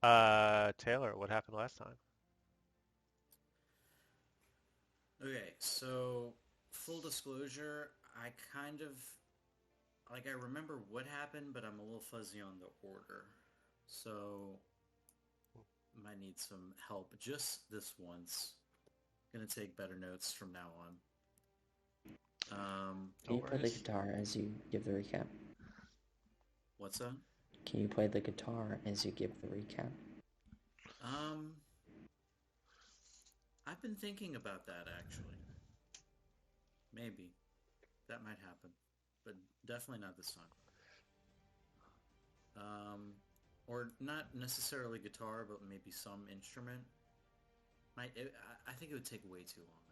Taylor, what happened last time? Okay, so full disclosure, I kind of I remember what happened, but I'm a little fuzzy on the order. So might need some help just this once. Gonna take better notes from now on. No Can you play the worries. guitar as you give the recap? What's that? Can you play the guitar as you give the recap? Um, I've been thinking about that actually. Maybe that might happen, but definitely not this time. Um, or not necessarily guitar, but maybe some instrument. I think it would take way too long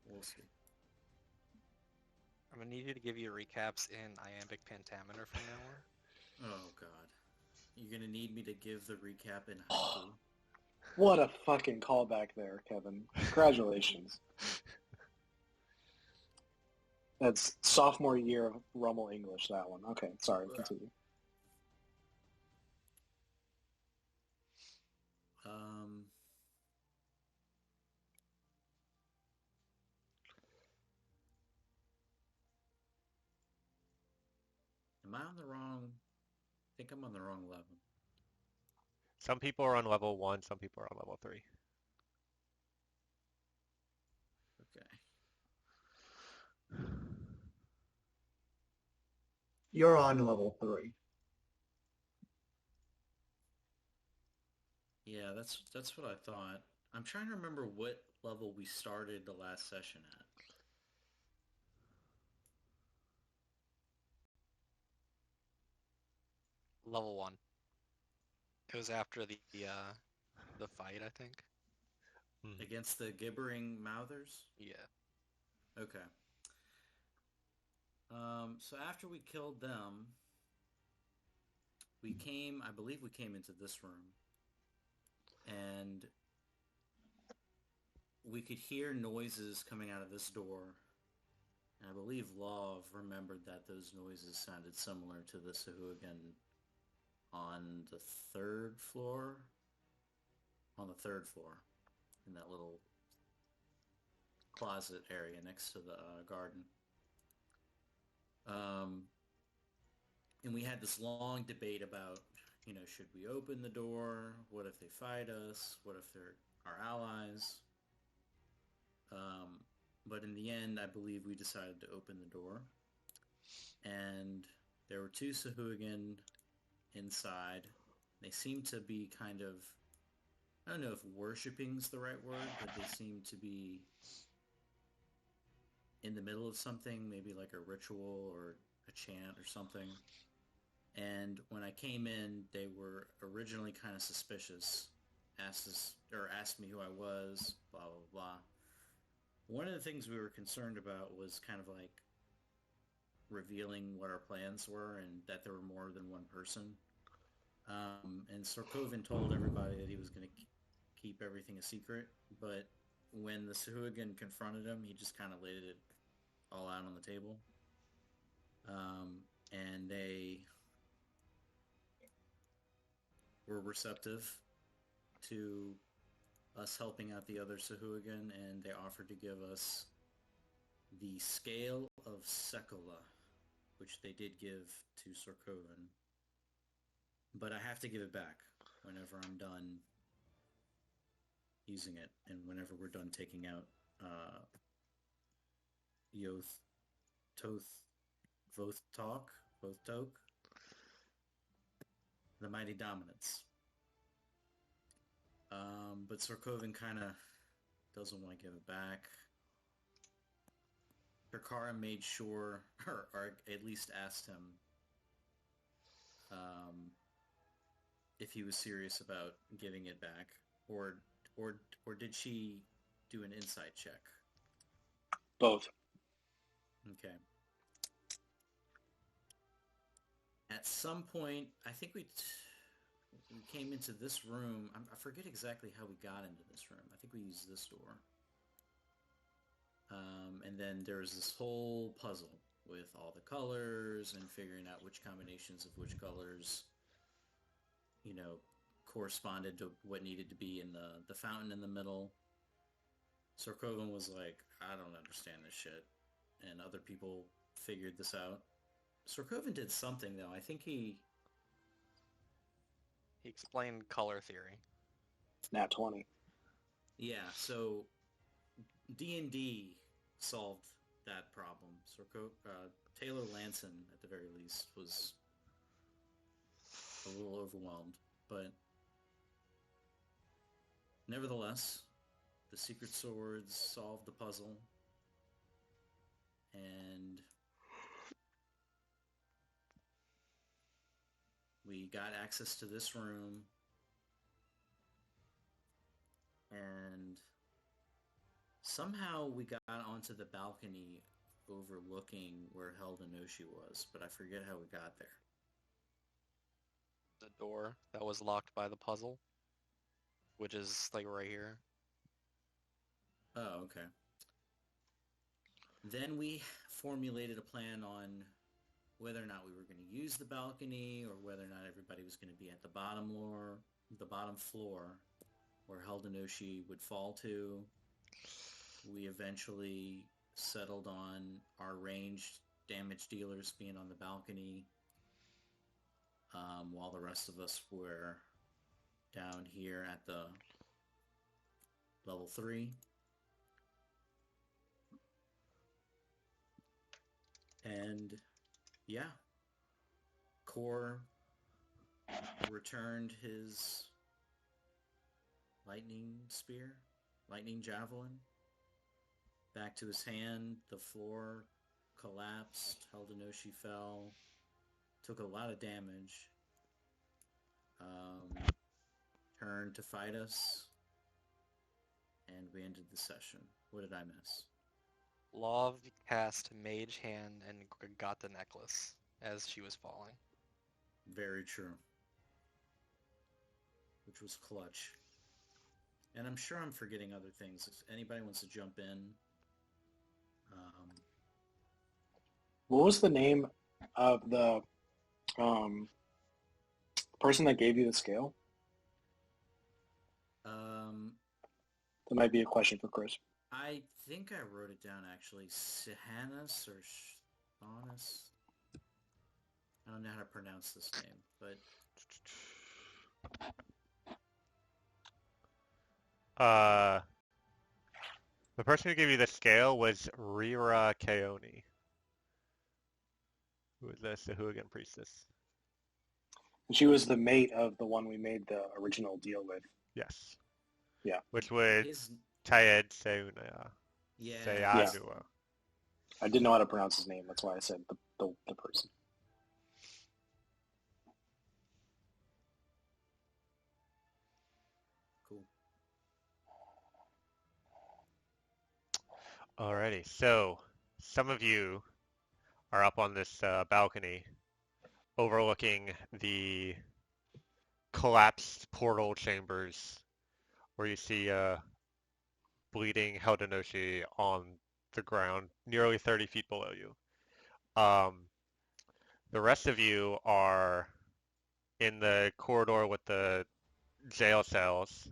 though. We'll see. I'm gonna need you to give you recaps in iambic pentameter from now on. Oh God, you're gonna need me to give the recap in haiku. What a fucking callback there, Kevin. Congratulations. That's sophomore year of Rummel English, that one. Okay, sorry, continue. Um, am I on the wrong? I think I'm on the wrong level. Some people are on level 1, some people are on level 3. Okay. You're on level 3. Yeah, that's what I thought. I'm trying to remember what level we started the last session at. Level 1. It was after the fight, I think. Against the gibbering mouthers? Yeah. Okay. So after we killed them, I believe we came into this room, and we could hear noises coming out of this door. And I believe Love remembered that those noises sounded similar to the Sahuagin on the third floor. On the third floor, in that little closet area next to the garden. Um, and we had this long debate about, should we open the door? What if they fight us? What if they're our allies? Um, but in the end, I believe we decided to open the door. And there were two Sahuagin inside. They seemed to be kind of, I don't know if worshiping's the right word, but they seemed to be in the middle of something, maybe like a ritual or a chant or something. And when I came in, they were originally kind of suspicious, asked me who I was, blah blah blah. One of the things we were concerned about was kind of like revealing what our plans were and that there were more than one person. And Sorkovin told everybody that he was going to keep everything a secret, but when the Sahuagin confronted him, he just kind of laid it all out on the table. And they were receptive to us helping out the other Sahuagin, and they offered to give us the Scale of Sekola, which they did give to Sorkovin. But I have to give it back whenever I'm done using it, and whenever we're done taking out Yoth, Toth, Voth Talk, Voth Tok, the Mighty Dominants. But Sorkovin kind of doesn't want to give it back. Hikara made sure, or at least asked him, if he was serious about giving it back, or did she do an insight check? Both. Okay. At some point, I think we came into this room. I forget exactly how we got into this room. I think we used this door. And then there was this whole puzzle with all the colors and figuring out which combinations of which colors, corresponded to what needed to be in the fountain in the middle. Sorkovan was like, I don't understand this shit. And other people figured this out. Sorkovan did something, though. I think He explained color theory. It's nat 20. Yeah, so D&D solved that problem. Taylor Lanson, at the very least, was a little overwhelmed. But nevertheless, the secret swords solved the puzzle. And we got access to this room. And somehow we got onto the balcony overlooking where Heldenoshi was, but I forget how we got there. The door that was locked by the puzzle, which is like right here. Oh, okay. Then we formulated a plan on whether or not we were going to use the balcony or whether or not everybody was going to be at the bottom floor where Heldenoshi would fall to. We eventually settled on our ranged damage dealers being on the balcony, while the rest of us were down here at the level 3. And yeah, Core returned his lightning javelin, back to his hand. The floor collapsed. Heldenoshi fell. Took a lot of damage. Turned to fight us. And we ended the session. What did I miss? Lov cast Mage Hand and got the necklace as she was falling. Very true. Which was clutch. And I'm sure I'm forgetting other things. If anybody wants to jump in. What was the name of the person that gave you the scale? That might be a question for Chris. I think I wrote it down, actually. Sihanus or Shaunus? I don't know how to pronounce this name, but... The person who gave you the scale was Rira Kaoni, who was the Sahuagin priestess. She was the mate of the one we made the original deal with. Yes. Yeah. Which would His... Tayed Seunea. Yeah. Seyanua. I didn't know how to pronounce his name. That's why I said the person. Cool. Alrighty, so some of you are up on this balcony overlooking the collapsed portal chambers where you see bleeding Heldenoshi on the ground nearly 30 feet below you. The rest of you are in the corridor with the jail cells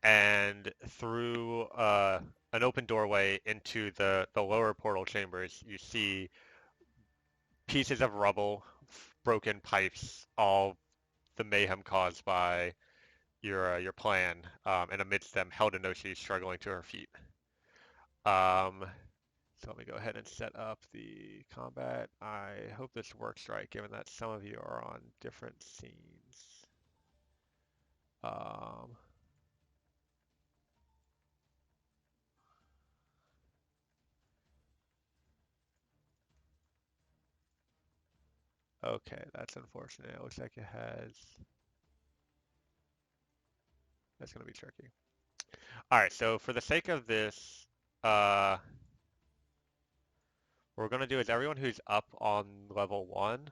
and through an open doorway into the lower portal chambers, you see pieces of rubble, broken pipes, all the mayhem caused by your plan, and amidst them, Heldenoshi struggling to her feet. So let me go ahead and set up the combat. I hope this works right, given that some of you are on different scenes. Okay, that's unfortunate. It looks like it has... That's going to be tricky. All right, so for the sake of this, what we're going to do is everyone who's up on level 1,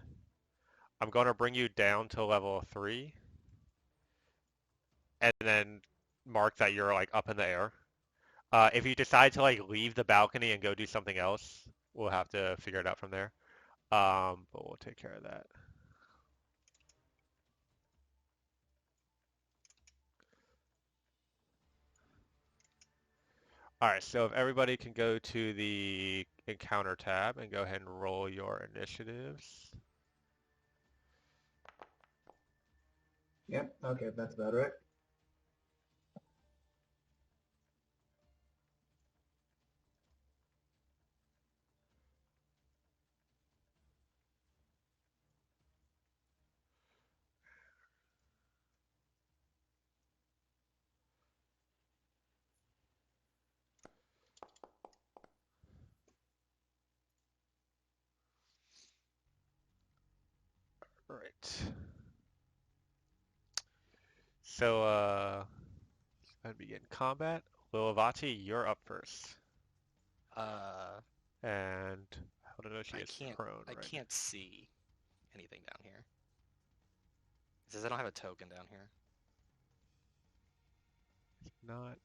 I'm going to bring you down to level 3, and then mark that you're like up in the air. If you decide to like leave the balcony and go do something else, we'll have to figure it out from there. But we'll take care of that. All right, so if everybody can go to the Encounter tab and go ahead and roll your initiatives. Yep, okay, that's about right. All right. So, and begin combat. Lilavati, you're up first. Uh, And how to know she is prone, I right? can't see anything down here. It says I don't have a token down here. Not.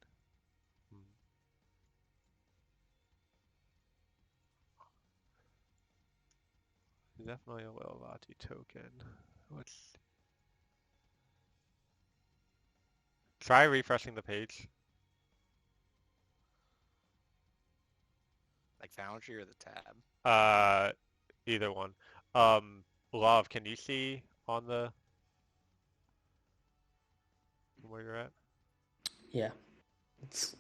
Definitely a Lilavati token. Let's try refreshing the page. Like Foundry or the tab. Either one. Um, Love, can you see on the where you're at? Yeah. It's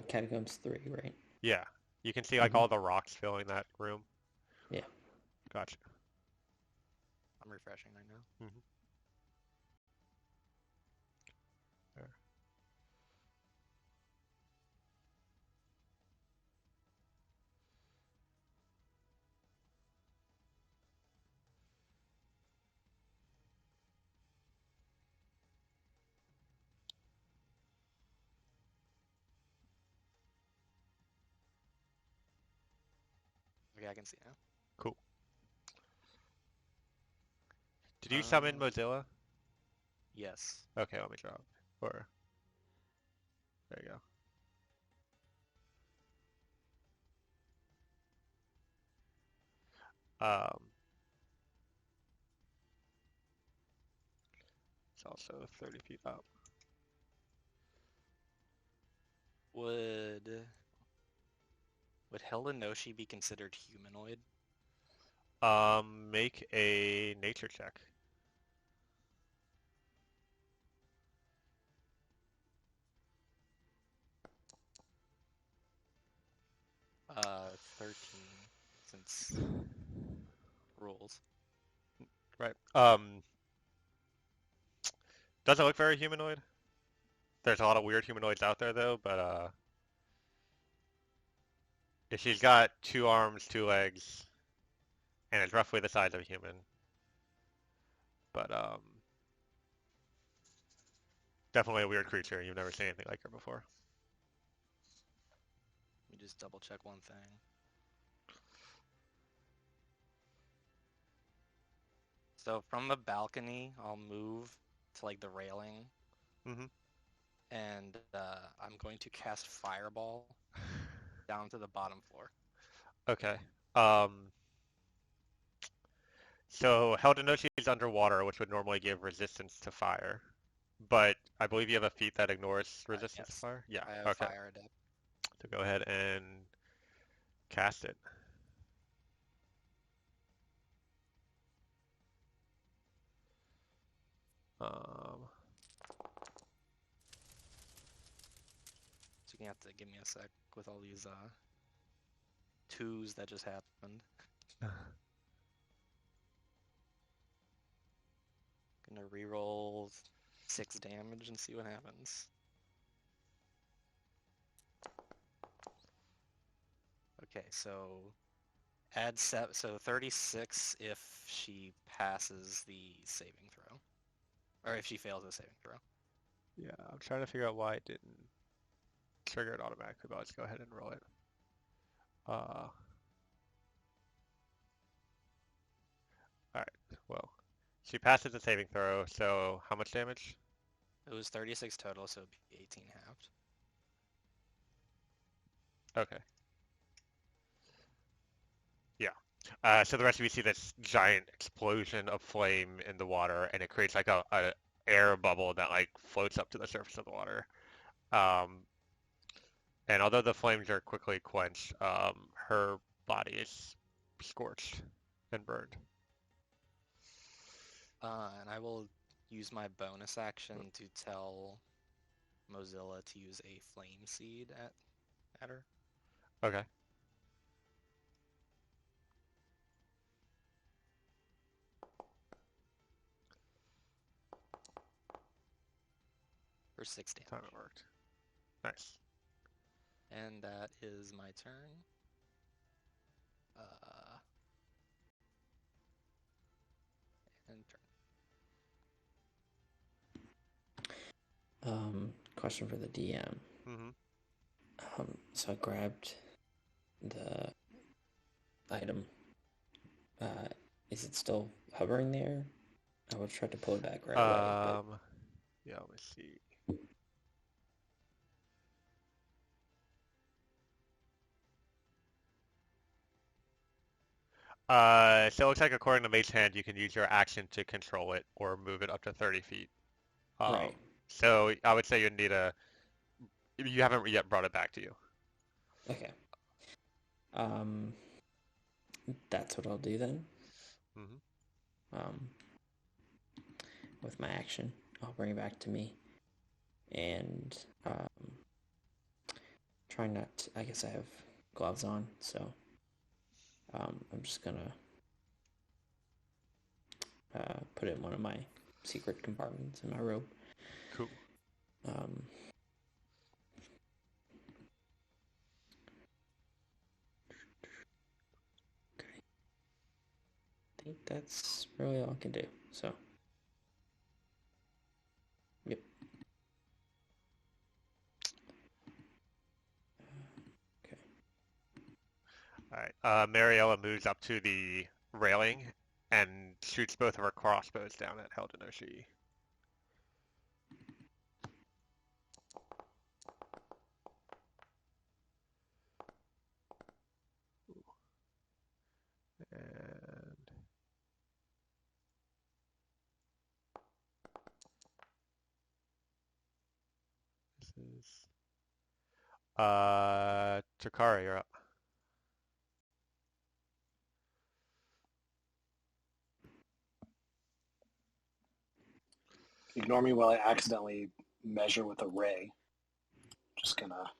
Catacombs 3, right? Yeah. You can see like all the rocks filling that room. Yeah. Gotcha. I'm refreshing right now. Mm-hmm. There. Okay, I can see now. Cool. Did you summon Mozilla? Yes. Okay, let me drop. Or there you go. It's also 30 feet up. Would Helenoshi be considered humanoid? Make a nature check. 13, since rules. Right. Doesn't look very humanoid. There's a lot of weird humanoids out there though, but if she's got 2 arms, 2 legs, and it's roughly the size of a human. But definitely a weird creature. You've never seen anything like her before. Let me just double check one thing. So from the balcony, I'll move to like the railing, Mm-hmm. and I'm going to cast Fireball down to the bottom floor. Okay. So Heldenossi is underwater, which would normally give resistance to fire. But I believe you have a feat that ignores resistance to Yes. fire? Yeah, I have okay. Fire Adept. So go ahead and cast it. So you're gonna have to give me a sec with all these twos that just happened. Gonna reroll 6 damage and see what happens. Okay, so add so 36 if she passes the saving throw, or if she fails the saving throw. Yeah, I'm trying to figure out why it didn't trigger it automatically, but let's go ahead and roll it. Alright, well, she passes the saving throw, so how much damage? It was 36 total, so it'd be 18 halved. Okay. Yeah. So the rest of you see this giant explosion of flame in the water, and it creates like a air bubble that like floats up to the surface of the water. And although the flames are quickly quenched, her body is scorched and burned. And I will use my bonus action to tell Mozilla to use a flame seed at her. Okay. For 6 damage. Time it worked. Nice. And that is my turn. And turn. Question for the DM. Mm-hmm. So I grabbed the item. Is it still hovering there? I would try to pull it back right away. Yeah, let me see. So it looks like according to Mage Hand, you can use your action to control it or move it up to 30 feet. Right. So I would say you haven't yet brought it back to you. Okay. That's what I'll do then. Mm-hmm. With my action, I'll bring it back to me, and try not to, I guess I have gloves on, so I'm just gonna put it in one of my secret compartments in my robe. Cool. Okay. I think that's really all I can do. So, yep. Okay. All right. Mariella moves up to the railing and shoots both of her crossbows down at Heldenoshi. And this is Takara, you're up. Ignore me while I accidentally measure with a ray. Just gonna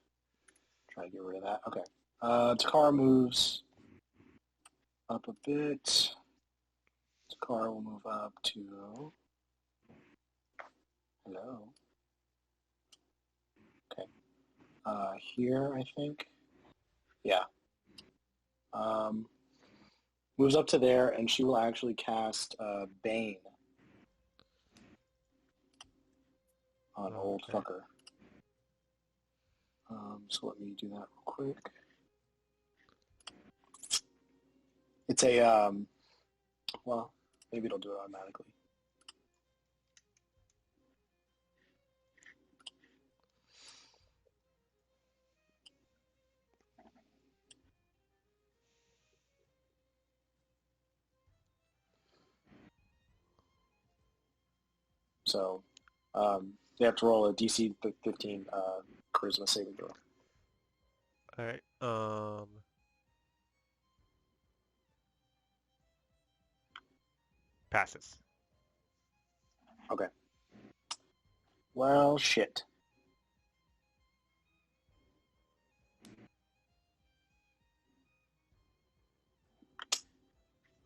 try to get rid of that. Okay. Takara moves up a bit. Takara will move up to... Hello. Okay. Here, I think. Yeah. Moves up to there, and she will actually cast Bane on old Okay. fucker. So let me do that real quick. It's a, well, maybe it'll do it automatically. So they have to roll a DC 15 charisma saving throw. All right. Passes. Okay. Well, shit.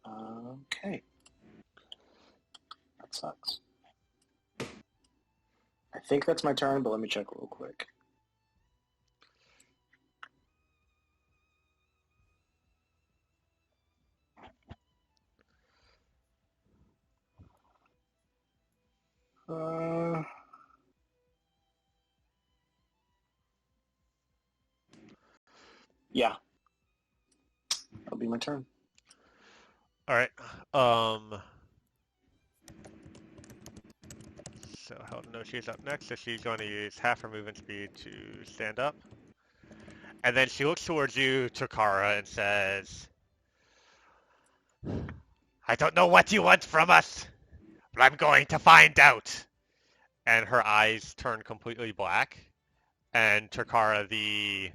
Okay. That sucks. I think that's my turn, but let me check real quick. Yeah. That'll be my turn. All right. So Heldenoshi up next, so she's going to use half her movement speed to stand up. And then she looks towards you, Takara, and says, I don't know what you want from us, but I'm going to find out. And her eyes turn completely black, And Takara, the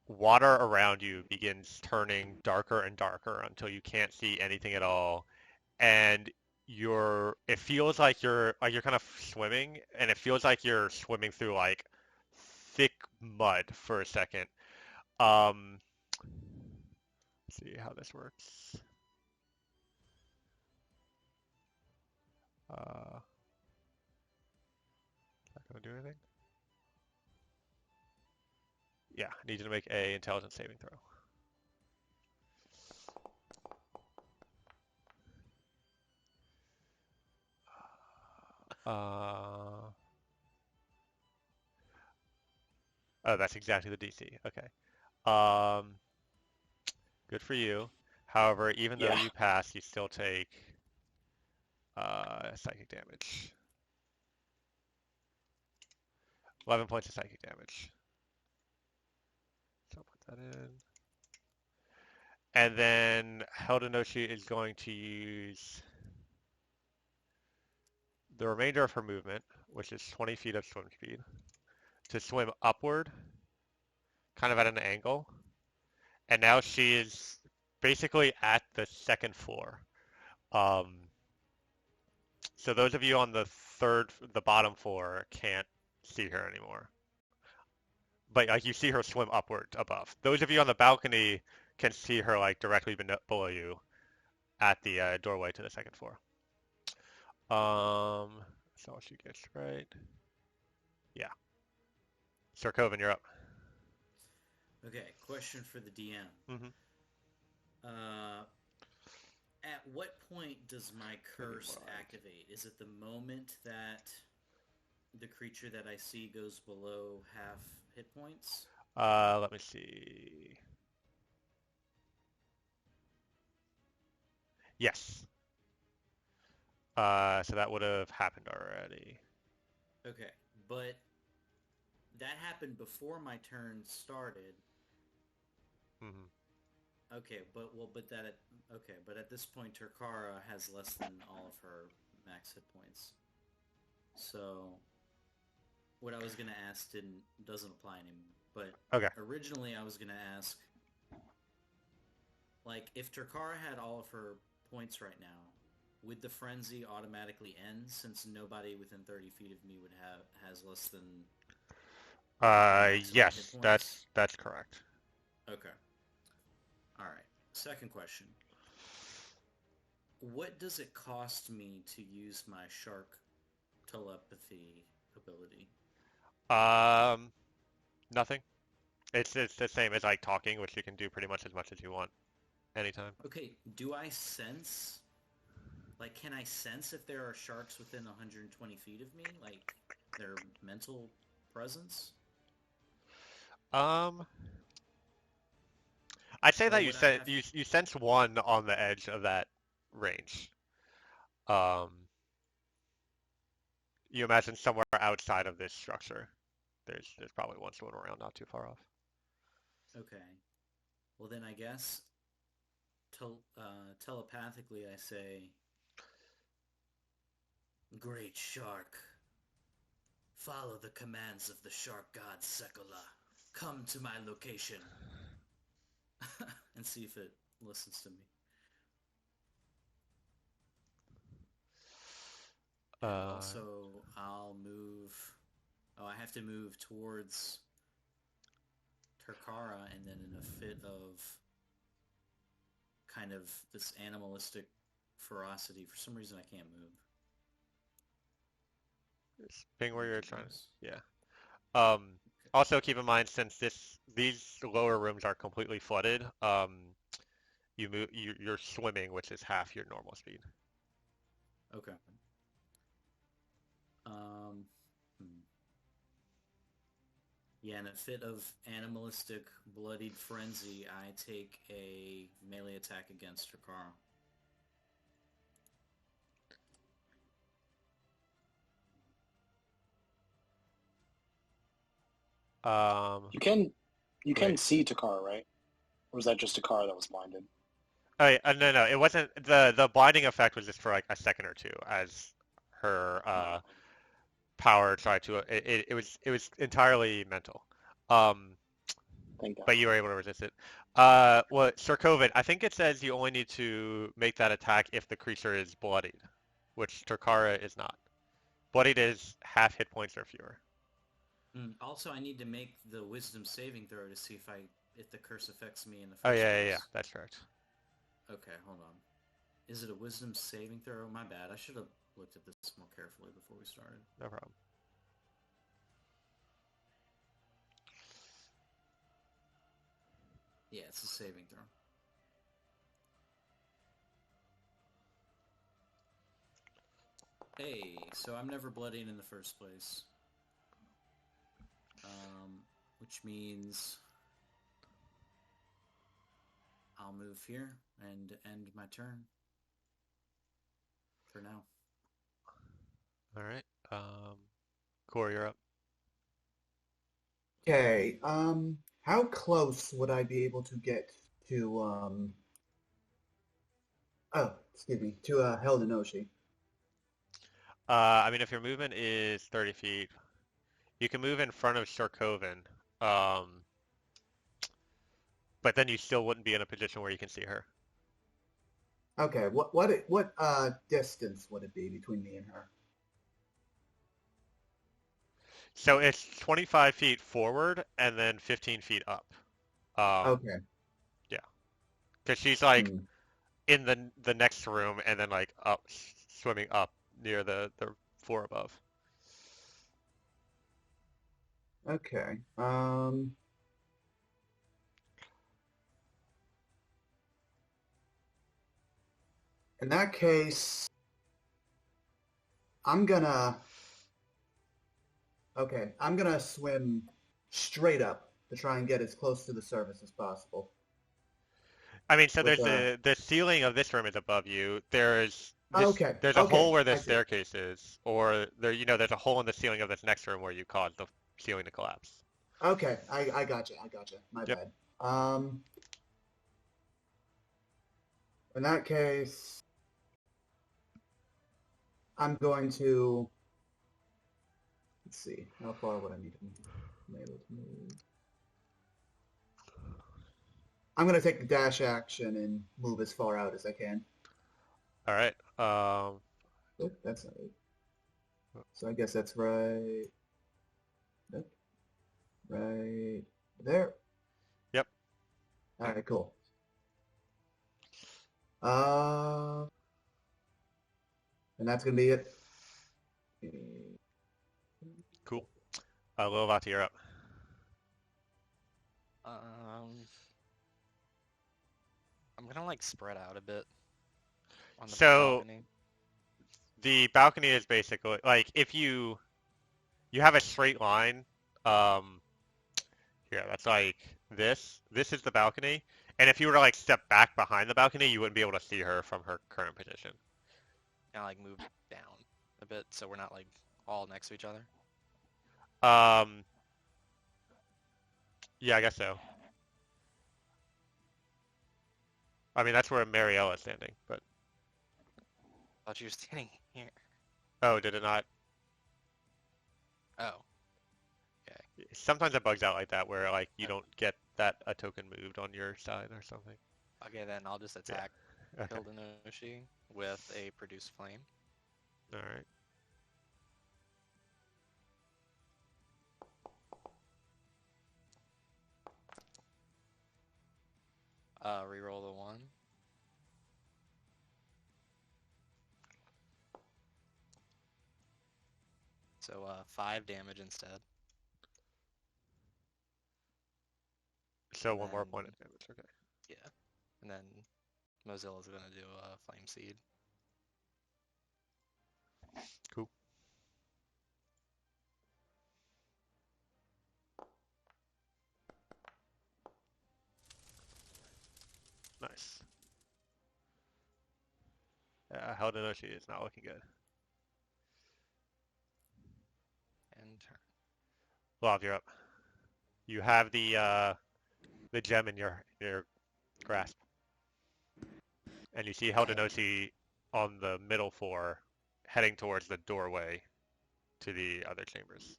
water around you begins turning darker and darker until you can't see anything at all. And it feels like you're kind of swimming, and it feels like you're swimming through like thick mud for a second. Let's see how this works. Is that gonna do anything? Yeah, I need you to make a intelligence saving throw. Oh, that's exactly the DC. Okay. Um, Good for you. However, even though Yeah. you pass, you still take psychic damage. 11 points of psychic damage. So I'll put that in. And then Heldenoshi is going to use the remainder of her movement, which is 20 feet of swim speed, to swim upward, kind of at an angle. And now she is basically at the second floor. So those of you on the bottom floor can't see her anymore. But like you see her swim upward above. Those of you on the balcony can see her like directly below you at the doorway to the second floor. That's all she gets, right? Yeah. Sir Coven, you're up. Okay, question for the DM. Mm-hmm. At what point does my curse activate? Is it the moment that the creature that I see goes below half hit points? Let me see. Yes. So that would have happened already. Okay, but that happened before my turn started. Mm-hmm. Okay, but at this point, Terkara has less than all of her max hit points. So, what I was gonna ask doesn't apply anymore. But Okay. originally, I was gonna ask, like, if Terkara had all of her points right now, would the frenzy automatically end since nobody within 30 feet of me has less than Yes, that's correct. Okay. All right. Second question. What does it cost me to use my shark telepathy ability? Nothing. It's the same as like talking, which you can do pretty much as you want anytime. Okay, do I sense... Like, can I sense if there are sharks within 120 feet of me? Like, their mental presence? I'd say Or that would I have... you sense one on the edge of that range. You imagine somewhere outside of this structure. There's probably one swimming around not too far off. Okay. Well, then I guess telepathically I say, Great Shark, follow the commands of the shark god Sekola. Come to my location. And see if it listens to me. Also, I'll move... Oh, I have to move towards Terkara, and then in a fit of kind of this animalistic ferocity, for some reason I can't move. Just ping where you're trying. Yeah. Also keep in mind, since these lower rooms are completely flooded, you're swimming, which is half your normal speed. Okay. Yeah, in a fit of animalistic, bloodied frenzy, I take a melee attack against Takara. You can Wait. see Takara, right? Or was that just Takara that was blinded? Oh, yeah, no, it wasn't. The blinding effect was just for like a second or two as her power try to it was entirely mental. Um, Thank God. but you were able to resist it. Well, Sarkovid, I think it says you only need to make that attack if the creature is bloodied, which Torkara is not. Bloodied is half hit points or fewer. Also, I need to make the wisdom saving throw to see if the curse affects me in the Oh first yeah, place. that's correct. Okay, hold on. Is it a wisdom saving throw? My bad. I should have looked at this more carefully before we started. No problem. Yeah, it's a saving throw. Hey, so I'm never bloodied in the first place. Which means I'll move here and end my turn. For now. All right. Core, you're up. Okay. How close would I be able to get to oh, excuse me, to Heldenoshi? I mean, if your movement is 30 feet, you can move in front of Sharkoven, but then you still wouldn't be in a position where you can see her. Okay. What distance would it be between me and her? So it's 25 feet forward and then 15 feet up. Okay. Yeah, because she's like Hmm. in the next room and then like up, swimming up near the floor above. Okay. In that case, I'm gonna I'm gonna swim straight up to try and get as close to the surface as possible. I mean, so With there's the ceiling of this room is above you. There's a okay, hole where I this see. staircase is, or there's a hole in the ceiling of this next room where you caused the ceiling to collapse. Okay, I got you. My Yep. bad. In that case, I'm going to let's see how far would I need to be able to move. I'm going to take the dash action and move as far out as I can. All right. Oh, that's not it. So I guess that's right. Nope. Right there. Yep. All right, cool. And that's gonna be it. Cool. Lilovati, you're up. I'm gonna like spread out a bit on the So balcony. the balcony is basically like if you have a straight line. Here, that's like this. This is the balcony, and if you were to like step back behind the balcony, you wouldn't be able to see her from her current position. Kind of like move down a bit so we're not like all next to each other. Yeah, I guess so. I mean, that's where Mariella is standing, but I thought you were standing here. oh, did it not? Oh, okay. Sometimes it bugs out like that, where like you don't get a token moved on your side or something. Okay, then I'll just attack Okay. Hildenoshi with a produce flame. All right. Reroll the 1. So 5 damage instead. So And one more then- point of damage. Okay. Yeah. And then Mozilla's gonna do a flame seed. Cool. Nice. Heldenoshi is not looking good. And turn. Lov, you're up. You have the gem in your grasp, and you see Heldenoshi on the middle floor, heading towards the doorway to the other chambers.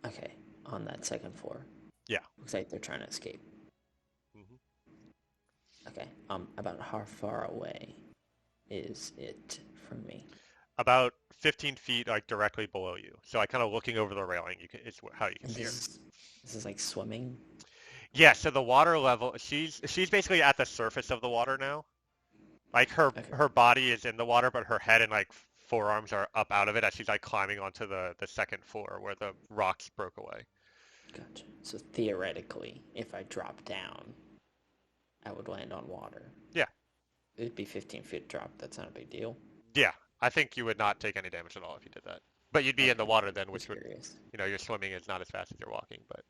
Okay, on that second floor. Yeah. Looks like they're trying to escape. Hmm. Okay. About how far away is it from me? About 15 feet, like directly below you. So, I kind of looking over the railing. It's how you can And see her. this is like swimming. Yeah. So the water level. She's basically at the surface of the water now. Like her Okay. body is in the water, but her head and like forearms are up out of it as she's like climbing onto the second floor where the rocks broke away. Gotcha. So theoretically, if I drop down, I would land on water. Yeah. It'd be 15-foot drop. That's not a big deal. Yeah. I think you would not take any damage at all if you did that. But you'd be in the Okay. water then, which Just would, curious. your swimming is not as fast as you're walking, but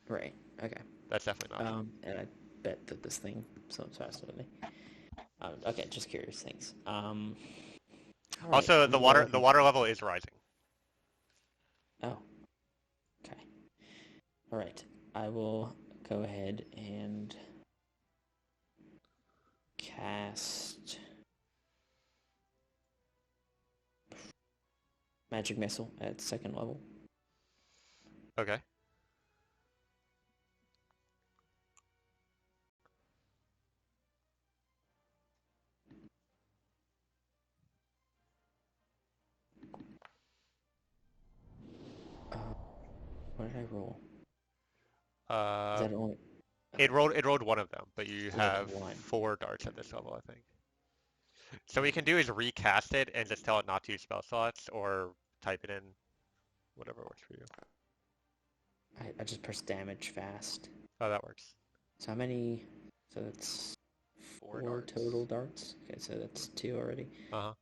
Right. Okay. that's definitely an option. And I bet that this thing swims faster than me. Okay. Just curious things. All right, Also, I'm the gonna go water level is rising. Oh. Okay. All right. I will go ahead and cast Magic Missile at second level. Okay. What did I roll? Is Uh, that only? it rolled one of them, but you Rolled have one. 4 darts at this level, I think. So what you can do is recast it and just tell it not to use spell slots, or type it in, whatever works for you. I just press damage fast. Oh, that works. So how many? So that's Four four darts. total darts. Okay, so that's 2 already. Uh-huh.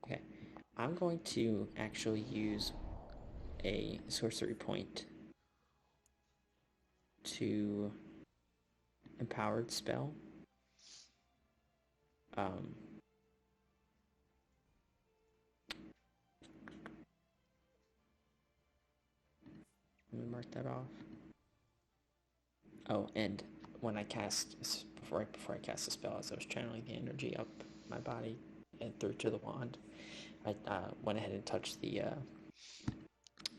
Okay, I'm going to actually use a sorcery point to empowered spell. Um, Let me mark that off. Oh, and when I cast before I cast the spell, as I was channeling the energy up my body and through to the wand, I went ahead and touched the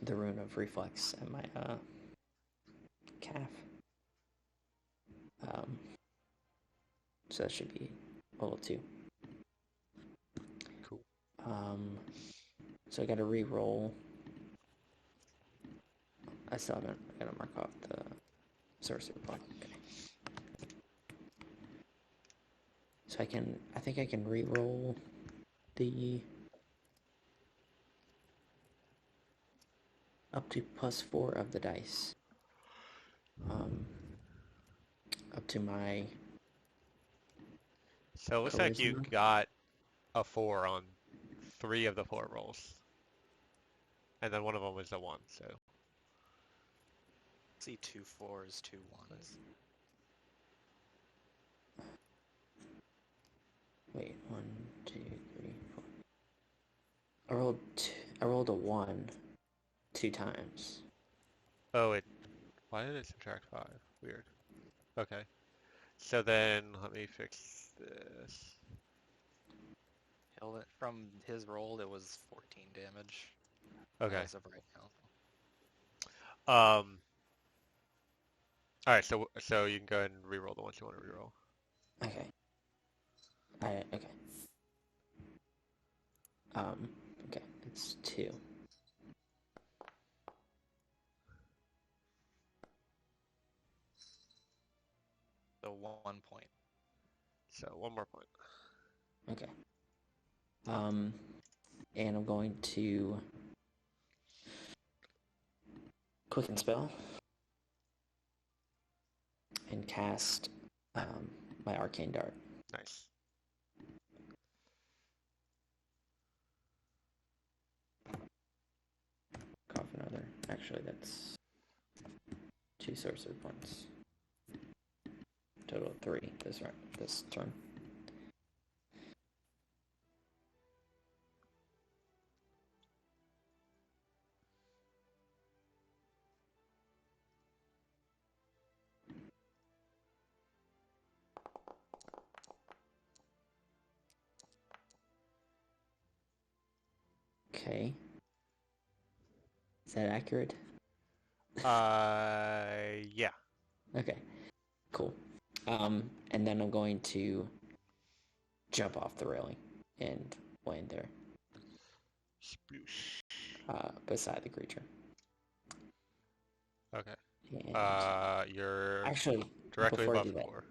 rune of reflex at my calf. So that should be level 2. Cool. So I got to re-roll. I still haven't. I got to mark off the sorcery point. Okay. So I think I can re-roll the up to +4 of the dice. Up to my So it looks like you charisma. got a 4 on 3 of the 4 rolls. And then one of them was a 1, so. See 2 4s, 2 1s. Wait, 1, 2, 3, 4. I rolled a 1 2 times. Oh, why did it subtract 5? Weird. Okay. So then, let me fix this. From his roll, it was 14 damage. Okay. As of right now. Alright, so you can go ahead and reroll the ones you want to reroll. Okay. Okay. Okay, it's 2. So 1 point. So, one more point. Okay. And I'm going to quicken spell and cast my arcane dart. Nice. Cough another. Actually, that's 2 sorcery points. Total of 3 this turn. Okay. Is that accurate? Yeah. Okay. Cool. And then I'm going to jump off the railing and land there, Sploosh. beside the creature. Okay. And You're actually, directly before I above do that, core.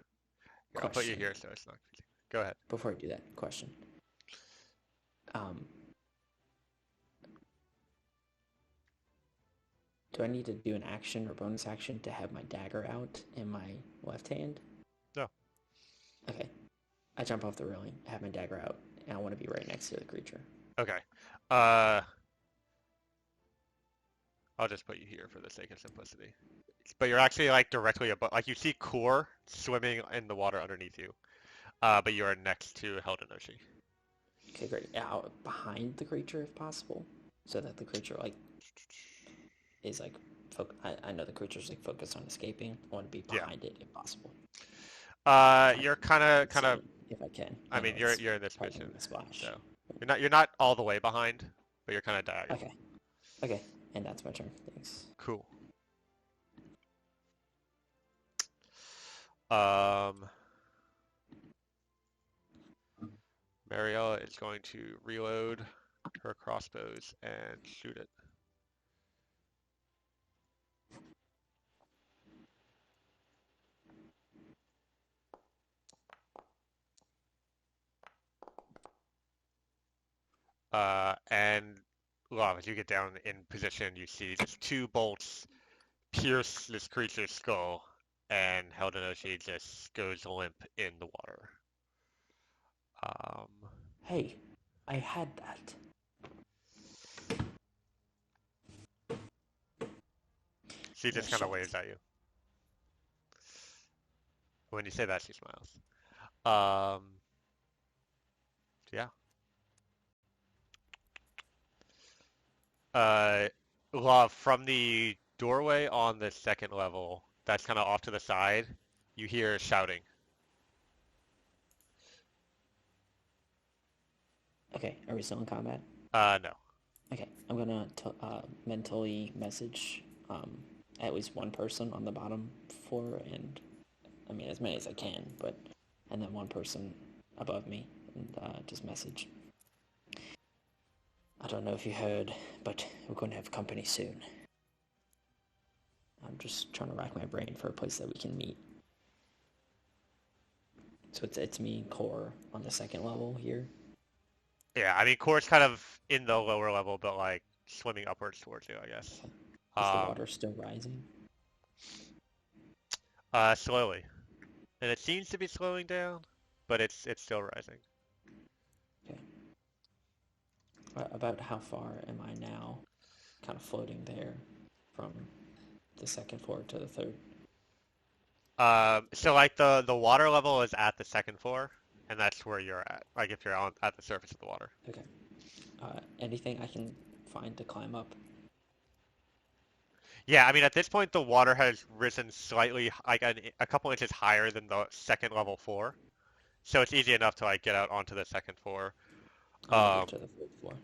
Here, I'll put you question. here so it's not confusing. Go ahead. Before I do that, question. Do I need to do an action or bonus action to have my dagger out in my left hand? No. Okay. I jump off the railing, I have my dagger out, and I want to be right next to the creature. Okay. I'll just put you here for the sake of simplicity. But you're actually like directly above, like you see Core swimming in the water underneath you. But you are next to Heldenoshi. Okay, great. Out behind the creature if possible, so that the creature like is like. I know the creature's like focused on escaping. I want to be behind it if possible. You're kind of if I can. I mean, you're in this probably position, gonna splash. so you're not all the way behind, but you're kind of diagonal. Okay. Okay, and that's my turn. Thanks. Cool. Mariella is going to reload her crossbows and shoot it. And Love, as you get down in position, you see just two bolts pierce this creature's skull, and Heldenoshi just goes limp in the water. Hey, I had that. She just kind of waves at you. When you say that, she smiles. Yeah. Love, from the doorway on the second level, that's kind of off to the side, you hear shouting. Okay, are we still in combat? No. Okay, I'm gonna mentally message at least one person on the bottom floor, and I mean as many as I can, and then one person above me, and just message. I don't know if you heard, but we're going to have company soon. I'm just trying to rack my brain for a place that we can meet. So it's me and Core on the second level here. Yeah, I mean, Core's kind of in the lower level, but like swimming upwards towards you, I guess. Is the water still rising? Slowly. And it seems to be slowing down, but it's still rising. Okay. About how far am I now kind of floating there from the second floor to the third? So like the water level is at the second floor, and that's where you're at. Like if you're at the surface of the water. Okay. Anything I can find to climb up? Yeah, I mean at this point the water has risen slightly, like a couple inches higher than the second level floor, so it's easy enough to like get out onto the second floor. I'll move to the third floor.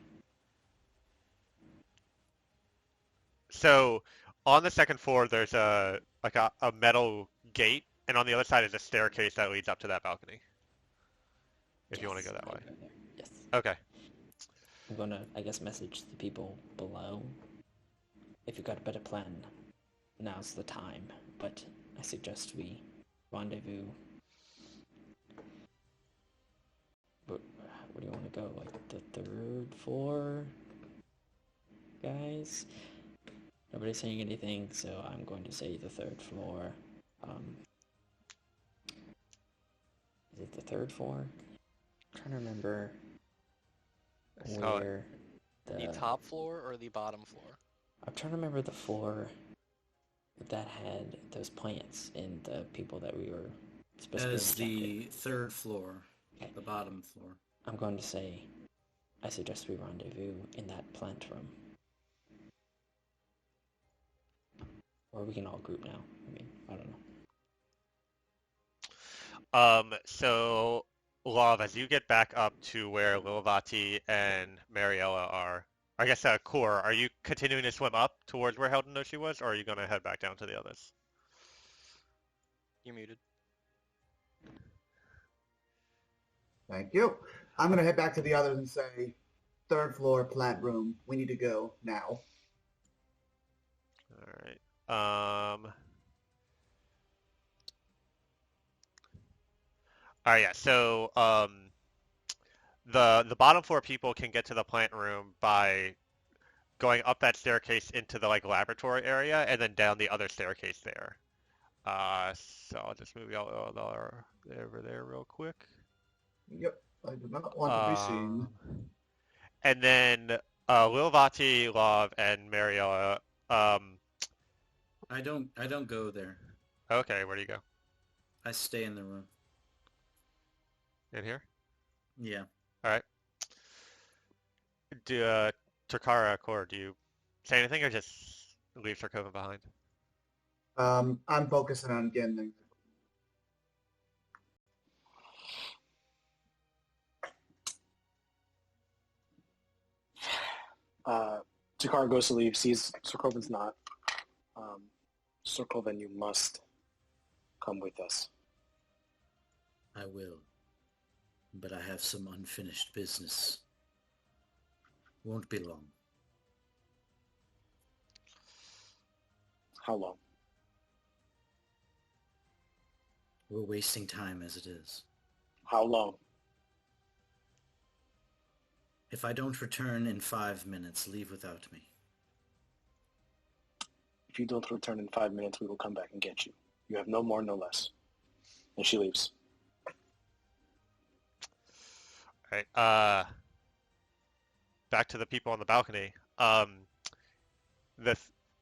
So on the second floor there's a metal gate, and on the other side is a staircase that leads up to that balcony. If you want to go that way. Yes. Okay. I'm gonna, I guess, message the people below. If you've got a better plan, now's the time. But I suggest we rendezvous. But where do you want to go? Like the third floor, guys? Nobody's saying anything, so I'm going to say the third floor. Is it the third floor? I'm trying to remember where the top floor or the bottom floor? I'm trying to remember the floor that had those plants and the people that we were supposed That to is the third floor, Okay. the bottom floor. I'm going to say, I suggest we rendezvous in that plant room. Or we can all group now. I mean, I don't know. So Love, as you get back up to where Lilavati and Mariella are, I guess Core, are you continuing to swim up towards where Helden was, or are you gonna head back down to the others? You're muted. Thank you. I'm going to head back to the others and say, third floor, plant room. We need to go now. All right. All right. Yeah. So the bottom floor people can get to the plant room by going up that staircase into the like laboratory area and then down the other staircase there. So I'll just move y'all over there real quick. Yep. I do not want to be seen. And then Lilvati, Love, and Mariella. I don't go there. Okay, where do you go? I stay in the room. In here? Yeah. All right. Do Takara, Core, do you say anything or just leave Sarkova behind? I'm focusing on getting them. Takara goes to leave, sees Sokovin's not. Sokovin, you must come with us. I will. But I have some unfinished business. Won't be long. How long? We're wasting time as it is. How long? If I don't return in 5 minutes, leave without me. If you don't return in 5 minutes, we will come back and get you. You have no more, no less. And she leaves. All right. Back to the people on the balcony.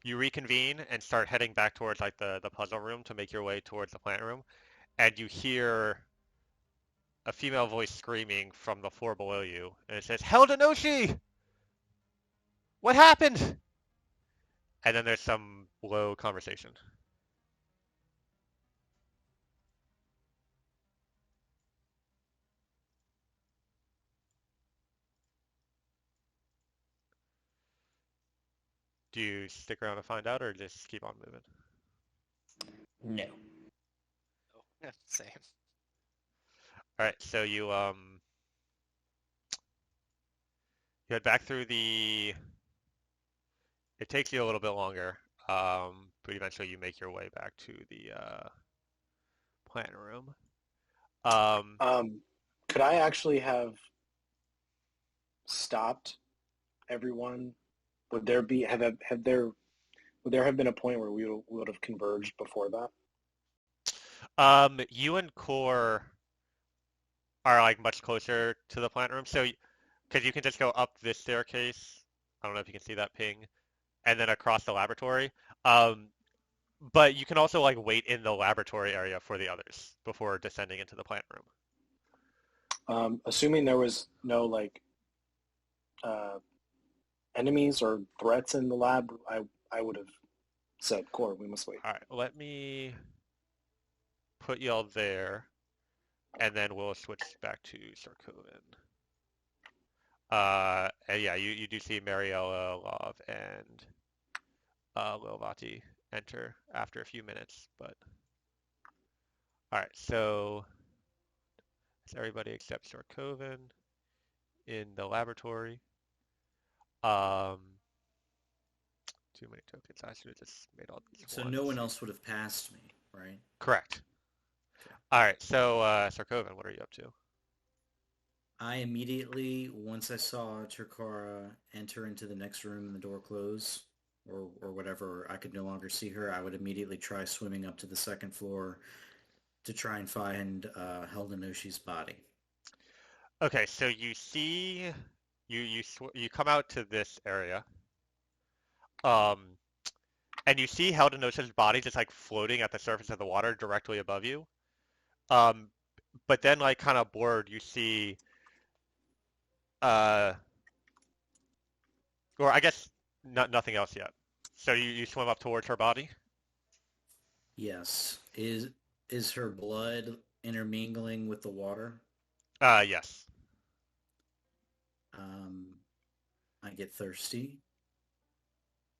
You reconvene and start heading back towards like the puzzle room to make your way towards the plant room, and you hear a female voice screaming from the floor below you, and it says, "Heldenoshi! What happened?" And then there's some low conversation. Do you stick around to find out, or just keep on moving? No. Oh, yeah, same. All right, so you head back through the. It takes you a little bit longer, but eventually you make your way back to the plant room. Could I actually have stopped everyone? Would there have been a point where we would have converged before that? You and Core are like much closer to the plant room, so because you can just go up this staircase. I don't know if you can see that ping, and then across the laboratory. But you can also like wait in the laboratory area for the others before descending into the plant room. Assuming there was no enemies or threats in the lab, I would have said, "Core, we must wait." All right, let me put y'all there, and then we'll switch back to Sarkovan. And yeah, you do see Mariella, Love, and Lilvati enter after a few minutes, but all right, so it's everybody except Sarkovan in the laboratory. Too many tokens. I should have just made all these So ones. no one else would have passed me, right? Correct. Okay. All right, so Sarkovan, what are you up to? I immediately, once I saw Turkara enter into the next room and the door close, or whatever, I could no longer see her, I would immediately try swimming up to the second floor to try and find Heldenoshi's body. Okay, so you see, you come out to this area, and you see Heldenosha's body just like floating at the surface of the water directly above you. But then like kind of bored, you see, or I guess nothing else yet. So you swim up towards her body. Yes. Is her blood intermingling with the water? Yes. I get thirsty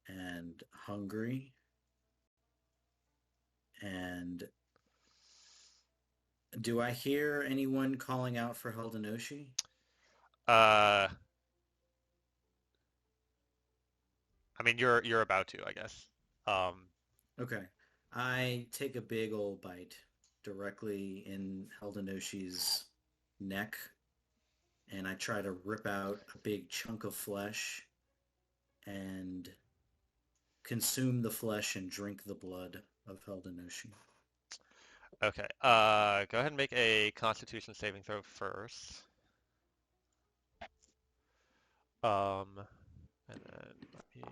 and hungry, and do I hear anyone calling out for Heldenoshi? I mean, you're about to, I guess. Okay. I take a big old bite directly in Heldenoshi's neck, and I try to rip out a big chunk of flesh and consume the flesh and drink the blood of Heldenoshi. Okay. Go ahead and make a Constitution saving throw first. And then let me.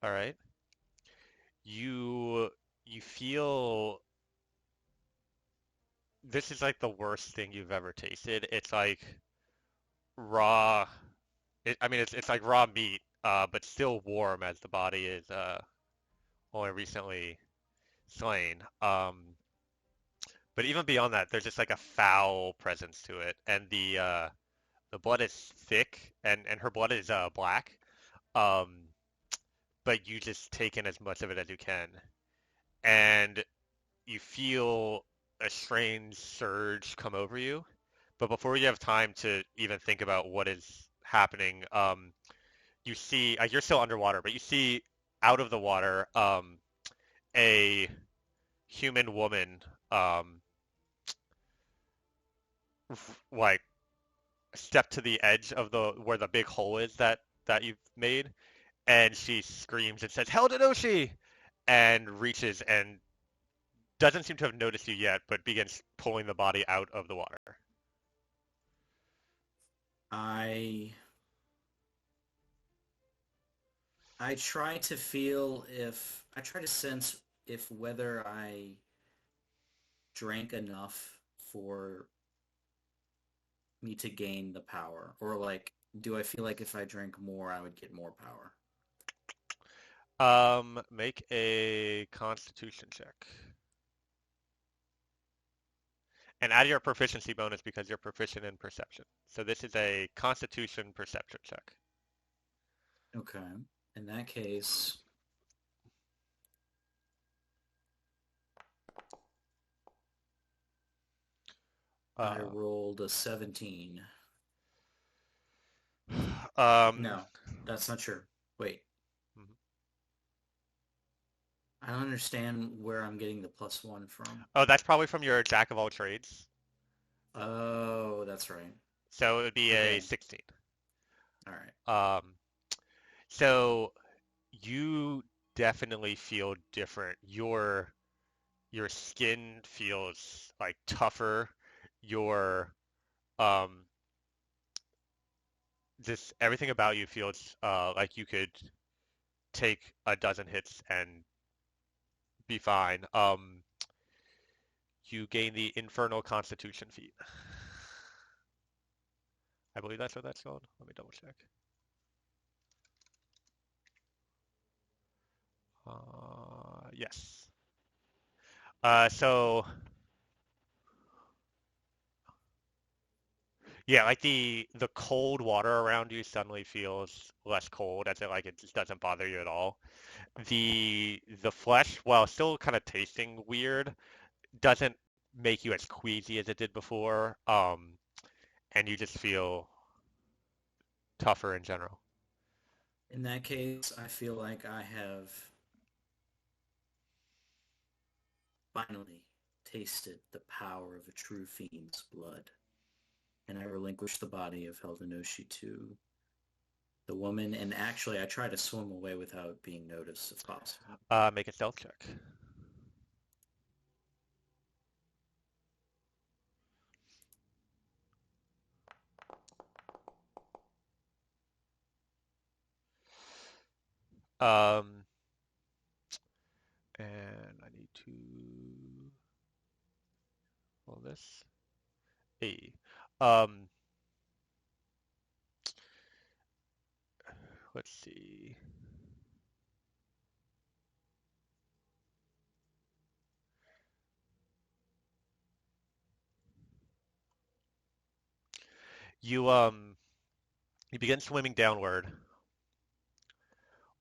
All right. You feel this is like the worst thing you've ever tasted. It's like raw. I mean, it's like raw meat, but still warm as the body is only recently slain. But even beyond that, there's just like a foul presence to it, and the blood is thick, and her blood is black. Um, but you just take in as much of it as you can, and you feel a strange surge come over you. But before you have time to even think about what is happening, you see you're still underwater, but you see out of the water a human woman like step to the edge of the where the big hole is that you've made, and she screams and says, "Heldedoshi!" and reaches and doesn't seem to have noticed you yet, but begins pulling the body out of the water. I try to feel if I try to sense if whether I drank enough for me to gain the power, or like, do I feel like if I drank more, I would get more power? Make a Constitution check. And add your proficiency bonus because you're proficient in perception. So this is a Constitution perception check. Okay. In that case, I rolled a 17. No, that's not true. Wait. Mhm. I don't understand where I'm getting the +1 from. Oh, that's probably from your Jack of all trades. Oh, that's right. So it would be Okay. a 16. All right. So you definitely feel different. Your skin feels like tougher. Your um just everything about you feels like you could take a dozen hits and be fine. You gain the Infernal Constitution feat. I believe that's what that's called. Let me double check. Yes. So yeah, like the cold water around you suddenly feels less cold, as it like it just doesn't bother you at all. The flesh, while still kind of tasting weird, doesn't make you as queasy as it did before. And you just feel tougher in general. In that case, I feel like I have finally tasted the power of a true fiend's blood, and I relinquish the body of Heldenoshi to the woman, and actually I try to swim away without being noticed if possible. Make a stealth check. Um, and I need to roll this. A. Um, let's see. you begin swimming downward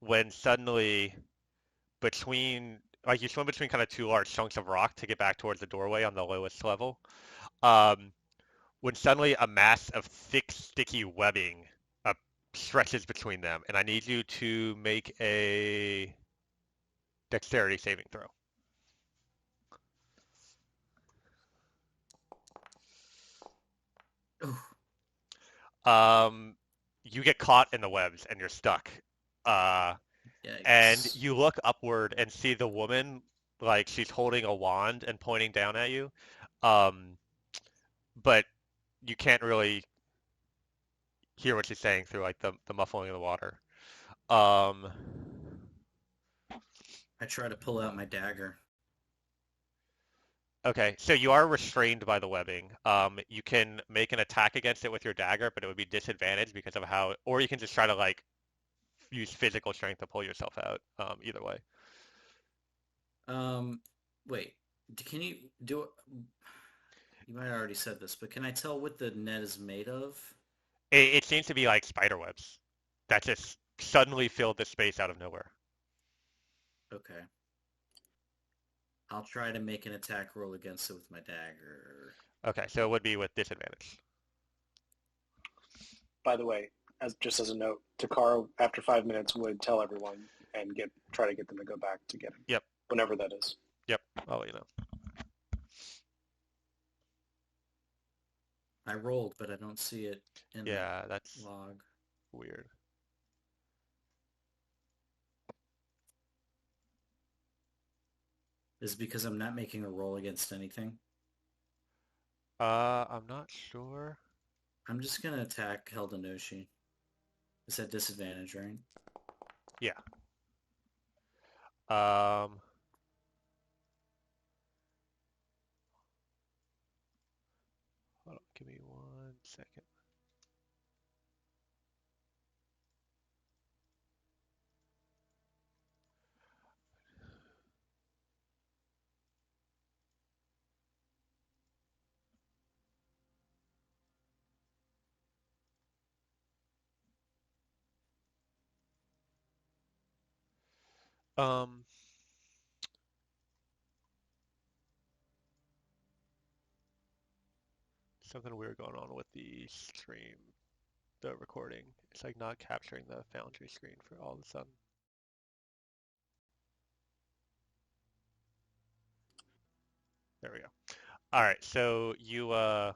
when suddenly between like you swim between kind of two large chunks of rock to get back towards the doorway on the lowest level. Um, when suddenly a mass of thick, sticky webbing stretches between them, and I need you to make a dexterity saving throw. Ooh, You get caught in the webs and you're stuck. Uh, and yikes. you look upward and see the woman, like she's holding a wand and pointing down at you. Um, but you can't really hear what she's saying through like the muffling of the water. Um, I try to pull out my dagger. okay, so you are restrained by the webbing. You can make an attack against it with your dagger, but it would be disadvantaged because of how, or you can just try to like use physical strength to pull yourself out. Either way. Um, Wait. Can you do it? You might have already said this, but can I tell what the net is made of? It seems to be like spider webs that just suddenly filled the space out of nowhere. Okay. I'll try to make an attack roll against it with my dagger. Okay, so it would be with disadvantage. By the way, just as a note, Takara, after 5 minutes, would tell everyone and try to get them to go back to get him. Yep. Whenever that is. Yep, I'll let you know. I rolled, but I don't see it in Yeah, the that's log. weird. Is it because I'm not making a roll against anything? I'm not sure. I'm just gonna attack Heldenoshi. Is that disadvantage, right? Yeah. Hold on, give me 1 second. Um, Something weird going on with the stream, the recording. It's like not capturing the Foundry screen for all of a sudden. There we go. All right, so you're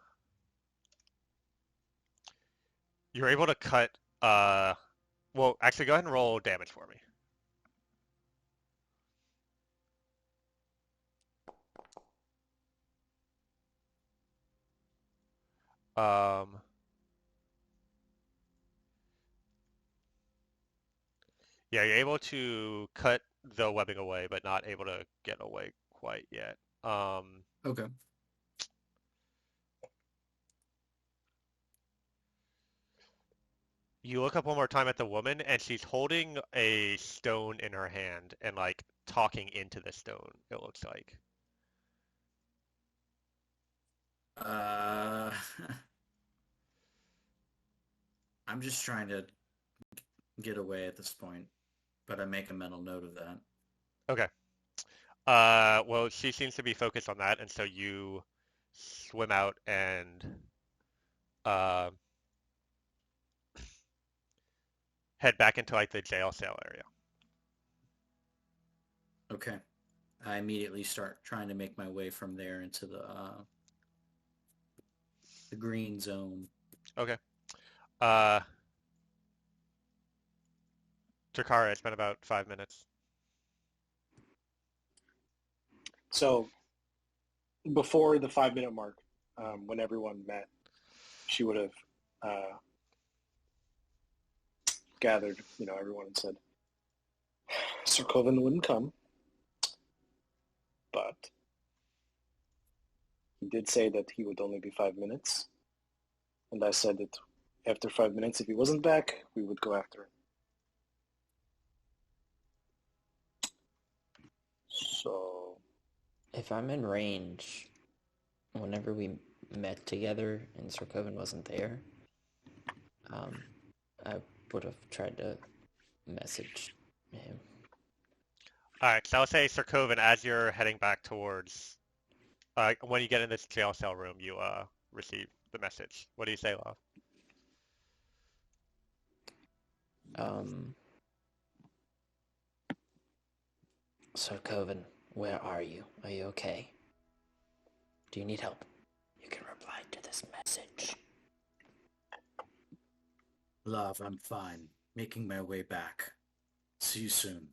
able to cut well, actually go ahead and roll damage for me. Um Yeah, you're able to cut the webbing away, but not able to get away quite yet. Okay. You look up one more time at the woman, and she's holding a stone in her hand and like talking into the stone, it looks like. Uh, I'm just trying to get away at this point, but I make a mental note of that. Okay. Well, she seems to be focused on that, and so you swim out and uh, head back into like the jail cell area. Okay. I immediately start trying to make my way from there into the green zone. Okay. Takara, it's been about 5 minutes. So before the 5 minute mark, when everyone met, she would have gathered, everyone and said, Sir Coven wouldn't come, but he did say that he would only be 5 minutes. And I said that after 5 minutes, if he wasn't back, we would go after him. So, If I'm in range, whenever we met together and Sir Coven wasn't there, I would have tried to message him. Alright, so I'll say, Sir Coven, as you're heading back towards, when you get in this jail cell room, you receive the message. What do you say, Love? So Coven, where are you? Are you okay? Do you need help? You can reply to this message. Love, I'm fine. Making my way back. See you soon.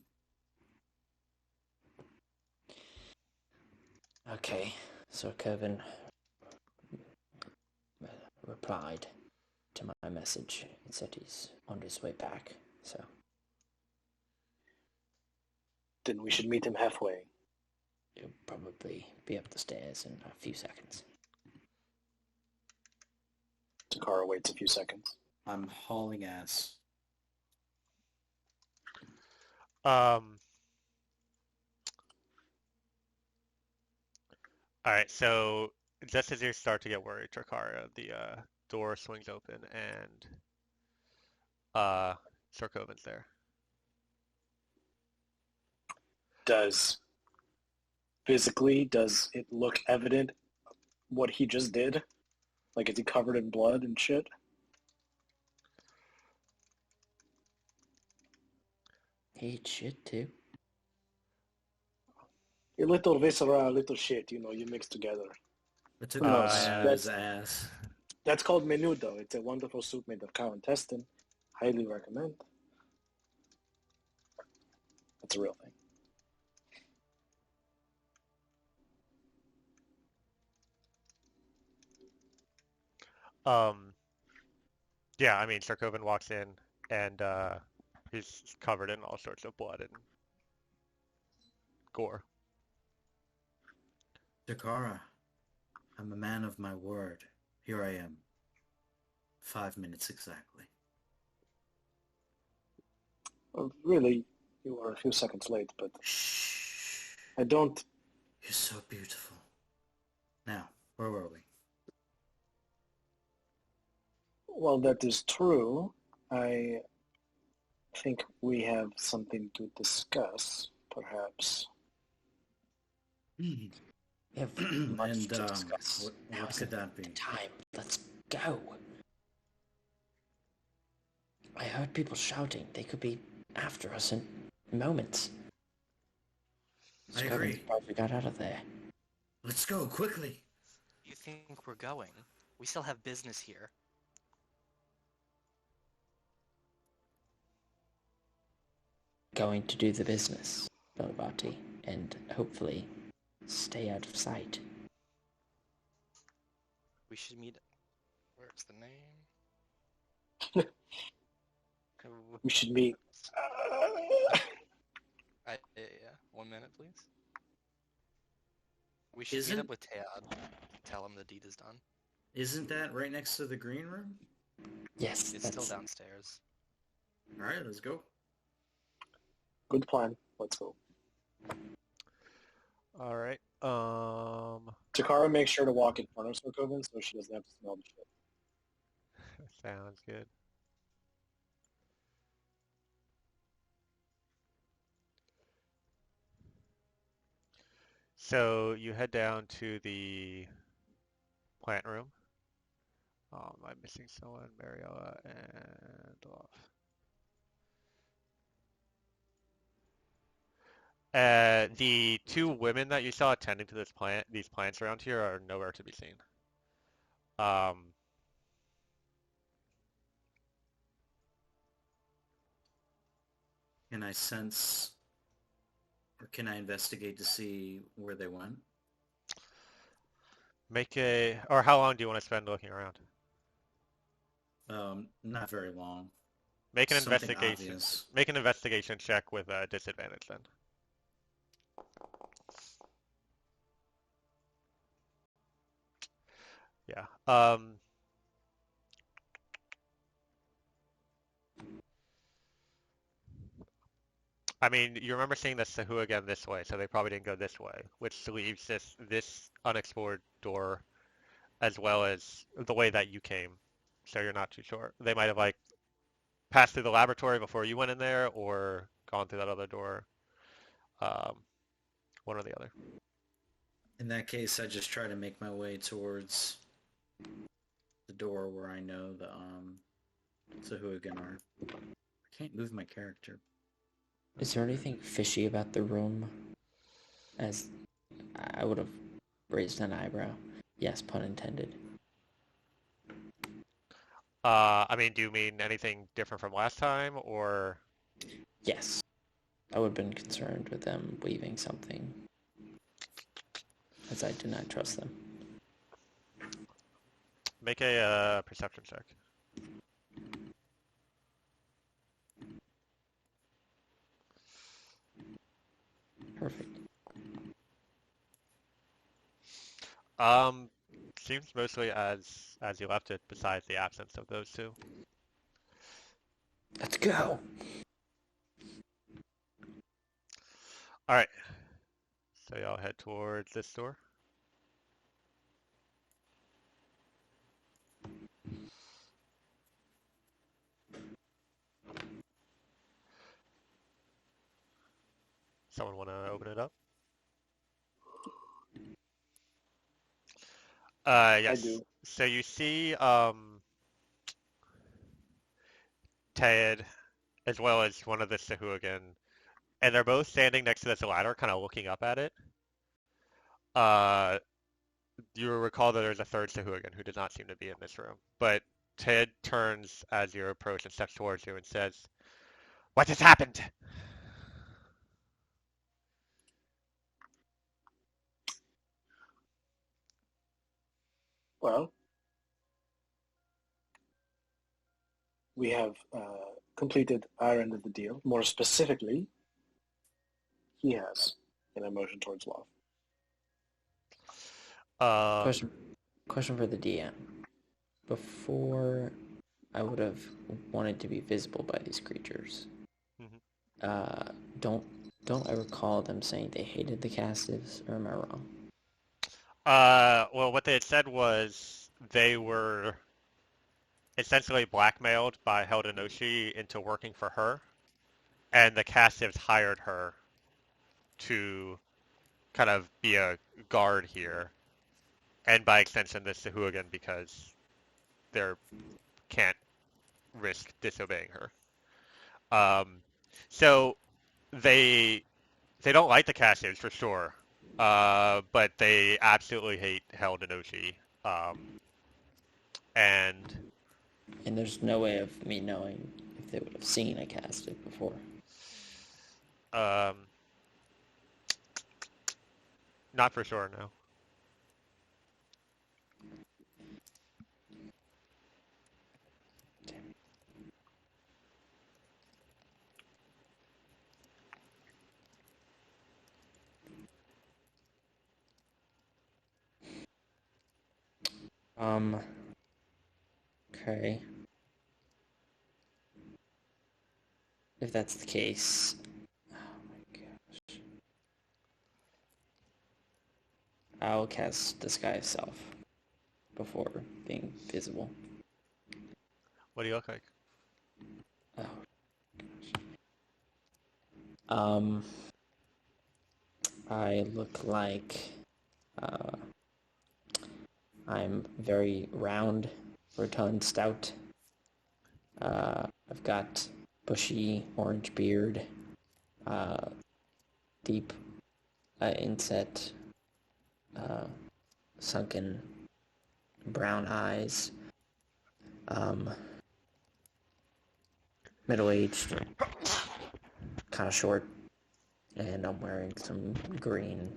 Okay, so Coven replied to my message and said he's on his way back, so... Then we should meet him halfway. He'll probably be up the stairs in a few seconds. Takara waits a few seconds. I'm hauling ass. Alright, so just as you start to get worried, Takara, the door swings open and Sir Coven's there. Does it look evident what he just did? Like, is he covered in blood and shit? He ate shit too. A little viscera, a little shit, you mix together. I took Who a knows? bite out of his ass. That's called menudo. It's a wonderful soup made of cow intestine. Highly recommend. That's a real thing. Yeah, I mean, Sir Coven walks in and he's covered in all sorts of blood and gore. Dakara, I'm a man of my word. Here I am. 5 minutes exactly. Well, really, you were a few seconds late, but Shh. I don't... You're so beautiful. Now, where were we? Well, that is true. I think we have something to discuss, perhaps. We have much And to discuss. what Now's could that be? the time. Let's go. I heard people shouting. They could be after us in moments. I agree. Probably got out of there. Let's go, quickly. You think we're going? We still have business here. Going to do the business, Belvati, and hopefully stay out of sight. We should meet... Where's the name? We should meet... Yeah, 1 minute, please. We should meet up with Teod. Tell him the deed is done. Isn't that right next to the green room? Yes, It's still downstairs. Alright, let's go. Good plan. Let's go. Alright, Takara makes sure to walk in front of Sokoven so she doesn't have to smell the shit. sounds good. So you head down to the plant room. I'm missing someone, Mariella and off. The two women that you saw attending to these plants around here are nowhere to be seen. Can I sense, or can I investigate to see where they went? Or how long do you want to spend looking around? Not very long. Make an Something investigation. obvious. Make an investigation check with a disadvantage then. Yeah. I mean, you remember seeing the Sahu again this way, so they probably didn't go this way, which leaves this unexplored door as well as the way that you came. so you're not too sure. They might have like passed through the laboratory before you went in there, or gone through that other door. Um, one or the other. In that case, I just try to make my way towards the door where I know the hooligan are. I can't move my character. Is there anything fishy about the room? As I would have raised an eyebrow. Yes, pun intended. I mean, do you mean anything different from last time, or? Yes. I would have been concerned with them weaving something, as I do not trust them. Make a perception check. Perfect. Seems mostly as you left it, besides the absence of those two. Let's go. All right. So y'all head towards this door. Someone want to open it up? Yes. I do. So you see Ted as well as one of the Sahuagin, and they're both standing next to this ladder, kind of looking up at it. You recall that there's a third Sahuagin who does not seem to be in this room, but Ted turns as you approach and steps towards you and says, "What has happened?" Well, we have completed our end of the deal. More specifically, he has an emotion towards love. Question for the DM. Before, I would have wanted to be visible by these creatures. Mhm. Don't I recall them saying they hated the Castives, or am I wrong? Well, what they had said was they were essentially blackmailed by Heldenoshi into working for her, and the Castives hired her to kind of be a guard here, and by extension the Sahuagin, because they can't risk disobeying her. So they don't like the Castives for sure, but they absolutely hate Heldenoshi, and And there's no way of me knowing if they would have seen a Castive before. Not for sure, no. Okay. If that's the case, oh my gosh. I'll cast Disguise Self before being visible. What do you look like? Oh gosh. I look like I'm very round, rotund, stout. I've got bushy orange beard, deep inset, sunken brown eyes, middle-aged, kind of short, and I'm wearing some green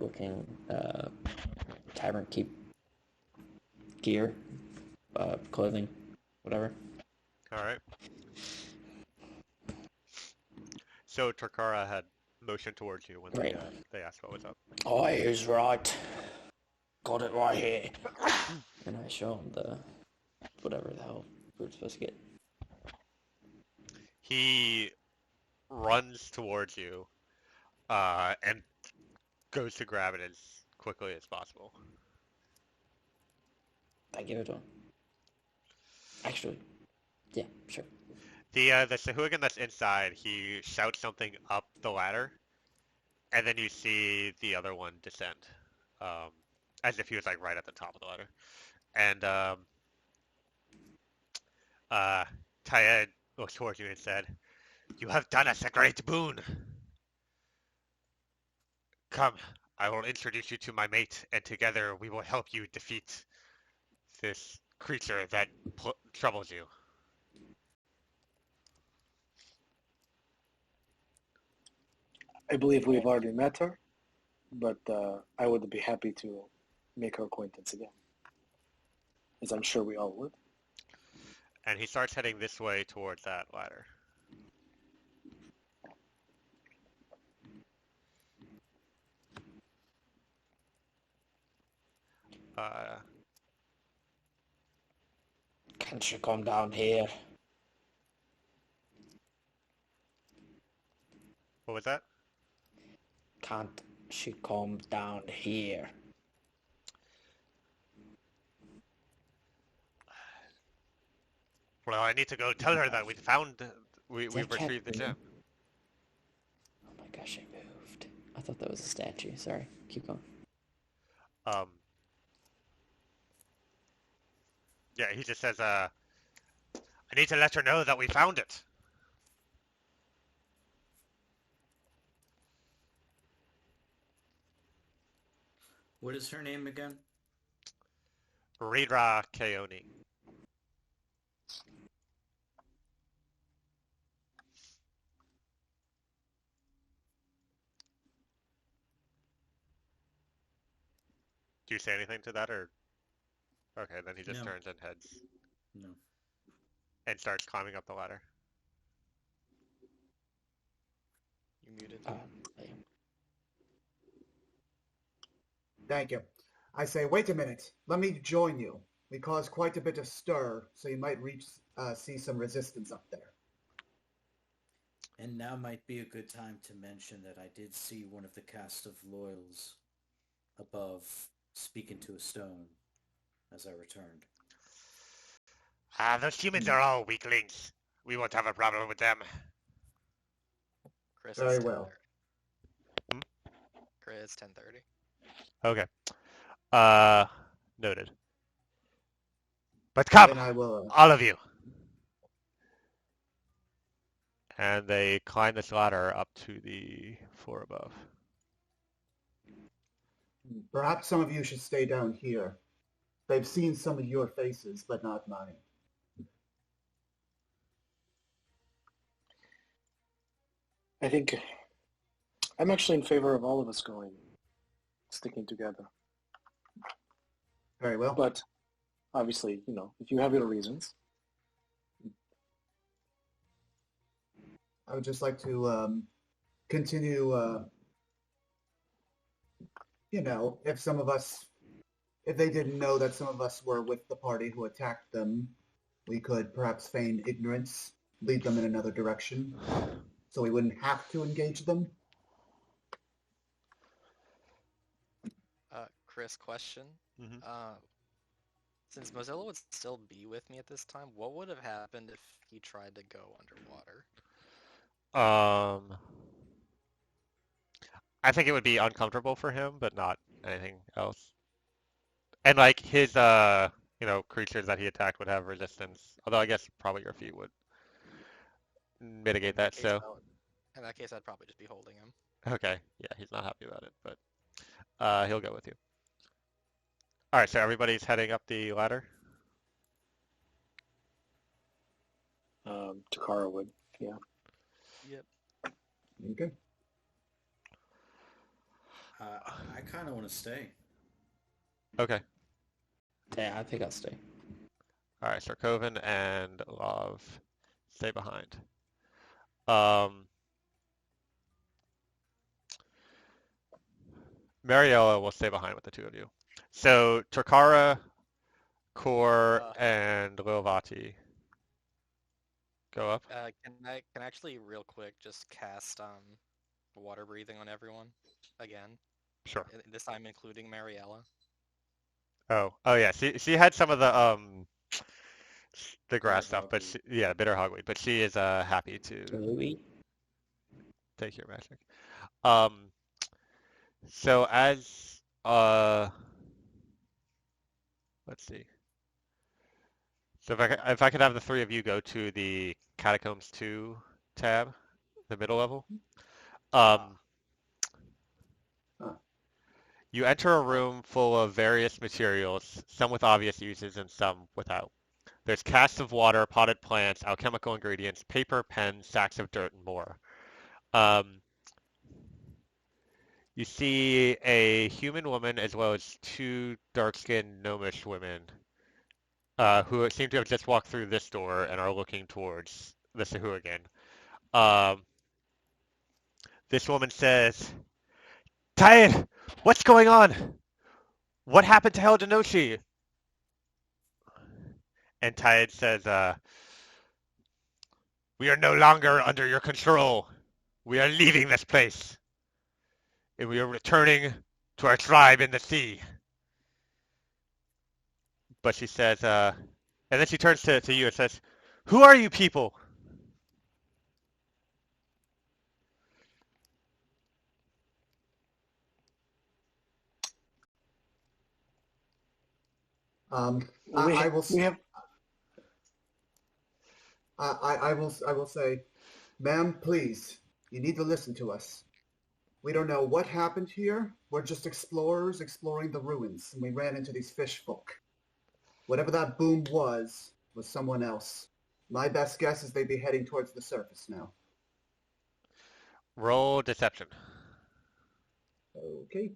looking tavern keep gear, clothing, whatever. All right. So Takara had motioned towards you when Right. they asked what was up. Oh, he's right. Got it right here. And I show him the whatever the hell we're supposed to get. He runs towards you and goes to grab it as quickly as possible. I give it to him. Actually, yeah, sure. The Sahuagin that's inside, he shouts something up the ladder, and then you see the other one descend, um, as if he was like right at the top of the ladder. And uh, Tyed looks towards you and said, "You have done us a great boon. Come, I will introduce you to my mate, and together we will help you defeat this creature that troubles you." I believe we've already met her, but I would be happy to make her acquaintance again, as I'm sure we all would. And he starts heading this way towards that ladder. Can't you come down here? What was that? Can't she come down here? Well, I need to go tell her that we've that retrieved the cat gem. Oh my gosh, I moved. I thought that was a statue. Sorry. Keep going. Yeah, he just says, I need to let her know that we found it. What is her name again? Ridra Keoni. Do you say anything to that, or? Okay, then he just No. turns and heads No. and starts climbing up the ladder. You muted. Yeah. Thank you. I say, wait a minute. Let me join you. We caused quite a bit of stir, so you might see some resistance up there. And now might be a good time to mention that I did see one of the cast of loyals above speaking to a stone as I returned. Those humans are all weaklings. We won't have a problem with them. Chris, Very it's well. 10:30. Chris, 10:30. Okay. Noted. But come, Then I will. all of you. And they climb this ladder up to the floor above. Perhaps some of you should stay down here. They've seen some of your faces, but not mine. I think I'm actually in favor of all of us sticking together. Very well. But obviously, if you have your reasons. I would just like to continue, if they didn't know that some of us were with the party who attacked them, we could perhaps feign ignorance, lead them in another direction, so we wouldn't have to engage them. Chris, question. Mhm. Since Mozilla would still be with me at this time, what would have happened if he tried to go underwater? I think it would be uncomfortable for him, but not anything else. And like his, creatures that he attacked would have resistance. Although I guess probably your feet would mitigate that. So In that case, I'd probably just be holding him. okay, yeah, he's not happy about it, but he'll go with you. All right, so everybody's heading up the ladder. Takara would, yeah. Yep. Okay. I kind of want to stay. Okay. Yeah, I think I'll stay. All right, so Coven and Love stay behind. Mariella will stay behind with the two of you. So Takara, Kor, and Lilvati go up. Can I actually real quick just cast water breathing on everyone again? Sure. This time including Mariella. Oh yeah. She had some of the grass Bitter stuff, but hogweed. yeah, bitter hogweed. But she is happy to Louis? take your magic. Um, so as let's see. So if I could have the three of you go to the Catacombs 2 tab, the middle level. Ah. Um, Huh. you enter a room full of various materials, some with obvious uses and some without. There's casks of water, potted plants, alchemical ingredients, paper, pens, sacks of dirt, and more. Um, you see a human woman as well as two dark-skinned gnomish women who seem to have just walked through this door and are looking towards the Sahuagin. Um, this woman says, Tired! What's going on? What happened to Eldenoshi? And Tired says, We are no longer under your control. We are leaving this place. And we are returning to our tribe in the sea. But she says, and then she turns to you and says, Who are you people? I We will. we have I will say, ma'am, please, you need to listen to us. We don't know what happened here. We're just explorers exploring the ruins, and we ran into these fish folk. Whatever that boom was someone else. My best guess is they'd be heading towards the surface now. Roll deception. Okay.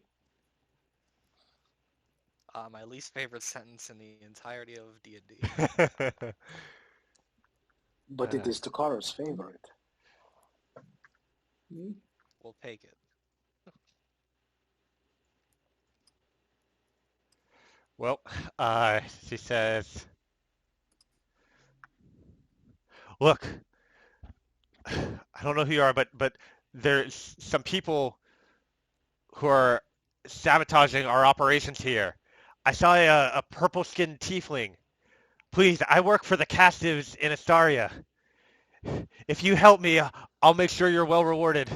My least favorite sentence in the entirety of D&D. but it is Tokara's favorite. We'll take it. Well, she says, Look, I don't know who you are, but there's some people who are sabotaging our operations here. I saw a purple-skinned tiefling. Please, I work for the Castives in Astaria. If you help me, I'll make sure you're well rewarded.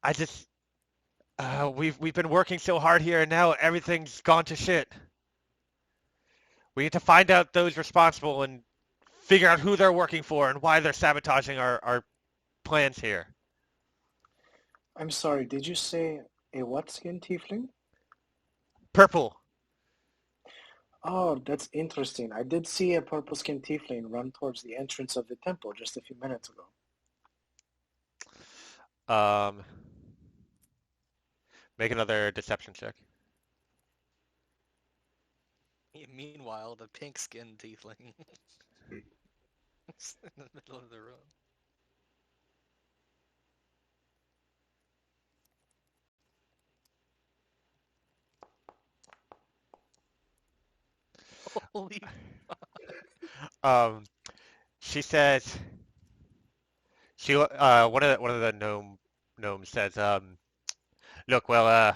I just, we've been working so hard here, and now everything's gone to shit. We need to find out those responsible and figure out who they're working for and why they're sabotaging our plans here. I'm sorry, did you say a what skin tiefling? Purple. Oh, that's interesting. I did see a purple skin tiefling run towards the entrance of the temple just a few minutes ago. Make another deception check. Meanwhile, the pink-skinned tiefling is in the middle of the room. Holy She says one of the gnomes says, look, well,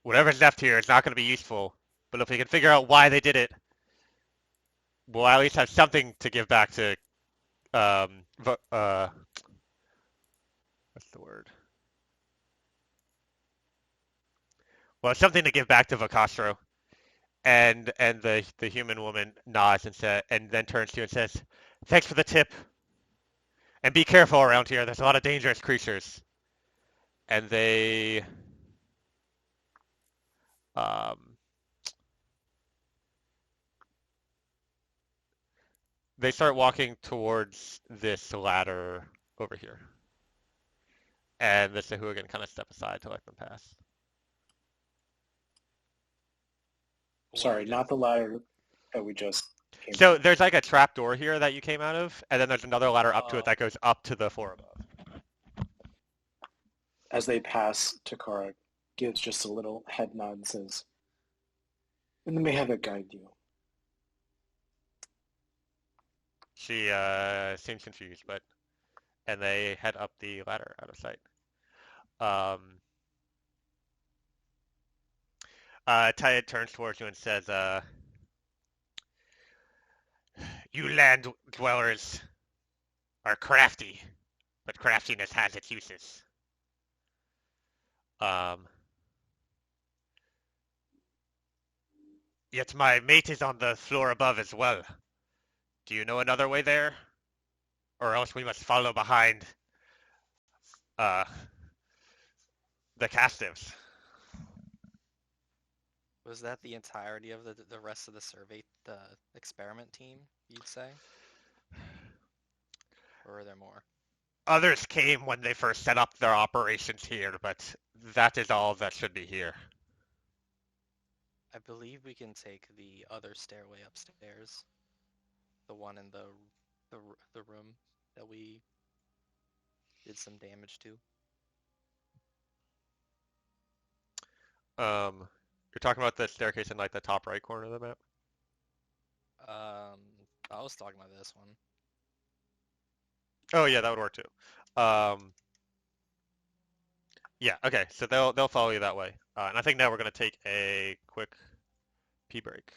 whatever's left here is not going to be useful, but if we can figure out why they did it, we'll at least have something to give back to what's the word? Well, something to give back to Vocastro. And the human woman nods and then turns to you and says, "Thanks for the tip, and be careful around here. There's a lot of dangerous creatures." And um, they start walking towards this ladder over here, and the Sahuagin kind of step aside to let them pass. Sorry, not the ladder that we just came So from. there's like a trap door here that you came out of, and then there's another ladder up to it Oh. that goes up to the floor above. As they pass, Takara gives just a little head nod and says, "And may have it guide you." She seems confused, and they head up the ladder out of sight. Um, Tyed turns towards you and says, "You land dwellers are crafty, but craftiness has its uses. Um, Yet my mate is on the floor above as well. Do you know another way there? Or else we must follow behind uh, the castives." Was that the entirety of the rest of the survey, the experiment team, you'd say? Or are there more? Others came when they first set up their operations here, but that is all that should be here. I believe we can take the other stairway upstairs. The one in the room that we did some damage to. You're talking about the staircase in like the top right corner of the map? I was talking about this one. Oh yeah, that would work too. Yeah, okay, so they'll follow you that way. And I think now we're gonna take a quick pee break.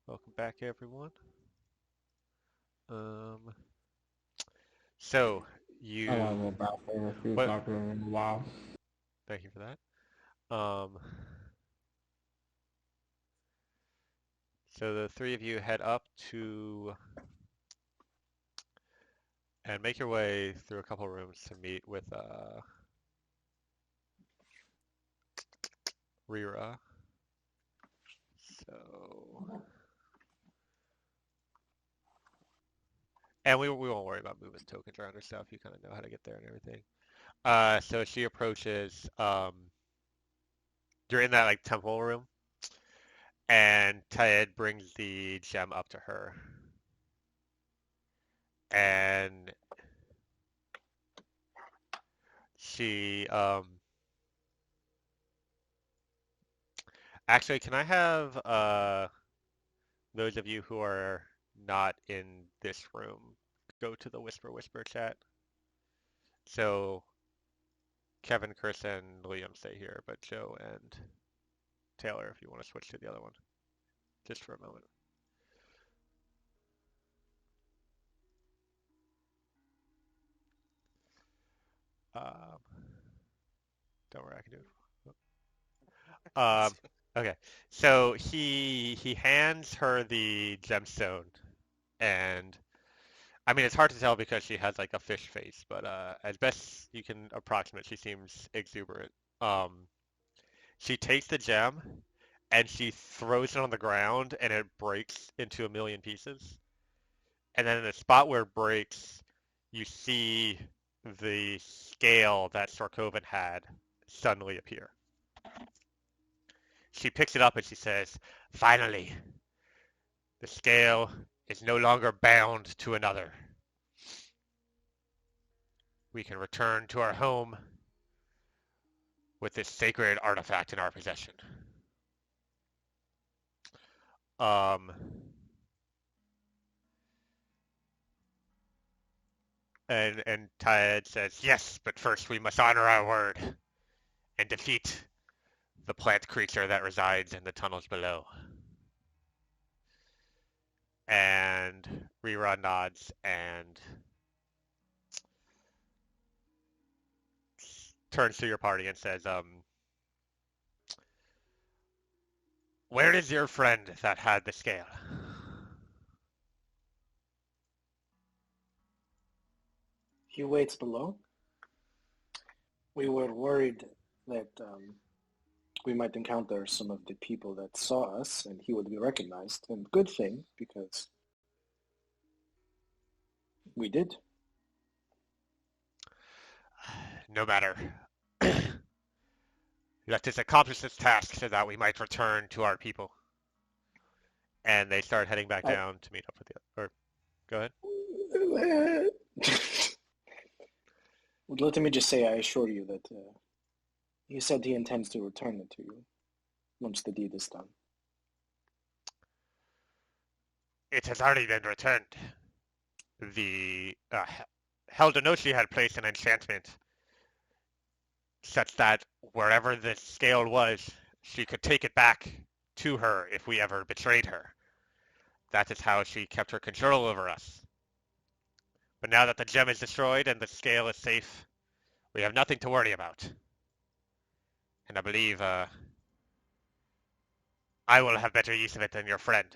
Welcome back, everyone. Um, so you. I want to go back over food What? locker room in a while. Thank you for that. So the three of you head up to and make your way through a couple rooms to meet with Rira. So, and we won't worry about moving tokens around or stuff. You kind of know how to get there and everything. So she approaches. You're in that like temple room, and Ted brings the gem up to her, and she actually, can I have those of you who are not in this room go to the Whisper chat? So Kevin, Chris, and Liam stay here, but Joe and Taylor, if you want to switch to the other one, just for a moment. Don't worry, I can do it. Okay, so he hands her the gemstone, and I mean it's hard to tell because she has like a fish face, but as best you can approximate, she seems exuberant. She takes the gem and she throws it on the ground, and it breaks into a million pieces. And then in the spot where it breaks, you see the scale that Sarkovan had suddenly appear. She picks it up and she says, "Finally, the scale is no longer bound to another. We can return to our home with this sacred artifact in our possession." Um, and Tyed says, "Yes, but first we must honor our word and defeat the plant creature that resides in the tunnels below." And Rira nods and turns to your party and says, "Where is your friend that had the scale?" He waits below. We were worried that we might encounter some of the people that saw us and he would be recognized. And good thing, because we did. No matter. Let us accomplish this task so that we might return to our people. And they start heading back down to meet up with you. Or, go ahead. Let me just say, I assure you that he said he intends to return it to you once the deed is done. It has already been returned. The Heldenoshi had placed an enchantment such that wherever the scale was, she could take it back to her if we ever betrayed her. That is how she kept her control over us. But now that the gem is destroyed and the scale is safe, we have nothing to worry about. And I believe I will have better use of it than your friend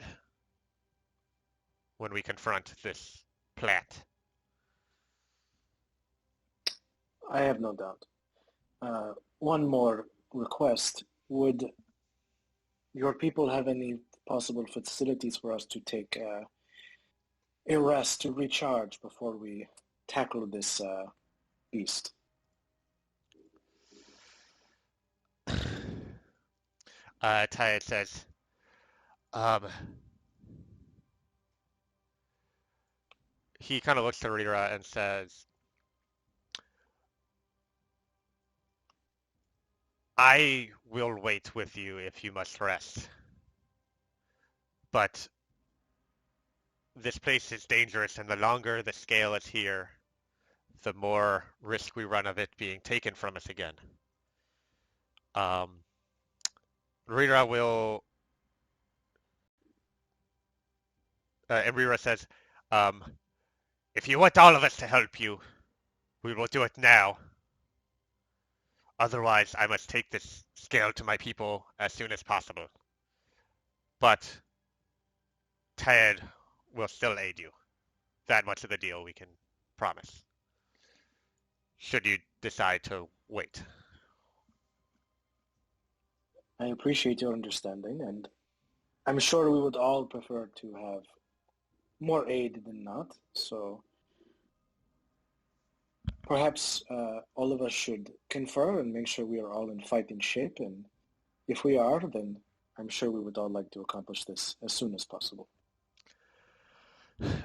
when we confront this plant. I have no doubt. One more request. Would your people have any possible facilities for us to take a rest to recharge before we tackle this beast? Tyed says, he kind of looks to Rira and says, "I will wait with you if you must rest. But this place is dangerous, and the longer the scale is here, the more risk we run of it being taken from us again. Rira will and Rira says, um, if you want all of us to help you, we will do it now. Otherwise, I must take this scale to my people as soon as possible. But Ted will still aid you. That much of the deal we can promise. Should you decide to wait. I appreciate your understanding, and I'm sure we would all prefer to have more aid than not. So perhaps all of us should confer and make sure we are all in fighting shape. And if we are, then I'm sure we would all like to accomplish this as soon as possible.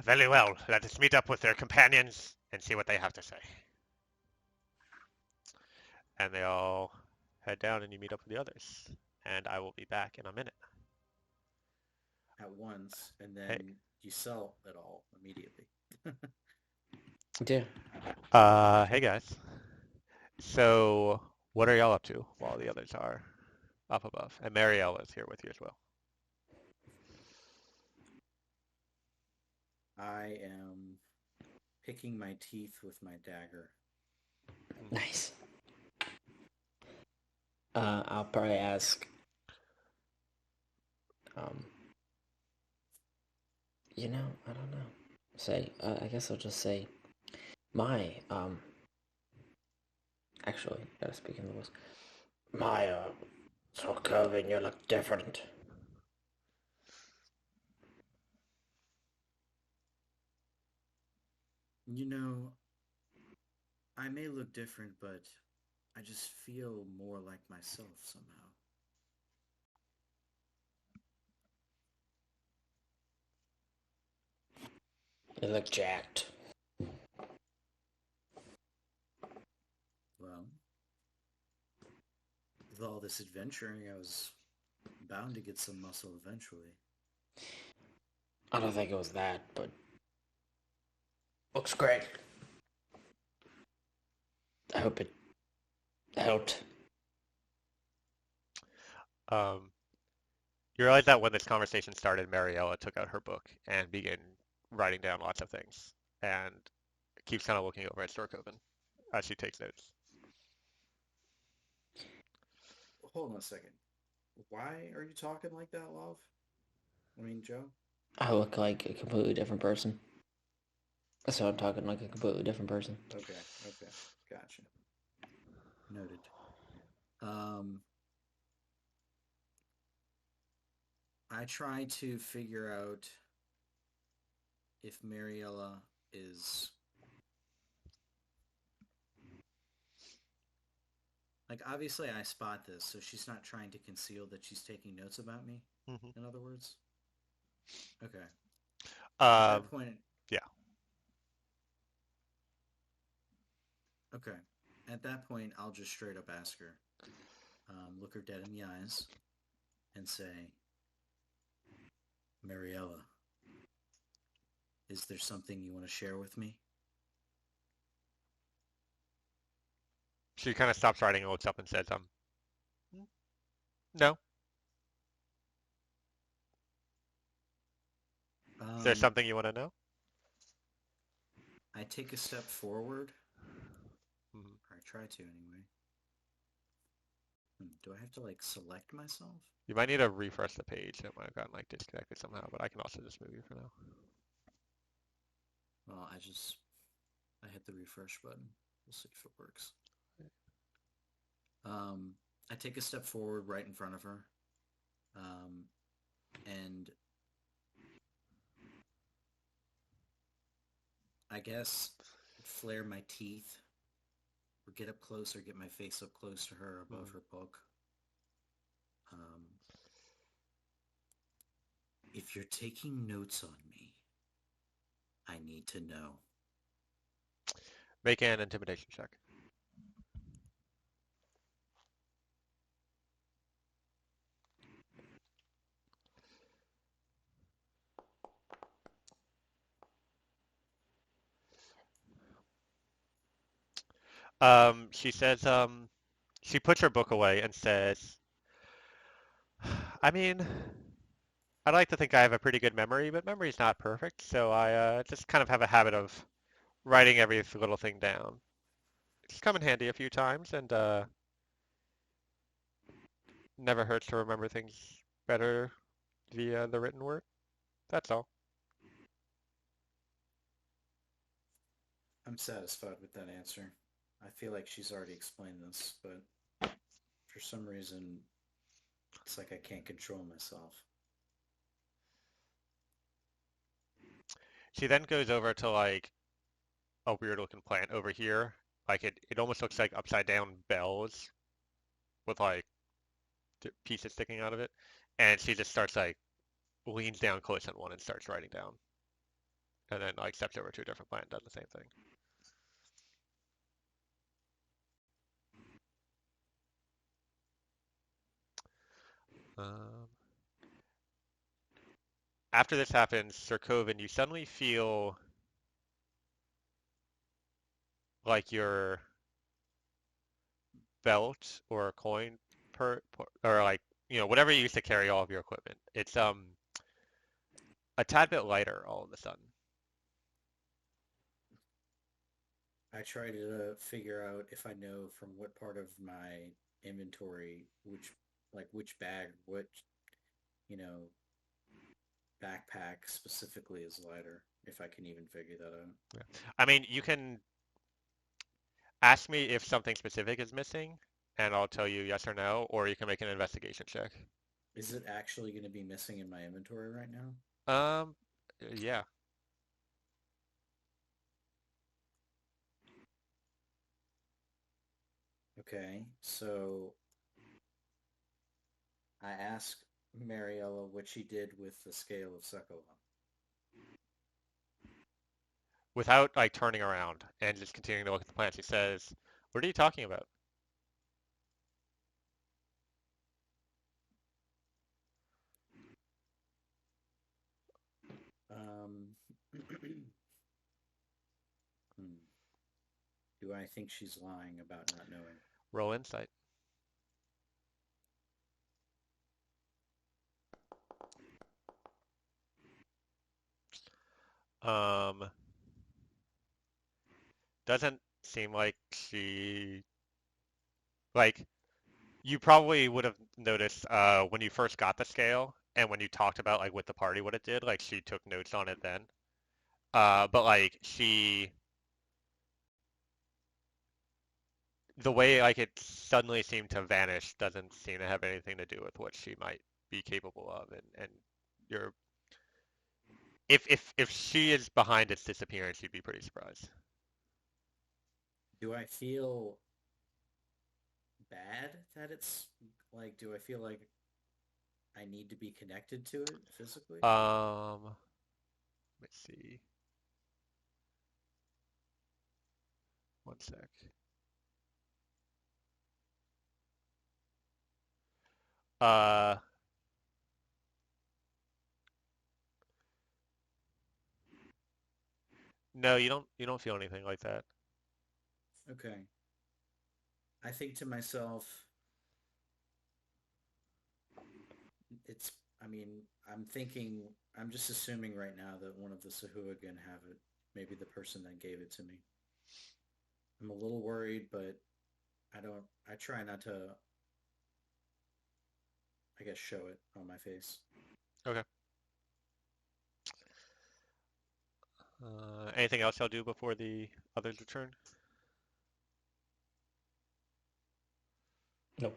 Very well. Let us meet up with their companions and see what they have to say. And they all head down and you meet up with the others. And I will be back in a minute. At once, and then Hey. you sell it all immediately. Yeah. Hey guys. So, what are y'all up to while the others are up above? And Marielle is here with you as well. I am picking my teeth with my dagger. Nice. I'll probably ask. I don't know. Say, I guess I'll just say, actually, gotta speak in the voice. So Kelvin, you look different. I may look different, but I just feel more like myself somehow. You look jacked. Well, with all this adventuring, I was bound to get some muscle eventually. I don't think it was that, but looks great. I hope it helped. You realize that when this conversation started, Mariella took out her book and began writing down lots of things, and keeps kind of looking over at Storkoven as she takes notes. Hold on a second. Why are you talking like that, love? I mean, Joe? I look like a completely different person. So I'm talking like a completely different person. Okay, gotcha. Noted. I try to figure out if Mariella is... Like, obviously I spot this, so she's not trying to conceal that she's taking notes about me, in other words? Okay. At that point... Yeah. Okay. At that point, I'll just straight up ask her, look her dead in the eyes, and say, Mariella, is there something you want to share with me? She kind of stops writing and looks up and says, no. Is there something you want to know? I take a step forward. Or I try to, anyway. Do I have to, select myself? You might need to refresh the page. It might have gotten, disconnected somehow, but I can also just move you for now. Well, I hit the refresh button. We'll see if it works. I take a step forward right in front of her. And I guess flare my teeth or get up close or get my face up close to her above her book. If you're taking notes on me, I need to know. Make an intimidation check. She says, she puts her book away and says, I mean, I'd like to think I have a pretty good memory, but memory's not perfect, so I just kind of have a habit of writing every little thing down. It's come in handy a few times, and never hurts to remember things better via the written word. That's all. I'm satisfied with that answer. I feel like she's already explained this, but for some reason, it's like I can't control myself. She then goes over to like a weird looking plant over here. Like it almost looks like upside down bells with like pieces sticking out of it. And she just starts like leans down close on one and starts writing down. And then like steps over to a different plant and does the same thing. Um, After this happens, Sir Coven, you suddenly feel like your belt or a coin or like whatever you use to carry all of your equipment. It's a tad bit lighter all of a sudden. I try to figure out if I know from what part of my inventory, which bag, you know, backpack specifically is lighter, if I can even figure that out. Yeah. I mean, you can ask me if something specific is missing, and I'll tell you yes or no, or you can make an investigation check. Is it actually going to be missing in my inventory right now? Yeah. Okay, so I asked Mariella what she did with the scale of Sokola. Without like turning around and just continuing to look at the plants, he says, "What are you talking about?" Do I think she's lying about not knowing? Roll insight. Um, doesn't seem like she like you probably would have noticed when you first got the scale and when you talked about like with the party what it did, like she took notes on it then. But like the way like it suddenly seemed to vanish doesn't seem to have anything to do with what she might be capable of, and you're if she is behind its disappearance, you'd be pretty surprised. Do I feel bad that it's like? Do I feel like I need to be connected to it physically? Let's see. One sec. Uh, no, you don't feel anything like that. Okay. I think to myself, I'm just assuming right now that one of the Sahuagin have it. Maybe the person that gave it to me. I'm a little worried, but I try not to, I guess, show it on my face. Okay. Anything else I'll do before the others return? Nope.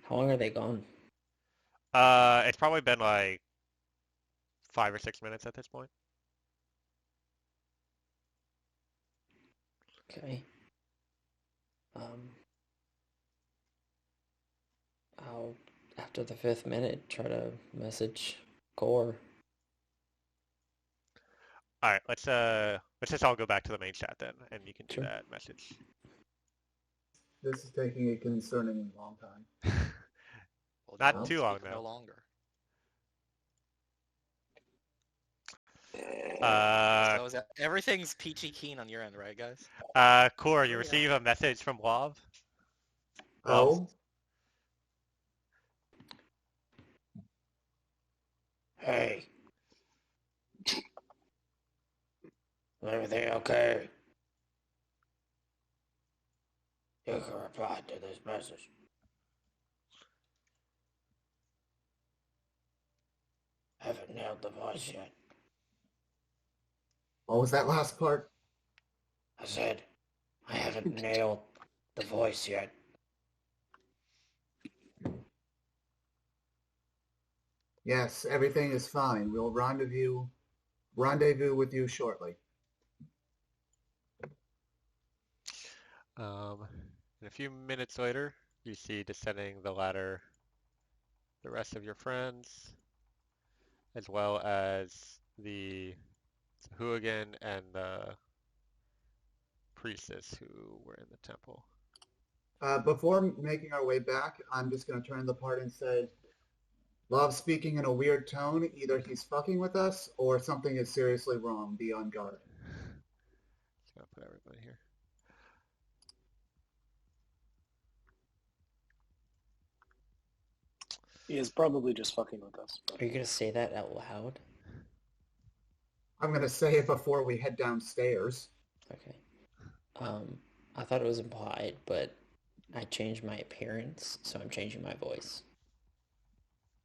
How long are they gone? It's probably been like 5 or 6 minutes at this point. Okay. I'll, after the 5th minute, try to message Core. All right, let's just all go back to the main chat then, and you can do Sure. that message. This is taking a concerningly long time. Well, Not don't too long speak now. no longer. So everything's peachy keen on your end, right, guys? Core, you Yeah. receive a message from Wav. Oh, Hey. Is everything okay? You can reply to this message. Haven't nailed the voice yet. What was that last part? I said, I haven't nailed the voice yet. Yes, everything is fine. We'll rendezvous with you shortly. And a few minutes later, you see descending the ladder the rest of your friends, as well as the hooligan and the priestess who were in the temple. Before making our way back, I'm just going to turn the part and say, Love speaking in a weird tone. Either he's fucking with us or something is seriously wrong. Be on guard. Just gonna put everybody here. He is probably just fucking with us. Are you going to say that out loud? I'm going to say it before we head downstairs. Okay. I thought it was implied, but I changed my appearance, so I'm changing my voice.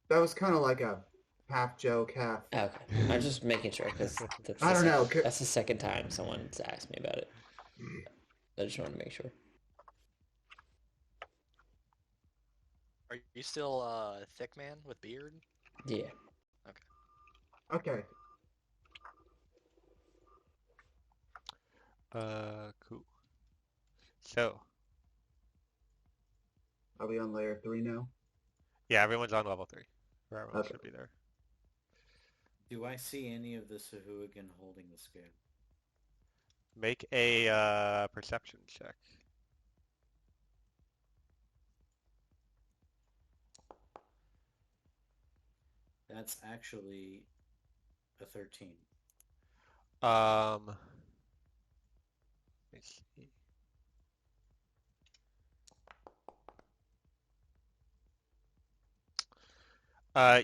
That was kind of like a half joke, half... Okay. I'm just making sure, because I don't know. that's the second time someone's asked me about it. I just wanted to make sure. Are you still a thick man with beard? Yeah. Okay. Cool. So, Are we on layer 3 now? yeah, everyone's on level 3. Or everyone Okay. should be there. Do I see any of the Sahuagin holding the scale? Make a perception check. That's actually a 13. Let me see.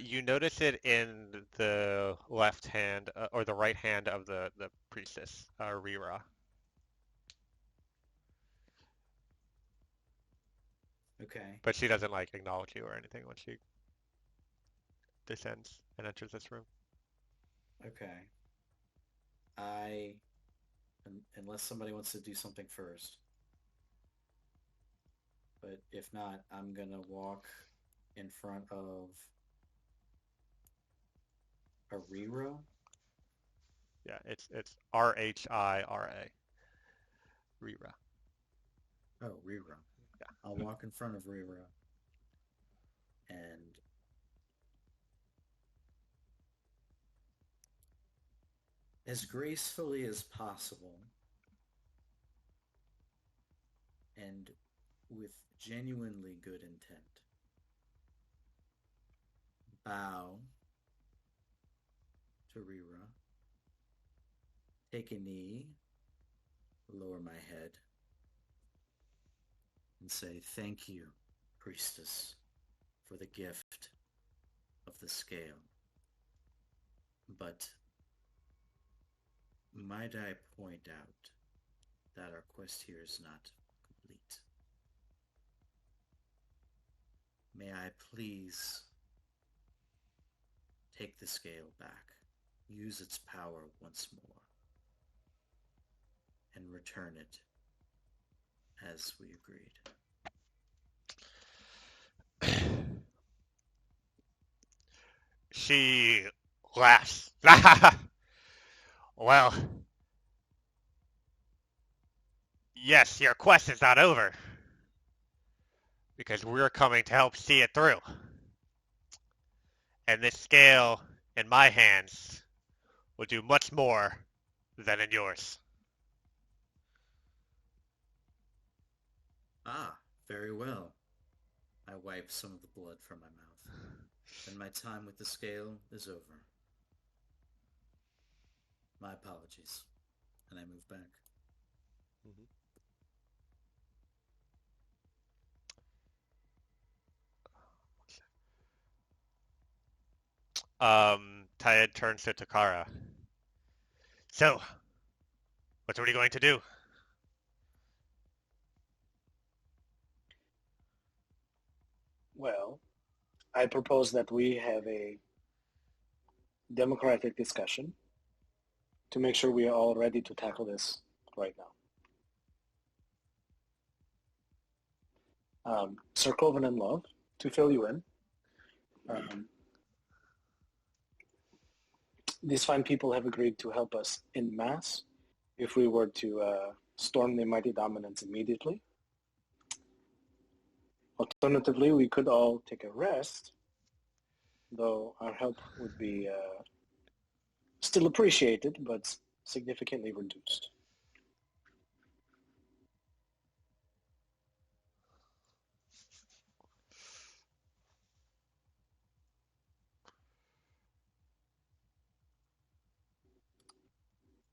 You notice it in the left hand or the right hand of the priestess, Rira. Okay. But she doesn't like acknowledge you or anything when she descends and enters this room. Okay. Unless somebody wants to do something first. But if not, I'm gonna walk in front of Arira. Yeah, it's Rhira. Rira. Oh, Rira. Yeah. I'll walk in front of Rira and as gracefully as possible and with genuinely good intent, bow to Rira, take a knee, lower my head, and say, "Thank you, priestess, for the gift of the scale. But might I point out that our quest here is not complete? May I please take the scale back, use its power once more, and return it as we agreed." She laughs. Well, yes, your quest is not over. Because we're coming to help see it through. And this scale in my hands will do much more than in yours. Ah, very well. I wipe some of the blood from my mouth. Then my time with the scale is over. My apologies. And I move back. Tyed turns to Takara. So, what are we going to do? Well, I propose that we have a democratic discussion to make sure we are all ready to tackle this right now. Sir Coven and Love, to fill you in, these fine people have agreed to help us en masse if we were to storm the Mighty Dominance immediately. Alternatively, we could all take a rest, though our help would be still appreciated, but significantly reduced.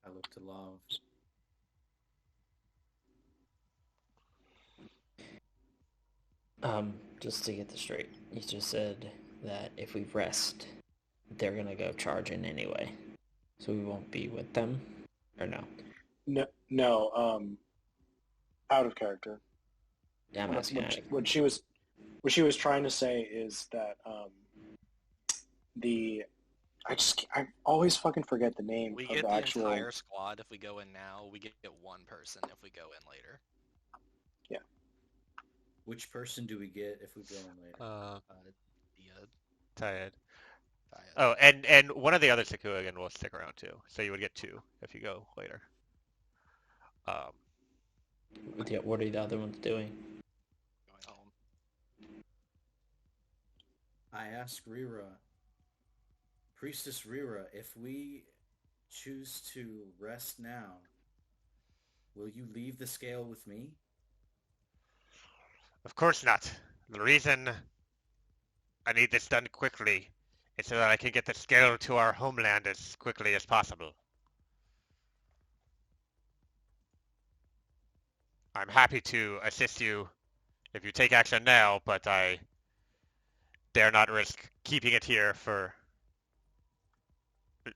I look to Love. Just to get this straight, you just said that if we rest, they're gonna go charging anyway, so we won't be with them, or no? No, out of character. Yeah, I'm asking. What she was trying to say is that I always fucking forget the name We of get the the actual. entire squad if we go in now. We get one person if we go in later. Yeah. Which person do we get if we go in later? Tyed. Tired. Oh, and one of the other Sekuigan will stick around too, so you would get two if you go later. What are the other ones doing? Going home. I ask Rira, Priestess Rira, if we choose to rest now, will you leave the scale with me? Of course not. The reason I need this done quickly is so that I can get the scale to our homeland as quickly as possible. I'm happy to assist you if you take action now, but I dare not risk keeping it here for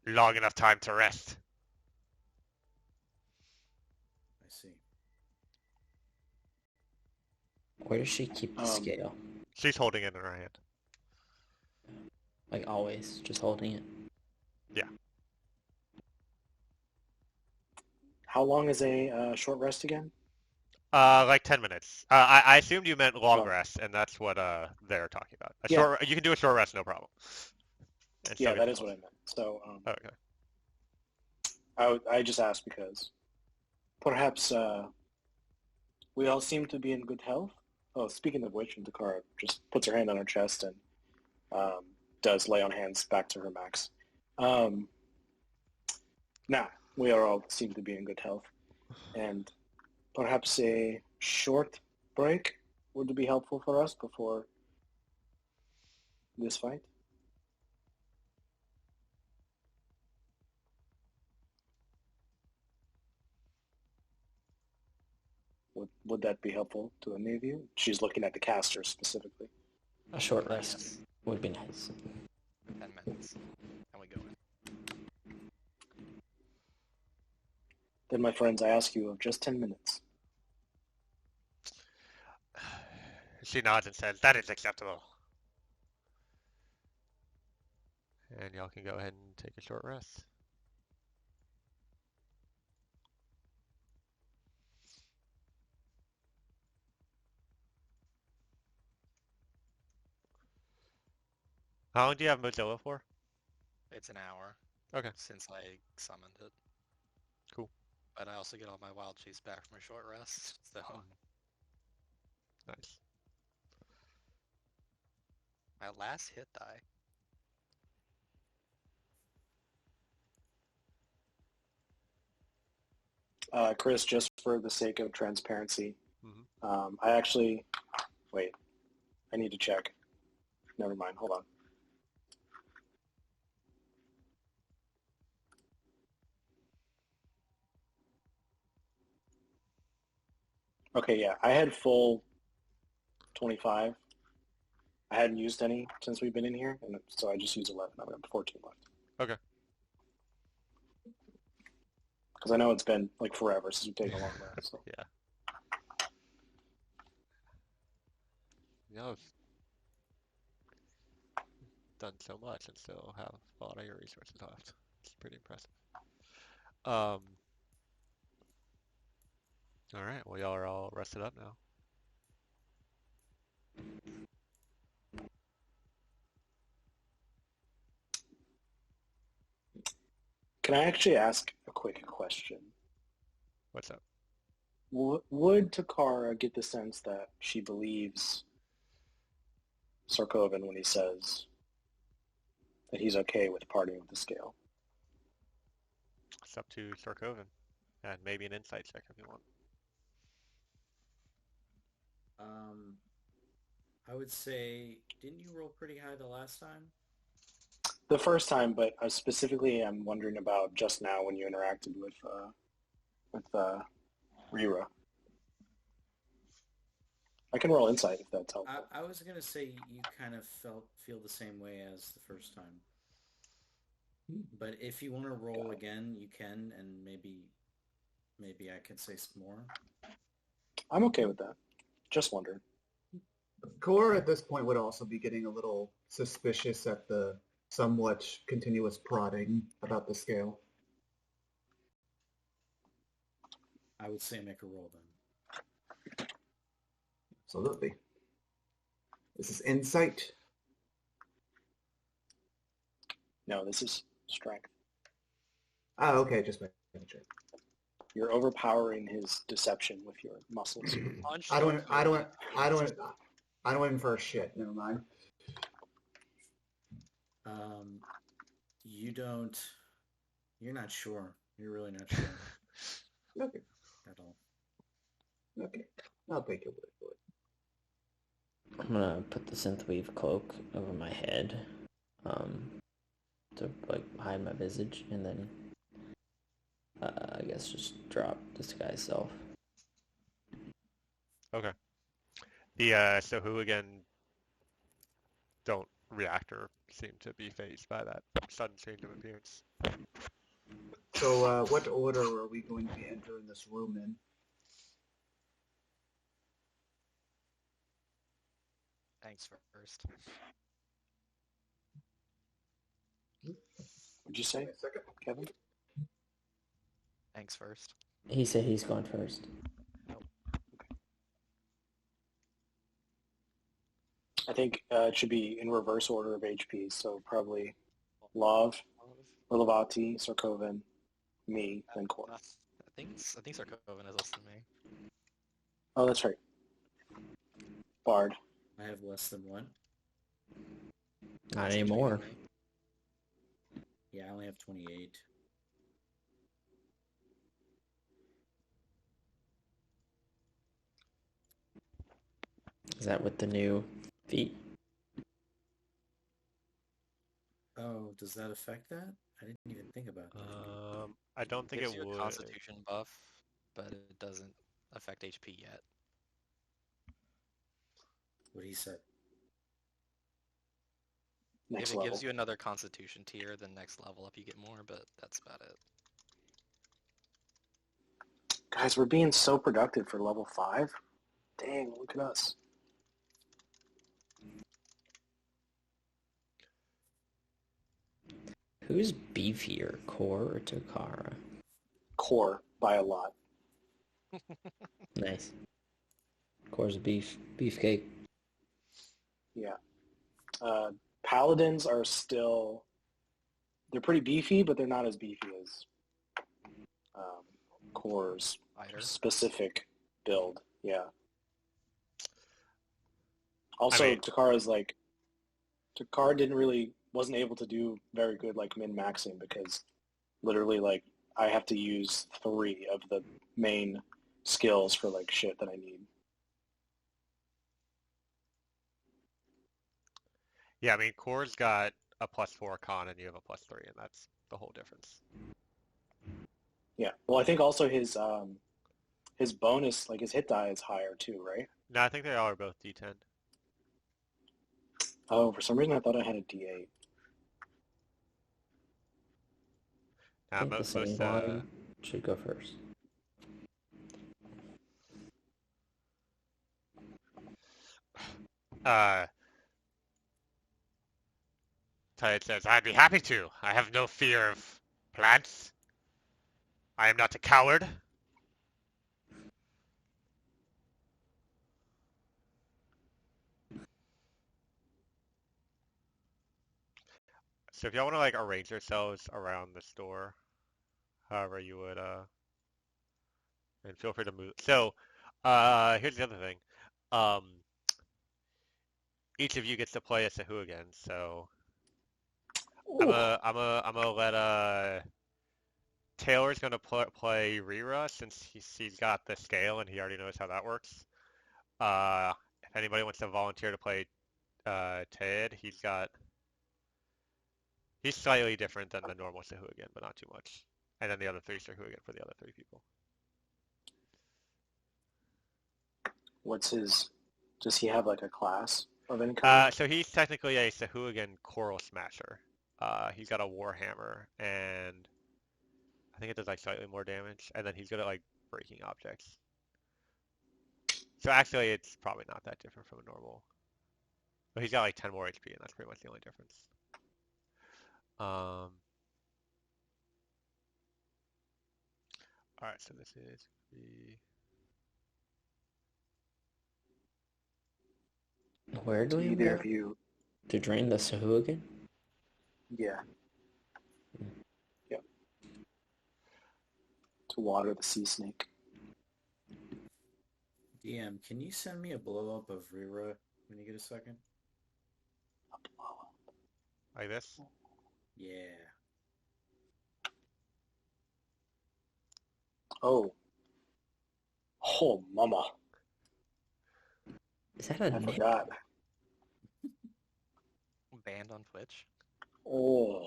long enough time to rest. I see. Where does she keep the scale? She's holding it in her hand. Like always, just holding it? Yeah. How long is a short rest again? Like 10 minutes. I assumed you meant long Oh. rest, and that's what they're talking about. Yeah. You can do a short rest, no problem. And Yeah, so that is what I meant. So okay. I just asked because perhaps we all seem to be in good health. Oh, speaking of which, Dakara just puts her hand on her chest and does lay on hands back to her max. Now, we are all seem to be in good health. And perhaps a short break would be helpful for us before this fight. Would that be helpful to any of you? She's looking at the casters specifically. A short rest would be nice. 10 minutes. And we go in. Then, my friends, I ask you of just 10 minutes. She nods and says, "That is acceptable." And y'all can go ahead and take a short rest. How long do you have Mozilla for? It's an hour. Okay. Since I summoned it. Cool. But I also get all my wild cheese back from a short rest, so... Nice. My last hit die. Chris, just for the sake of transparency, Mm-hmm. I actually... Wait. I need to check. Never mind. Hold on. Okay, yeah. I had full 25. I hadn't used any since we've been in here, and so I just used 11. I've got 14 left. Okay. Because I know it's been like forever since we've taken a long rest. So. Yeah. You've done so much and still have a lot of your resources left. It's pretty impressive. All right. Well, y'all are all rested up now. Can I actually ask a quick question? What's up? Would Takara get the sense that she believes Sarkovan when he says that he's okay with parting with the scale? It's up to Sarkovan. And maybe an insight check if you want. I would say, didn't you roll pretty high the last time? The first time, but specifically I'm wondering about just now when you interacted with Rira. I can roll insight if that's helpful. I was gonna say you kind of feel the same way as the first time. But if you want to roll again, you can, and maybe I can say some more. I'm okay with that. Just wondering. Core at this point would also be getting a little suspicious at the somewhat continuous prodding about the scale. I would say make a roll then. Absolutely. This is insight. No, this is strength. Oh, okay, just making sure. You're overpowering his deception with your muscles. I don't infer shit. Never mind. You're not sure. You're really not sure Okay, at all. okay. I'll take your word for it. I'm gonna put the synthweave cloak over my head, to like hide my visage, and then I guess just drop disguise self. Okay. The so who again don't react or seem to be phased by that sudden change of appearance. So, what order are we going to be entering this room in? Thanks first. Would you say, Wait a second. Kevin? Thanks first. He said he's going first. I think it should be in reverse order of HP, so probably Love, Lilavati, Sarkovan, me, then Core. I think Sarkovan is less than me. Oh, that's right. Bard. I have less than one. Not anymore. Yeah, I only have 28. Is that with the new feat? Oh, does that affect that? I didn't even think about that. I don't think Gives it you would. a Constitution buff, but it doesn't affect HP yet. What he said. Next If it level. gives you another Constitution tier, then next level up you get more, but that's about it. Guys, we're being so productive for level 5. Dang, look at us. Who's beefier, Core or Takara? Core by a lot. Nice. Core's a beefcake. Yeah. Paladins are still... They're pretty beefy, but they're not as beefy as Core's Fighter. specific build. Yeah. Also, I mean- Takara wasn't able to do very good like min-maxing because literally like I have to use 3 of the main skills for like shit that I need. Yeah, I mean, Core's got a +4 con and you have a +3, and that's the whole difference. Yeah. Well, I think also his bonus, like his hit die is higher too, right? No, I think they all are both D10. Oh, for some reason I thought I had a D8. I think the same one should go first. Tired says, I'd be happy to. I have no fear of plants. I am not a coward. So if y'all want to like arrange yourselves around the store, however you would, and feel free to move. So, here's the other thing. Um, each of you gets to play a Sahu again. So Ooh, I'm gonna let Taylor's gonna play Rira since he's got the scale and he already knows how that works. If anybody wants to volunteer to play Ted, he's slightly different than the normal Sahuagin, but not too much. And then the other three Sahuagin for the other three people. what's his? Does he have like a class of any kind? So he's technically a Sahuagin Coral Smasher. He's got a Warhammer, and I think it does like slightly more damage, and then he's good at like breaking objects. So actually, it's probably not that different from a normal. But he's got like 10 more HP, and that's pretty much the only difference. All right, so this is the. Where do we Either go? of you? To drain the Sahuagin? Yeah. Yep. To water the sea snake. DM, can you send me a blow up of Rira when you get a second? Like this? Yeah. Oh. Oh, mama. Is that a I nip? forgot. Banned on Twitch. Oh.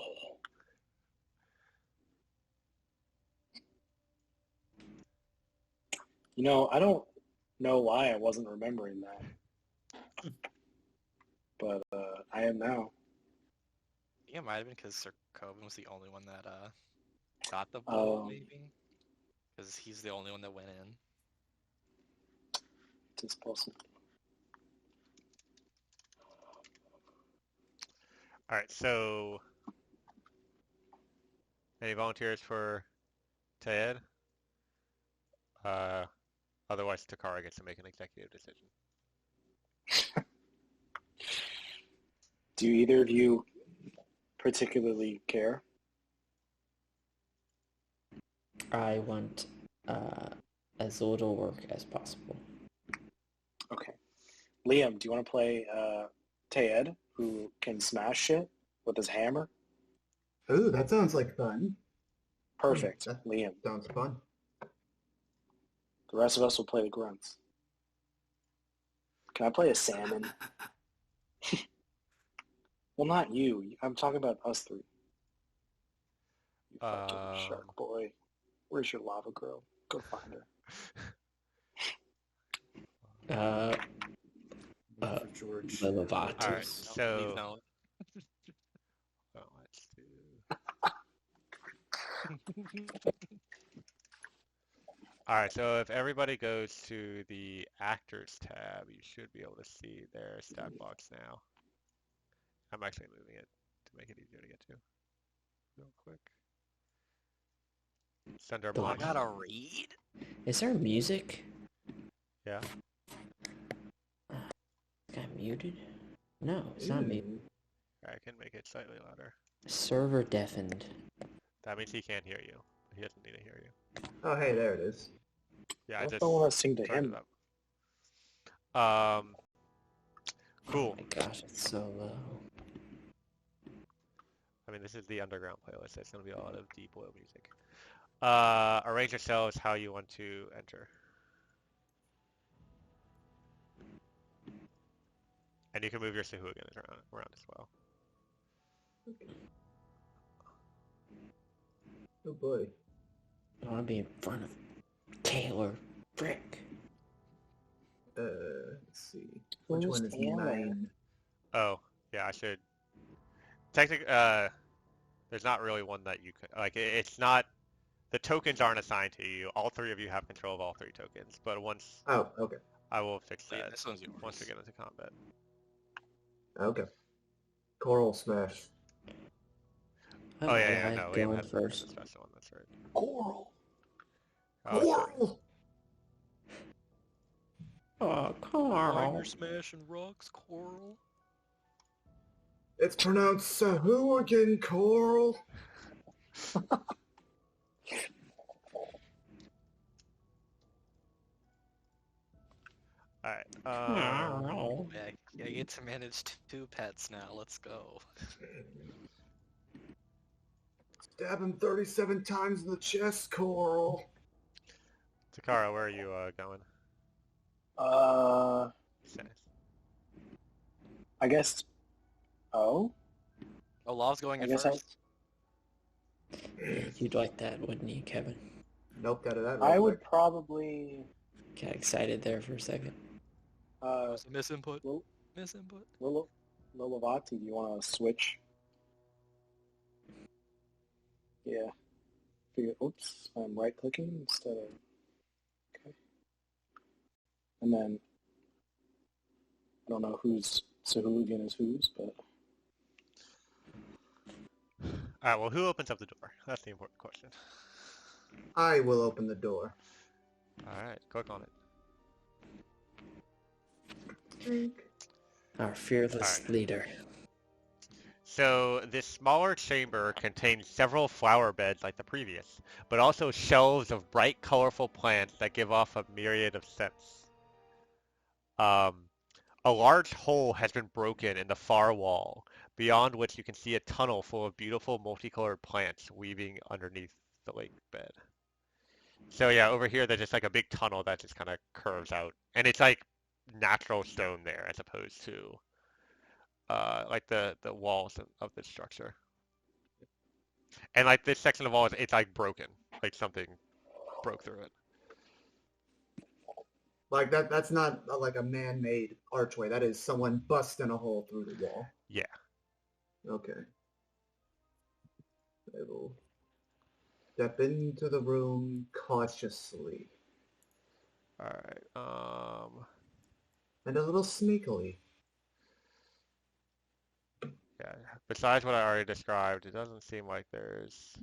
You know, I don't know why I wasn't remembering that. But I am now. I think it might have been because Sir Coben was the only one that got the blow, maybe? Because he's the only one that went in. It's possible. All right, so any volunteers for Ted? Otherwise, Takara gets to make an executive decision. Do either of you particularly care? I want as little work as possible. Okay. Liam, do you want to play Ted, who can smash shit with his hammer? Ooh, that sounds like fun. Perfect. That Liam. sounds fun. The rest of us will play the grunts. Can I play a salmon? Well, not you. I'm talking about us three. You fucking shark boy. Where's your lava girl? Go find her. For George. The Levatus. All right, so No. well, let's do. All right, so if everybody goes to the Actors tab, you should be able to see their stat box now. I'm actually moving it to make it easier to get to. Real quick. Send I gotta read? Is there music? Yeah. Got muted? No, it's not muted. I can make it slightly louder. Server deafened. That means he can't hear you. He doesn't need to hear you. Oh, hey, there it is. Yeah, What I if just I want to sing to turned him? it up. Cool. Oh my gosh, it's so low. I mean, this is the underground playlist. It's going to be a lot of deep oil music. Arrange yourselves how you want to enter. And you can move your Sahuagin around as well. Oh boy. I want to be in front of Taylor. Frick. Let's see. Which Who's one is Taylor? 9? Oh, yeah, I should. Technically, There's not really one that you could like. It's not. The tokens aren't assigned to you. All three of you have control of all three tokens. But once Oh, okay. I will fix Oh, yeah, that this one's yours. once we get into combat. Okay. Coral Smash. Oh yeah, no, Liam Going has a first. special one. That's right. Coral. Oh, sorry. Coral! Oh, Carl. smashing rocks, Coral. It's pronounced Sahuagin, Coral. All right. Carl. Yeah, I get to manage two pets now. Let's go. Stab him 37 times in the chest, Coral. Takara, where are you going? Say. I guess. Oh, Olaf's going I in guess first. You'd like that, wouldn't you, Kevin? Nope, got it out. I would probably. Got excited there for a second. So misinput. Lil- Misinput. Lilavati, do you want to switch? Yeah. Oops, I'm right clicking instead of. Okay. And then I don't know who's Sahuagin is whose, but All right. Well, who opens up the door? That's the important question. I will open the door. All right. Click on it. Our fearless leader. So this smaller chamber contains several flower beds like the previous, but also shelves of bright, colorful plants that give off a myriad of scents. A large hole has been broken in the far wall, beyond which you can see a tunnel full of beautiful, multicolored plants weaving underneath the lake bed. So yeah, over here there's just like a big tunnel that just kind of curves out, and it's like natural stone there as opposed to like the walls of the structure. And like this section of wall, it's like broken, like something broke through it. Like that's not like a man-made archway. That is someone busting a hole through the wall. Yeah. Okay. I will step into the room cautiously. All right. And a little sneakily. Yeah. Besides what I already described, it doesn't seem like there's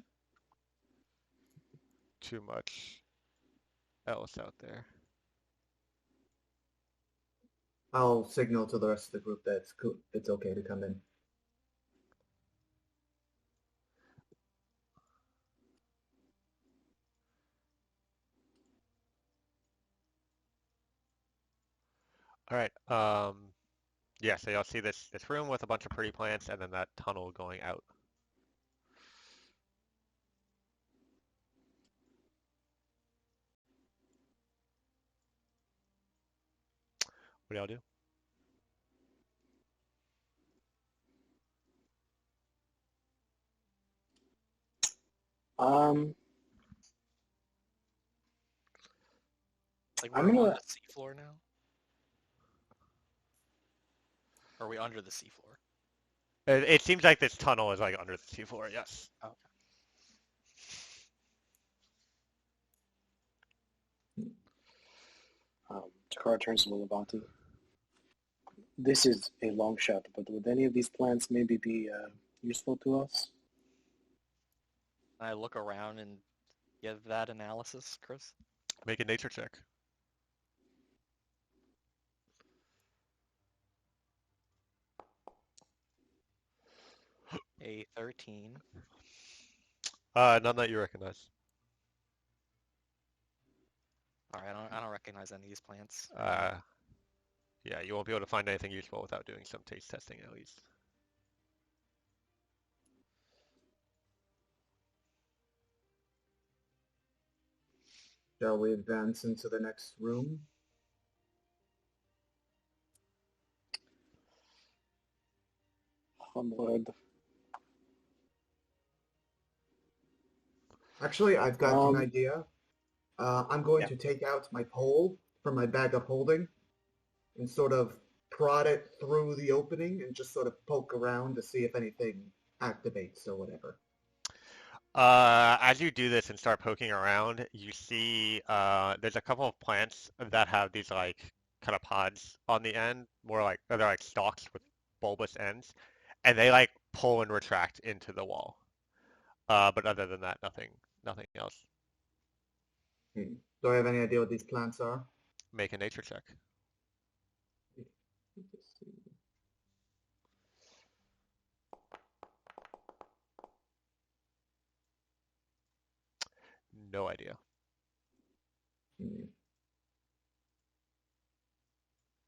too much else out there. I'll signal to the rest of the group that it's okay to come in. All right. Yeah, so you'll see this room with a bunch of pretty plants and then that tunnel going out. What do y'all do? Like I'm we're gonna- on the seafloor now. Or are we under the seafloor? It seems like this tunnel is like under the seafloor, yes. Okay. Takara turns to Lilavati. This is a long shot, but would any of these plants maybe be useful to us? I look around and give that analysis, Chris. Make a nature check. A 13. None that you recognize. Alright, I don't recognize any of these plants. Yeah, you won't be able to find anything useful without doing some taste testing at least. Shall we advance into the next room? Lord. Actually, I've got an Um, idea. I'm going yeah. to take out my pole from my bag of holding and sort of prod it through the opening and just sort of poke around to see if anything activates or whatever. As you do this and start poking around, you see there's a couple of plants that have these like kind of pods on the end, more like they're like stalks with bulbous ends, and they like pull and retract into the wall. But other than that, nothing else. Do I have any idea what these plants are? Make a nature check. No idea.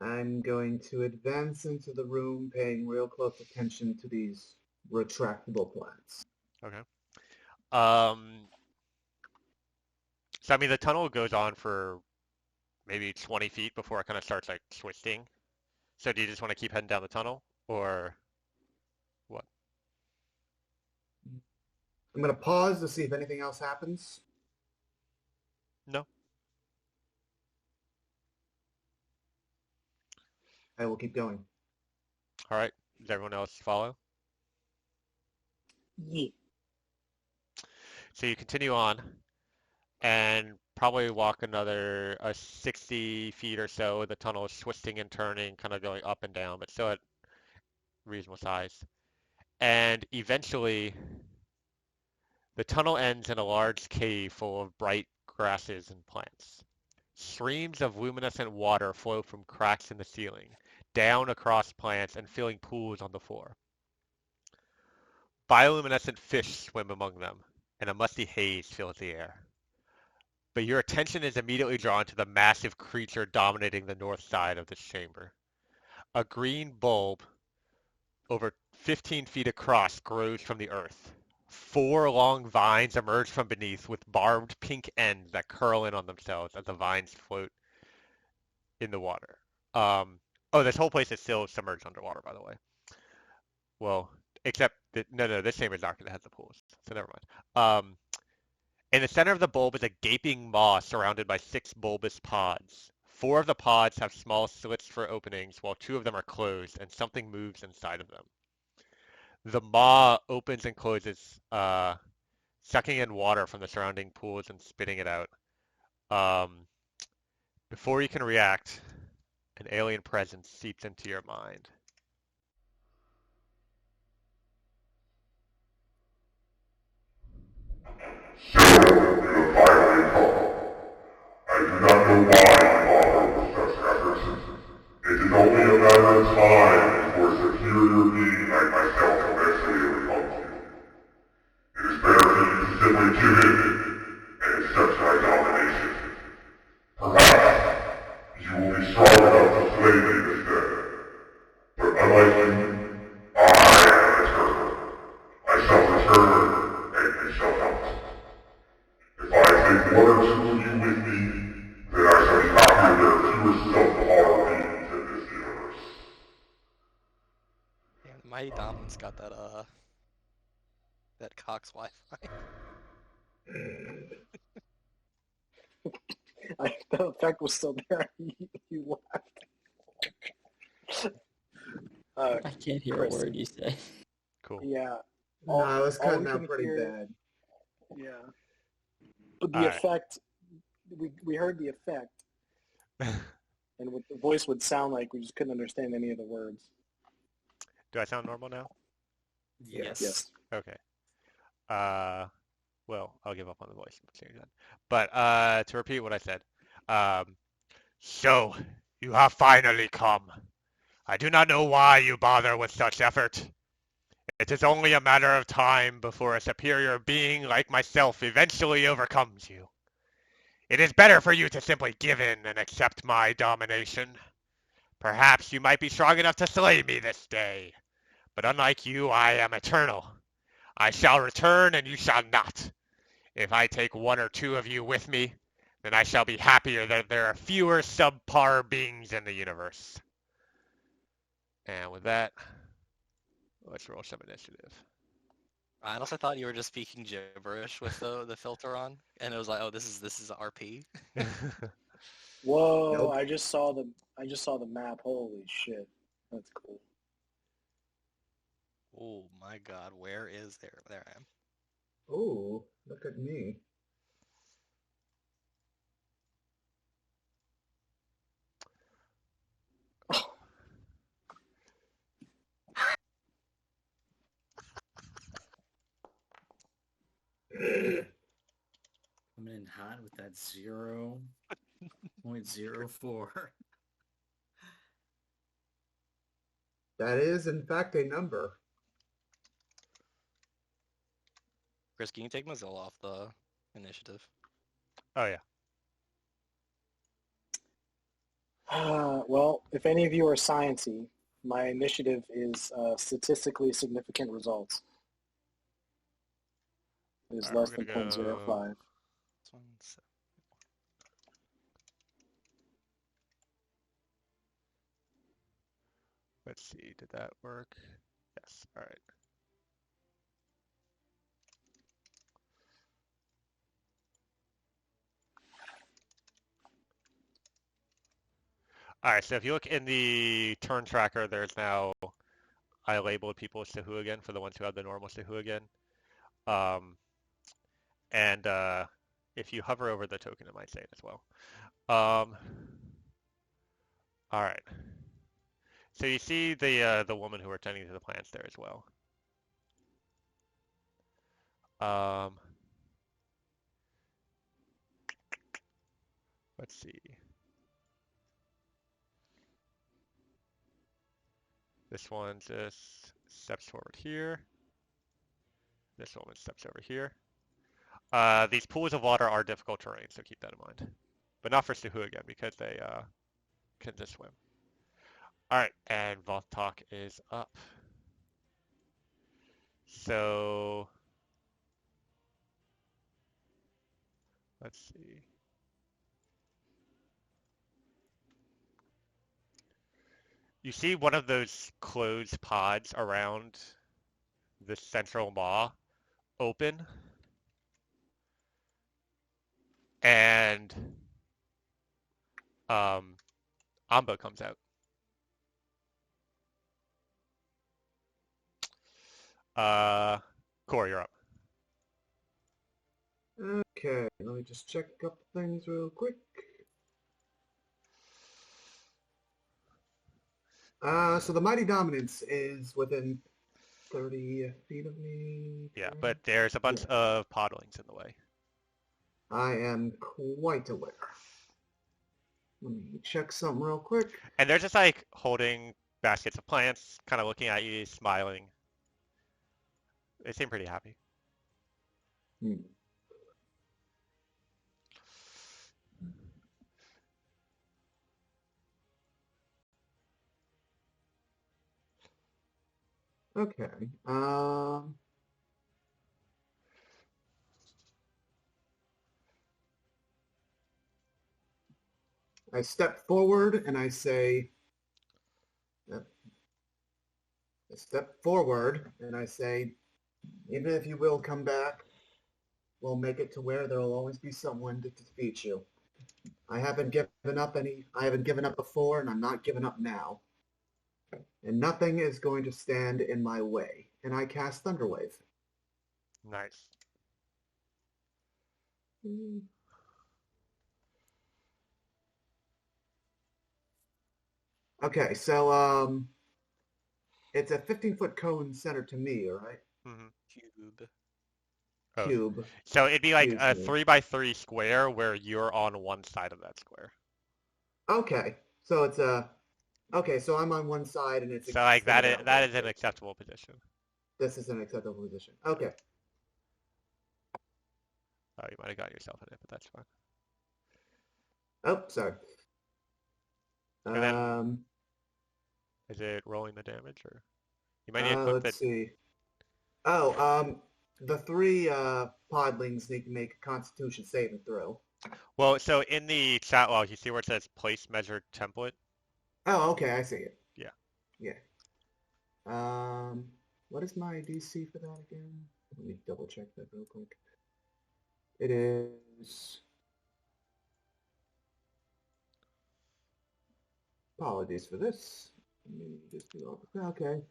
I'm going to advance into the room, paying real close attention to these retractable plants. Okay. So I mean, the tunnel goes on for maybe 20 feet before it kind of starts like twisting. So do you just want to keep heading down the tunnel, or what? I'm going to pause to see if anything else happens. No. I will keep going. All right. Does everyone else follow? Yeah. So you continue on and probably walk another 60 feet or so. The tunnel is twisting and turning, kind of going up and down, but still at reasonable size. And eventually, the tunnel ends in a large cave full of bright grasses and plants. Streams of luminescent water flow from cracks in the ceiling, down across plants and filling pools on the floor. Bioluminescent fish swim among them, and a musty haze fills the air. But your attention is immediately drawn to the massive creature dominating the north side of this chamber. A green bulb over 15 feet across grows from the earth. 4 long vines emerge from beneath with barbed pink ends that curl in on themselves as the vines float in the water. Oh, this whole place is still submerged underwater, by the way. Well, except that, no, this chamber is dark and it has the pools, so never mind. In the center of the bulb is a gaping maw surrounded by 6 bulbous pods. 4 of the pods have small slits for openings, while 2 of them are closed, and something moves inside of them. The maw opens and closes, sucking in water from the surrounding pools and spitting it out. Before you can react, an alien presence seeps into your mind. So, you have finally come. I do not know why you bother with such efforts. It is only a matter of time before a superior being like myself eventually overcomes you. It is better for you to simply give in and accept my domination. Perhaps you will be strong enough to slay me instead. But unlike you, I am eternal. I shall return, and you shall not. If I take 1 or 2 of you with me, then I shall be happier there are fewer self-harm beings in this universe. Damn, the Mighty Dominant's got that Cox Wi-Fi. The effect was still there. You laughed. I can't hear Chris. a word you say. Cool. Yeah. No, I was all cutting we out can pretty hear- bad. Yeah. But the All right. effect, we heard the effect, and what the voice would sound like, we just couldn't understand any of the words. Do I sound normal now? Yes. Okay. Well, I'll give up on the voice and change that. But to repeat what I said, so you have finally come. I do not know why you bother with such effort. It is only a matter of time before a superior being like myself eventually overcomes you. It is better for you to simply give in and accept my domination. Perhaps you might be strong enough to slay me this day. But unlike you, I am eternal. I shall return and you shall not. If I take 1 or 2 of you with me, then I shall be happier that there are fewer subpar beings in the universe. And with that, let's roll some initiative. I honestly thought you were just speaking gibberish with the filter on, and it was like, oh, this is RP. Whoa! Nope. I just saw the map. Holy shit! That's cool. Oh my God, where is there? There I am. Oh, look at me. Coming in hot with that 0.04. That is, in fact, a number. Chris, can you take Mozilla off the initiative? Oh yeah. Well, if any of you are sciencey, my initiative is statistically significant results. It is Alright, less we're than gonna go- 0.05. This one's Let's see, did that work? Yes, alright. Alright, so if you look in the turn tracker, there's now, I labeled people as Sahu again for the ones who have the normal Sahu again. And if you hover over the token, it might say it as well. Alright. So you see the woman who are tending to the plants there as well. Let's see. This one just steps forward here. This woman steps over here. These pools of water are difficult terrain, so keep that in mind. But not for Suhu again, because they can just swim. Alright, and Voltalk is up. So let's see. You see one of those closed pods around the central maw open, and Amba comes out. Core, you're up. Okay, let me just check a couple things real quick. So the Mighty Dominance is within 30 feet of me. Yeah, but there's a bunch of podlings in the way. I am quite aware. Let me check something real quick. And they're just like holding baskets of plants, kind of looking at you, smiling. They seem pretty happy. Okay. I step forward and I say, even if you will come back, we'll make it to where there will always be someone to defeat you. I haven't given up before, and I'm not giving up now. And nothing is going to stand in my way. And I cast Thunderwave. Nice. Okay, so it's a 15-foot cone centered to me, right? Mm-hmm. cube. Oh. Cube. So it'd be like a Usually. 3x3 square where you're on one side of that square. Okay, so it's so I'm on one side and it's So like that extended is that way. an acceptable position. This is an acceptable position. Okay. Oh, you might have got yourself in it, but that's fine. Oh, sorry. And then is it rolling the damage, or you might need to click let's see. The three podlings need to make a Constitution saving throw. Well, so in the chat log, you see where it says place measured template? Oh, okay, I see it. Yeah. Yeah. What is my DC for that again? Let me double check that real quick. It is... Apologies for this. Let me just do all the... Okay.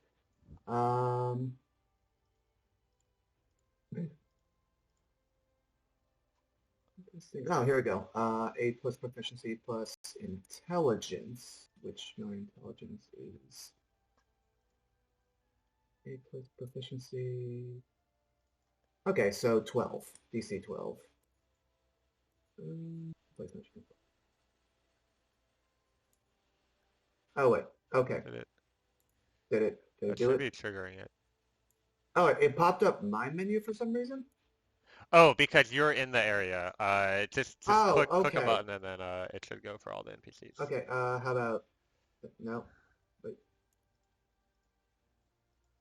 Oh, here we go. 8 plus proficiency plus intelligence, which my intelligence is 8 plus proficiency. Okay, so 12. DC 12. Place magic. Oh wait. Okay. Did it? Did it That do should it? be triggering it. Oh, it popped up my menu for some reason? Oh, because you're in the area. Just Oh, click a okay. button and then it should go for all the NPCs. Okay, how about no. Wait.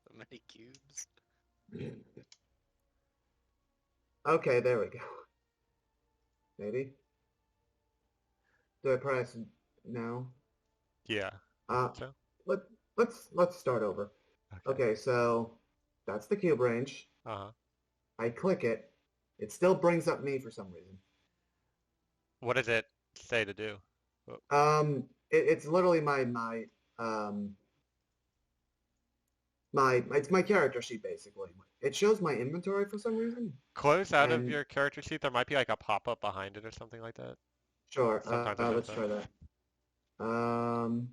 So many cubes. Okay, there we go. Maybe. Do I press no? Yeah, I Uh think so. let let's start over. Okay. Okay, so that's the cube range. Uh-huh. I click it. It still brings up me for some reason. What does it say to do? It's literally it's my character sheet basically. It shows my inventory for some reason. Close out of And your character sheet. There might be like a pop-up behind it or something like that. sure, Sometimes it does let's that. try that. I'm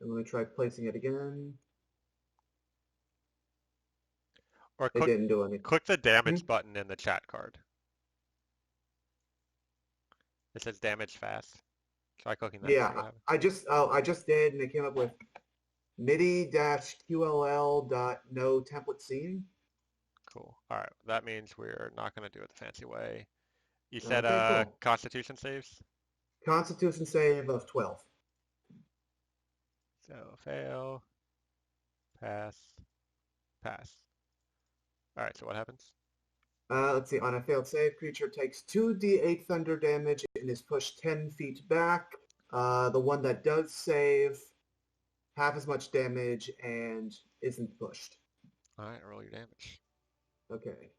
gonna try placing it again. Or It didn't do anything. click the damage button in the chat card. It says damage fast. Try clicking that. Yeah, I just did, and it came up with MIDI-QLL.no template scene. Cool. All right. That means we're not going to do it the fancy way. You said Okay, cool. Constitution saves? Constitution save of 12. So fail, pass, pass. All right. So what happens? Let's see. On a failed save, creature takes 2d8 thunder damage and is pushed 10 feet back. The one that does save, half as much damage and isn't pushed. All right. Roll your damage. Okay.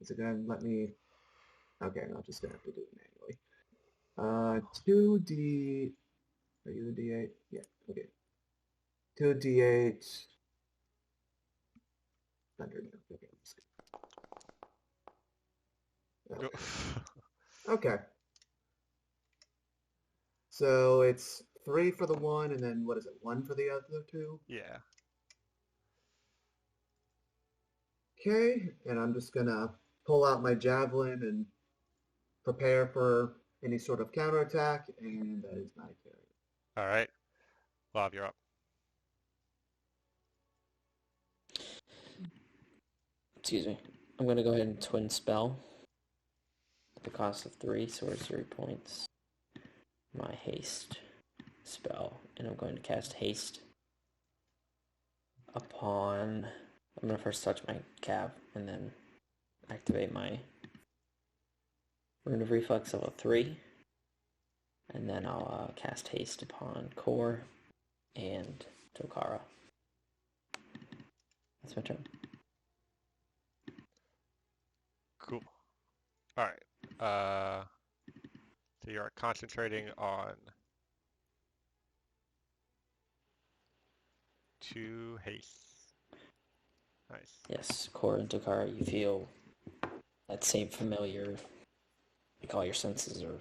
Is it gonna let me? Okay, I'm just gonna have to do it manually. 2d. Are you the d8? Yeah. Okay. 2d8. Thunder damage. Okay. Okay. So it's 3 for the one, and then what is it? 1 for the other two? Yeah. Okay, and I'm just gonna pull out my javelin and prepare for any sort of counterattack, and that is my turn. All right. Bob, you're up. Excuse me. I'm gonna go ahead and twin spell. At the cost of 3 sorcery points. My haste spell, and I'm going to cast haste upon. I'm gonna first touch my cap and then activate my Rune of Reflex level 3, and then I'll cast haste upon Core and Eochora. That's my turn. Cool. All right. So you're concentrating on 2 haste. Nice. Yes, Core and Eochora, you feel that same familiar, like all your senses are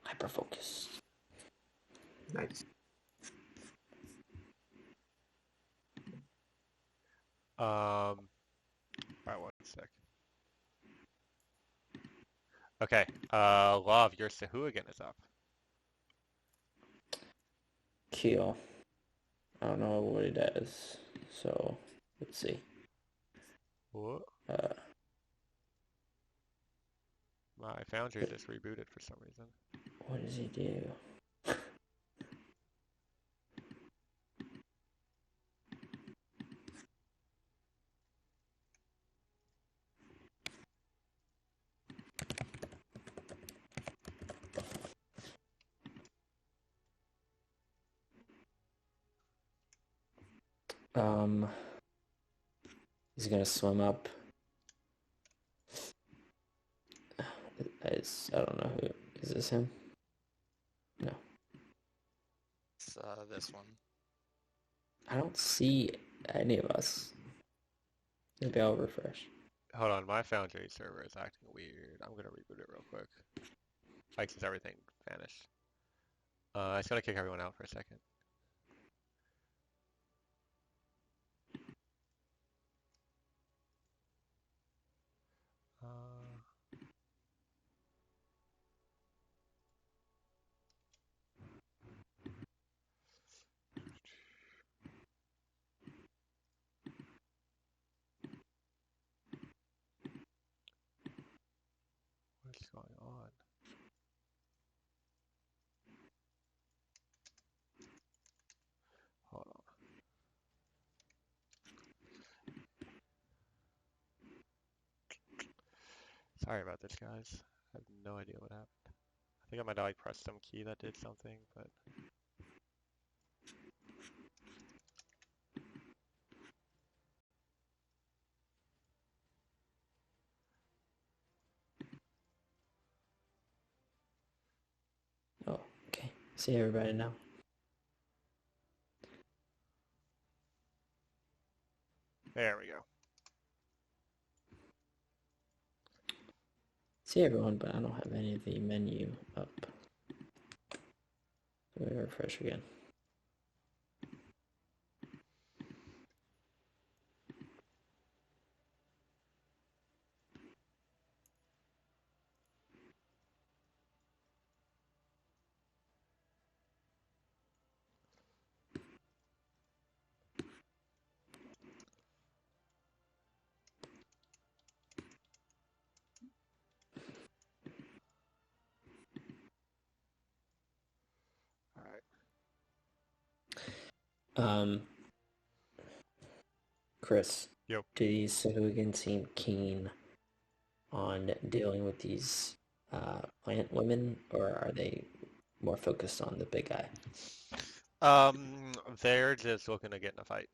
hyper-focused. Nice. All right, 1 sec. Okay, Love, your Sahuagin is up. Keel. I don't know what it does, so let's see. What? My Foundry just rebooted for some reason. What does he do? He's gonna swim up. I don't know who. Is this him? No. It's this one. I don't see any of us. Maybe I'll refresh. hold on, my Foundry server is acting weird. I'm gonna reboot it real quick. Like, since everything vanished. I just gotta kick everyone out for a second. What's going on? Hold on. Sorry about this, guys. I have no idea what happened. I think I might have like pressed some key that did something, but Oh, okay. See everybody now. there we go. See everyone, but I don't have any of the menu up. Let me refresh again. All right. Chris. Yep. Do these Sahuagin seem keen on dealing with these plant women, or are they more focused on the big guy? They're just looking to get in a fight.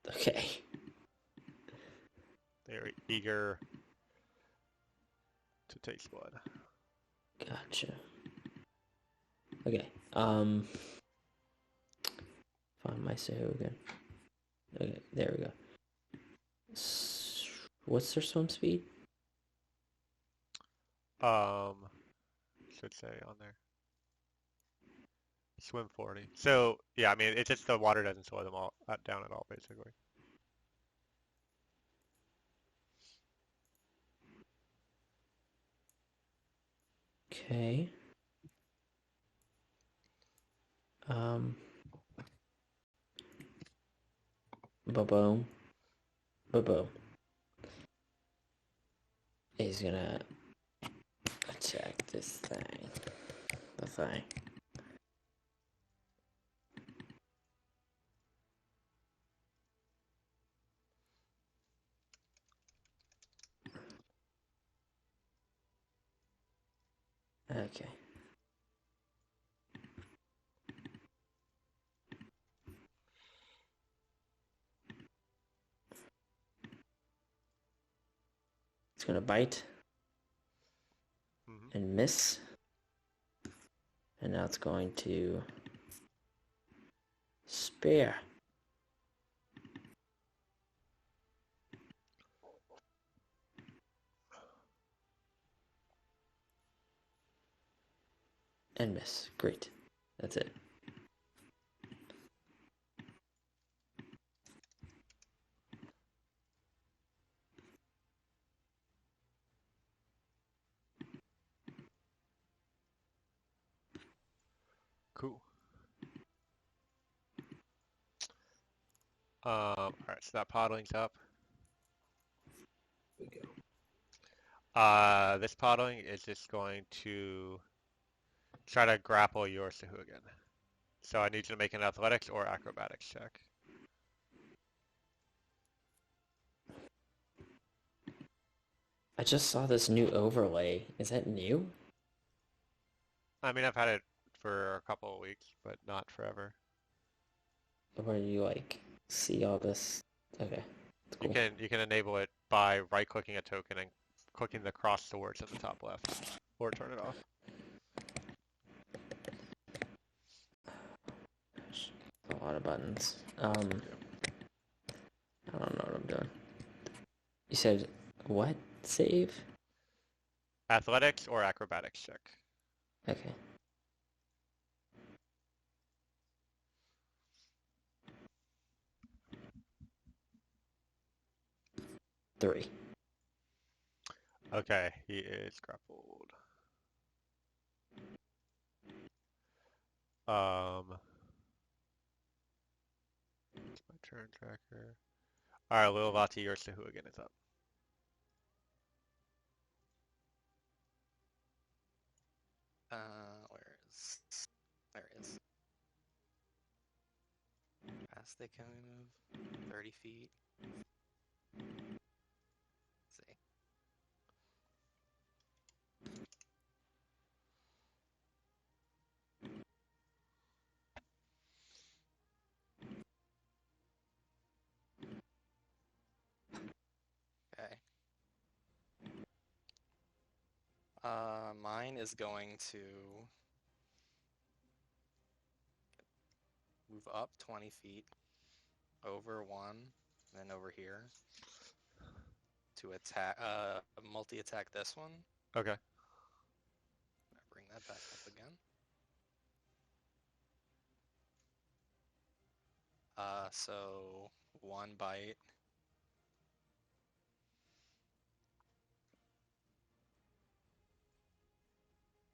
Okay. They're eager to taste blood. Gotcha. Okay. Find my Sahuagin. Okay, there we go. What's their swim speed? Should say on there. Swim 40. So, yeah, I mean, it's just the water doesn't slow them all down at all, basically. Okay. Bobo. Bobo. He's gonna attack this thing. The thing. Okay. It's gonna bite and miss. And now it's going to spear. And miss. Great. That's it. Cool. Alright, so that podling's up. We go. This podling is just going to try to grapple your Sahuagin. So I need you to make an athletics or acrobatics check. I just saw this new overlay. Is that new? I mean, I've had it for a couple of weeks, but not forever. Where you like see all this? Okay, that's cool. You can enable it by right-clicking a token and clicking the cross swords at the top left, or turn it off. Gosh, a lot of buttons. I don't know what I'm doing. You said what? Save? Athletics or acrobatics check. Okay. Three. Okay, he is grappled. It's my turn tracker. Alright, Lilvati, your Sahuagin is up. Where is? Fast they can move 30 feet. Let's see. Okay. Mine is going to move up 20 feet, over one, and then over here to attack, multi-attack this one. Okay. Bring that back up again. So one bite.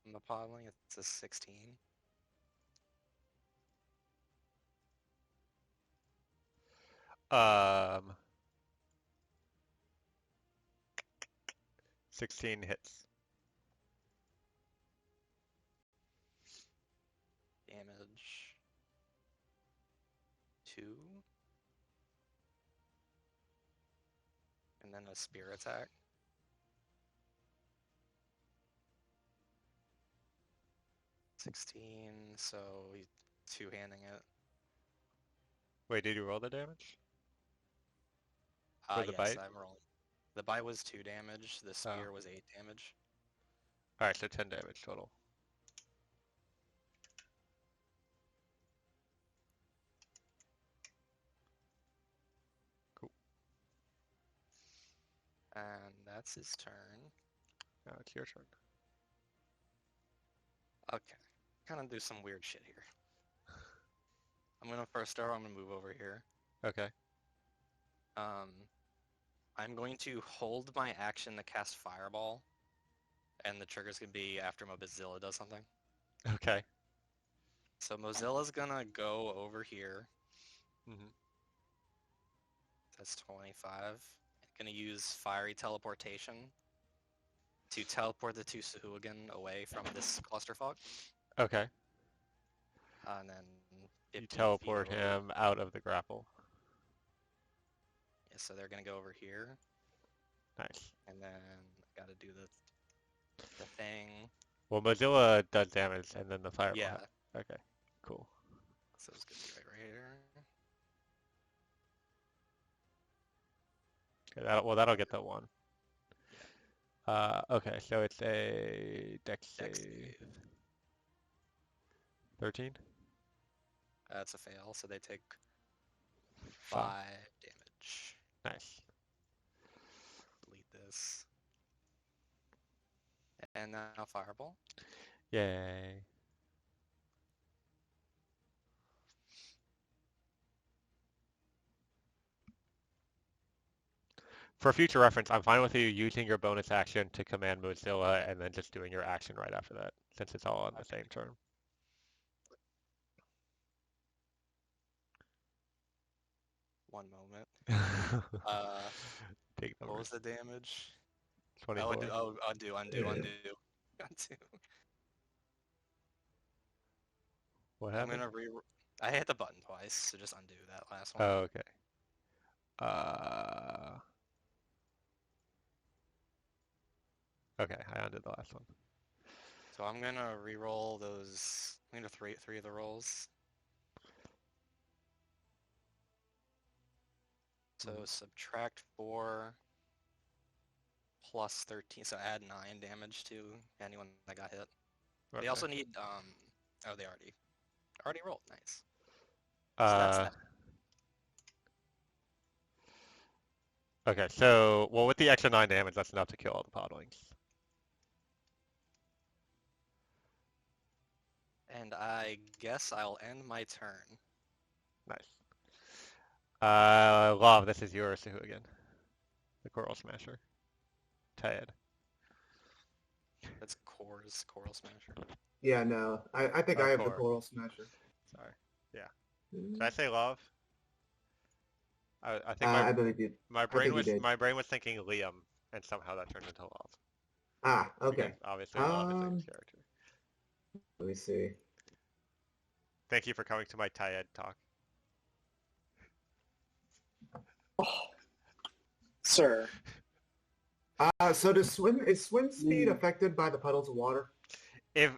On the podling, it's a 16. 16 hits. Damage 2. And then a spear attack. 16, so two-handing it. Wait, did you roll the damage? For the Yes, bite? I'm rolling. The bite was 2 damage, the spear was 8 damage. Alright, so 10 damage total. Cool. And that's his turn. Now it's your turn. Okay, kind of do some weird shit here. I'm gonna first start, I'm gonna move over here. Okay. I'm going to hold my action to cast Fireball, and the trigger's gonna be after Mozilla does something. Okay. So Mozilla's gonna go over here. Mhm. That's 25. Gonna use Fiery Teleportation to teleport the two Sahuagin away from this clusterfuck. Okay. And then 15 You feet teleport over. him out of the grapple. Yeah, so they're gonna go over here, Nice. and then I gotta do the thing. Well, Mozilla does damage, and then the fireball. Yeah. Okay. Cool. So it's gonna be right here. Okay, that'll get that one. Okay, so it's a dex save. 13? That's a fail, so they take 5 5 damage. Nice. Delete this. And now Fireball. Yay. For future reference, I'm fine with you using your bonus action to command Mozilla and then just doing your action right after that, since it's all on the same turn. One moment. Big What numbers. was the damage? 24. Undo. What I'm happened? gonna I hit the button twice, so just undo that last one. Oh, okay. Okay, I undid the last one. So I'm gonna re-roll those. I'm gonna three of the rolls. So subtract 4 plus 13, so add 9 damage to anyone that got hit. Okay. They also need, oh, they already rolled, nice. So that's that. Okay, so, well, with the extra 9 damage, that's enough to kill all the podlings. And I guess I'll end my turn. Nice. Love, this is yours, Suhu again. The Coral Smasher. Ted. That's Core's Coral Smasher. Yeah, no. I think Oh, I have the core. Coral Smasher. Sorry. Yeah. Did I say love? I think I believe you. my I brain think you did. was thinking Liam, and somehow that turned into love. Ah, okay. Because obviously love is a character. Let me see. Thank you for coming to my Tyed talk. Sir. So is swim speed affected by the puddles of water? If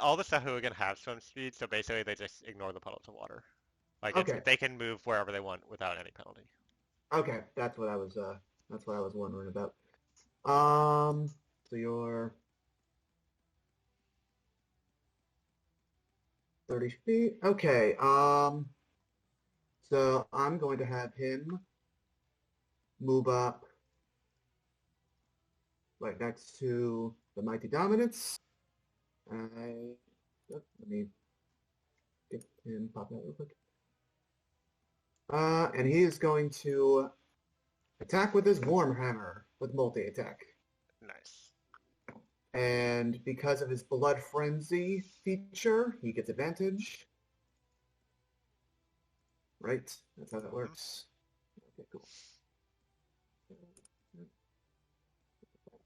all the Sahuagin have swim speed, so basically they just ignore the puddles of water. Like Okay. they can move wherever they want without any penalty. Okay, that's what I was wondering about. So you're 30 feet. Okay. So I'm going to have him move up right next to the Mighty Dominance. Let me get him pop out real quick. And he is going to attack with his Warm Hammer with multi-attack. Nice. And because of his Blood Frenzy feature, he gets advantage. Right? That's how that works. Okay, cool.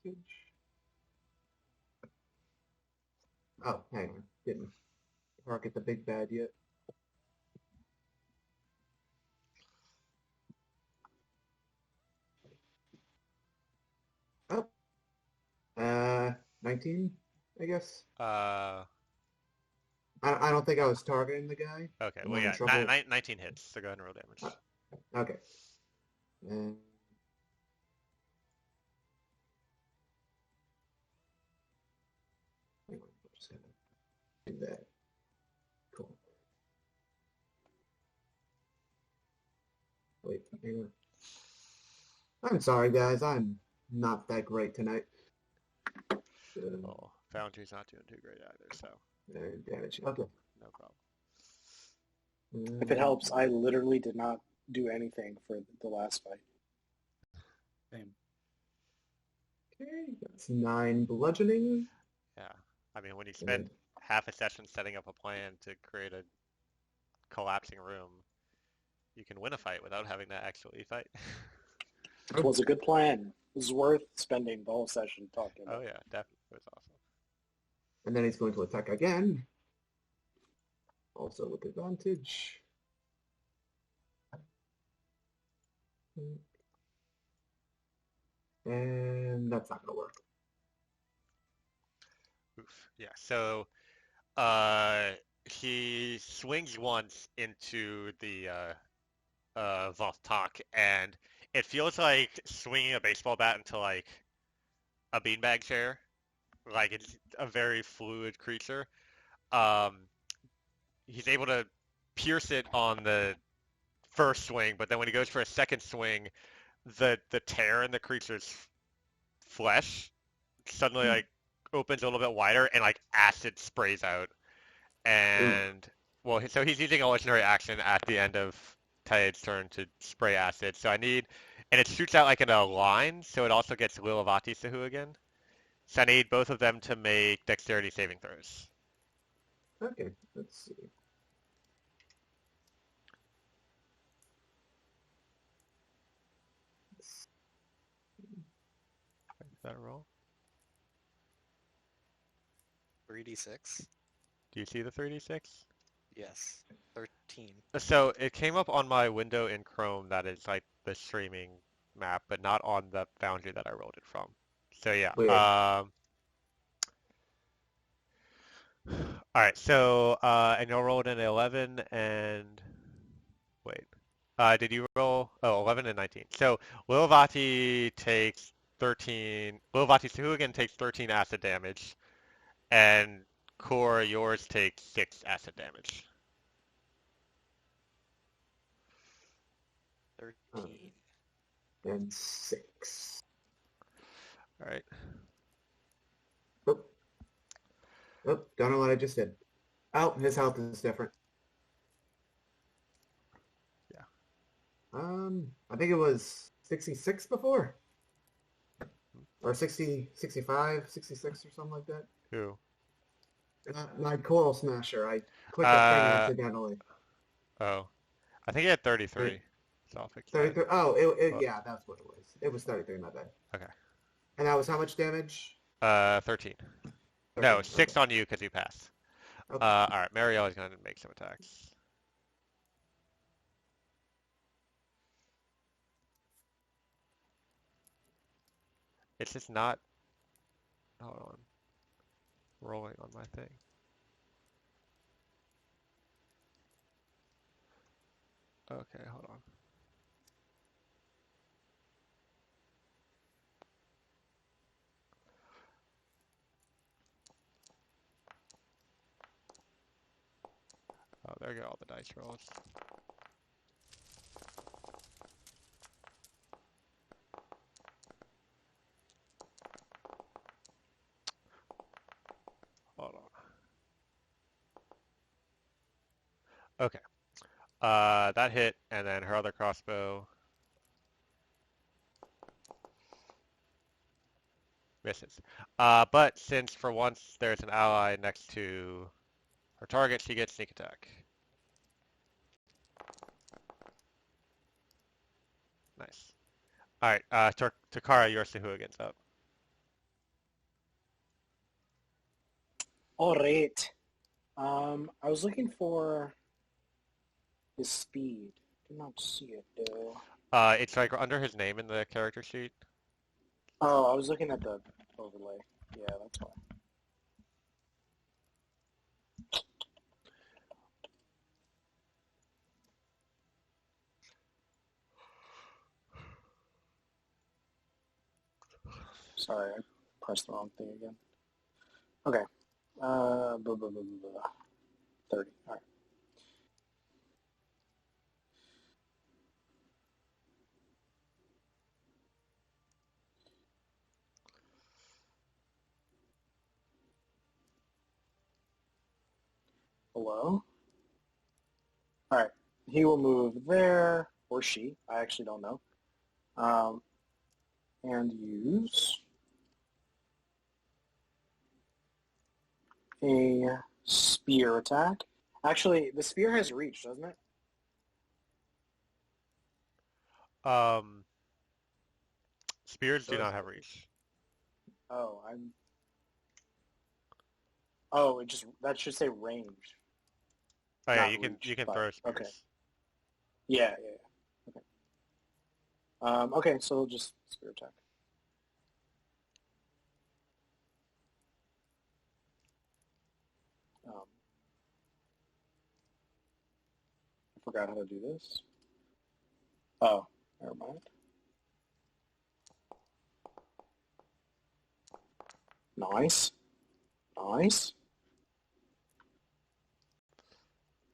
Advantage. Oh, hang on. Didn't target the big bad yet. Oh. 19, I guess. I don't think I was targeting the guy. Okay, Am well I in yeah, trouble? 19 hits, so go ahead and roll damage. Okay. And hang on, I'm just gonna do that. Cool. Wait, hang on. I'm sorry, guys. I'm not that great tonight. Oh, Foundry's not doing too great either, so Damage. Okay. no problem. If it helps, I literally did not do anything for the last fight. Same. Okay, that's 9 bludgeoning. Yeah, I mean when you spend half a session setting up a plan to create a collapsing room, you can win a fight without having to actually fight. It was a good plan. It was worth spending the whole session talking about. Oh yeah, definitely. It was awesome. And then he's going to attack again. Also with advantage. And that's not going to work. Oof. Yeah, so he swings once into the Voltak, and it feels like swinging a baseball bat into like a beanbag chair. Like it's a very fluid creature. Um, he's able to pierce it on the first swing, but then when he goes for a second swing, the tear in the creature's flesh suddenly like opens a little bit wider and like acid sprays out. And well, so he's using a legendary action at the end of Taed's turn to spray acid. So I need, and it shoots out like in a line, so it also gets Lilavati Sahu again. So I need both of them to make dexterity saving throws. Okay, let's see. Is that a roll? 3d6? Do you see the 3d6? Yes. 13. So it came up on my window in Chrome that is like the streaming map, but not on the Foundry that I rolled it from. So yeah. Weird. All right. So and you rolled an 11 and wait. Did you roll? Oh, 11 and 19. So Lilavati takes 13. Lilavati Suhugan takes 13 acid damage, and Core, yours takes 6 acid damage. 13. and 6. All right. Oh, don't know what I just did. Oh, his health is different. Yeah. I think it was 66 before. Or 60, 65, 66 or something like that. Who? My Coral Smasher. I clicked a thing accidentally. Oh, I think he had 33. So I'll fix that. 33. Oh, Well, yeah, that's what it was. It was 33, my bad. Okay. And that was how much damage? 13. 13. No, 6 Okay. on you because you passed. Okay. All right, Mariella's gonna make some attacks. It's just not. Hold on. Rolling on my thing. Okay, hold on. Oh, there go all the dice rolls. Hold on. Okay. That hit, and then her other crossbow misses. But since for once there's an ally next to her target, she gets sneak attack. Nice. All right, Takara, your Sahuagin's up. All right. I was looking for his speed. Did not see it though. It's like under his name in the character sheet. Oh, I was looking at the overlay. Yeah, that's why. Sorry, I pressed the wrong thing again. Okay. Blah, blah, blah, blah, blah. 30. All right. Hello? All right. He will move there, or she. I actually don't know. And use a spear attack. Actually, the spear has reach, doesn't it? Spears do Does not have have reach. Oh, I'm. Oh, that should say range. Oh yeah, Not you can reach, but throw spears. okay. Yeah. Okay. Okay, so just spear attack. I forgot how to do this. Oh, never mind. Nice.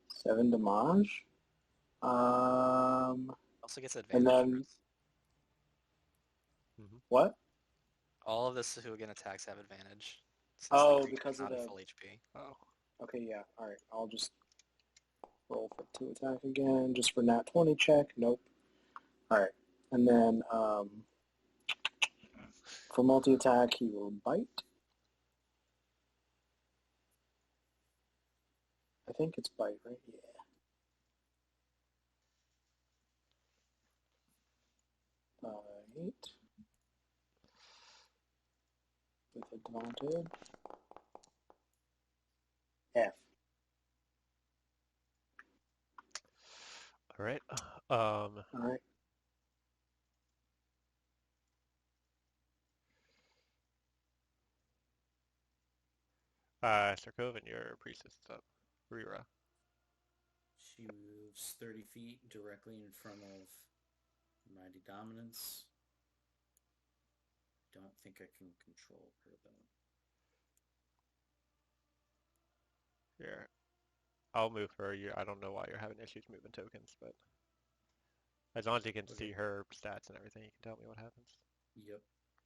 7 damage. Also gets advantage. And then what? All of the Sahuagin attacks have advantage. Since Oh, they're because of not at the full HP. Oh. Okay, yeah. All right, I'll just roll for 2 attack again, just for nat 20 check. Nope. All right, and then for multi attack, he will bite. I think it's bite, right? Yeah. Bite with advantage. F. All right. All right. Sarkovan, your priestess is up. Rira. She moves 30 feet directly in front of Mighty Dominance. Don't think I can control her, though. Here. I'll move her. I don't know why you're having issues moving tokens, but As long as you can see Okay. her stats and everything, you can tell me what happens. Yep.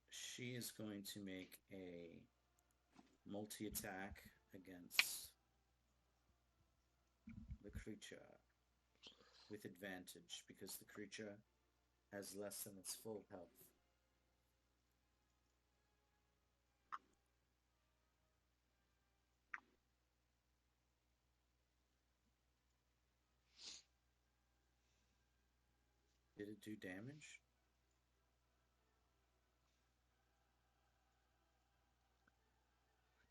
She is going to make a multi-attack against the creature with advantage because the creature has less than its full health. Did it do damage?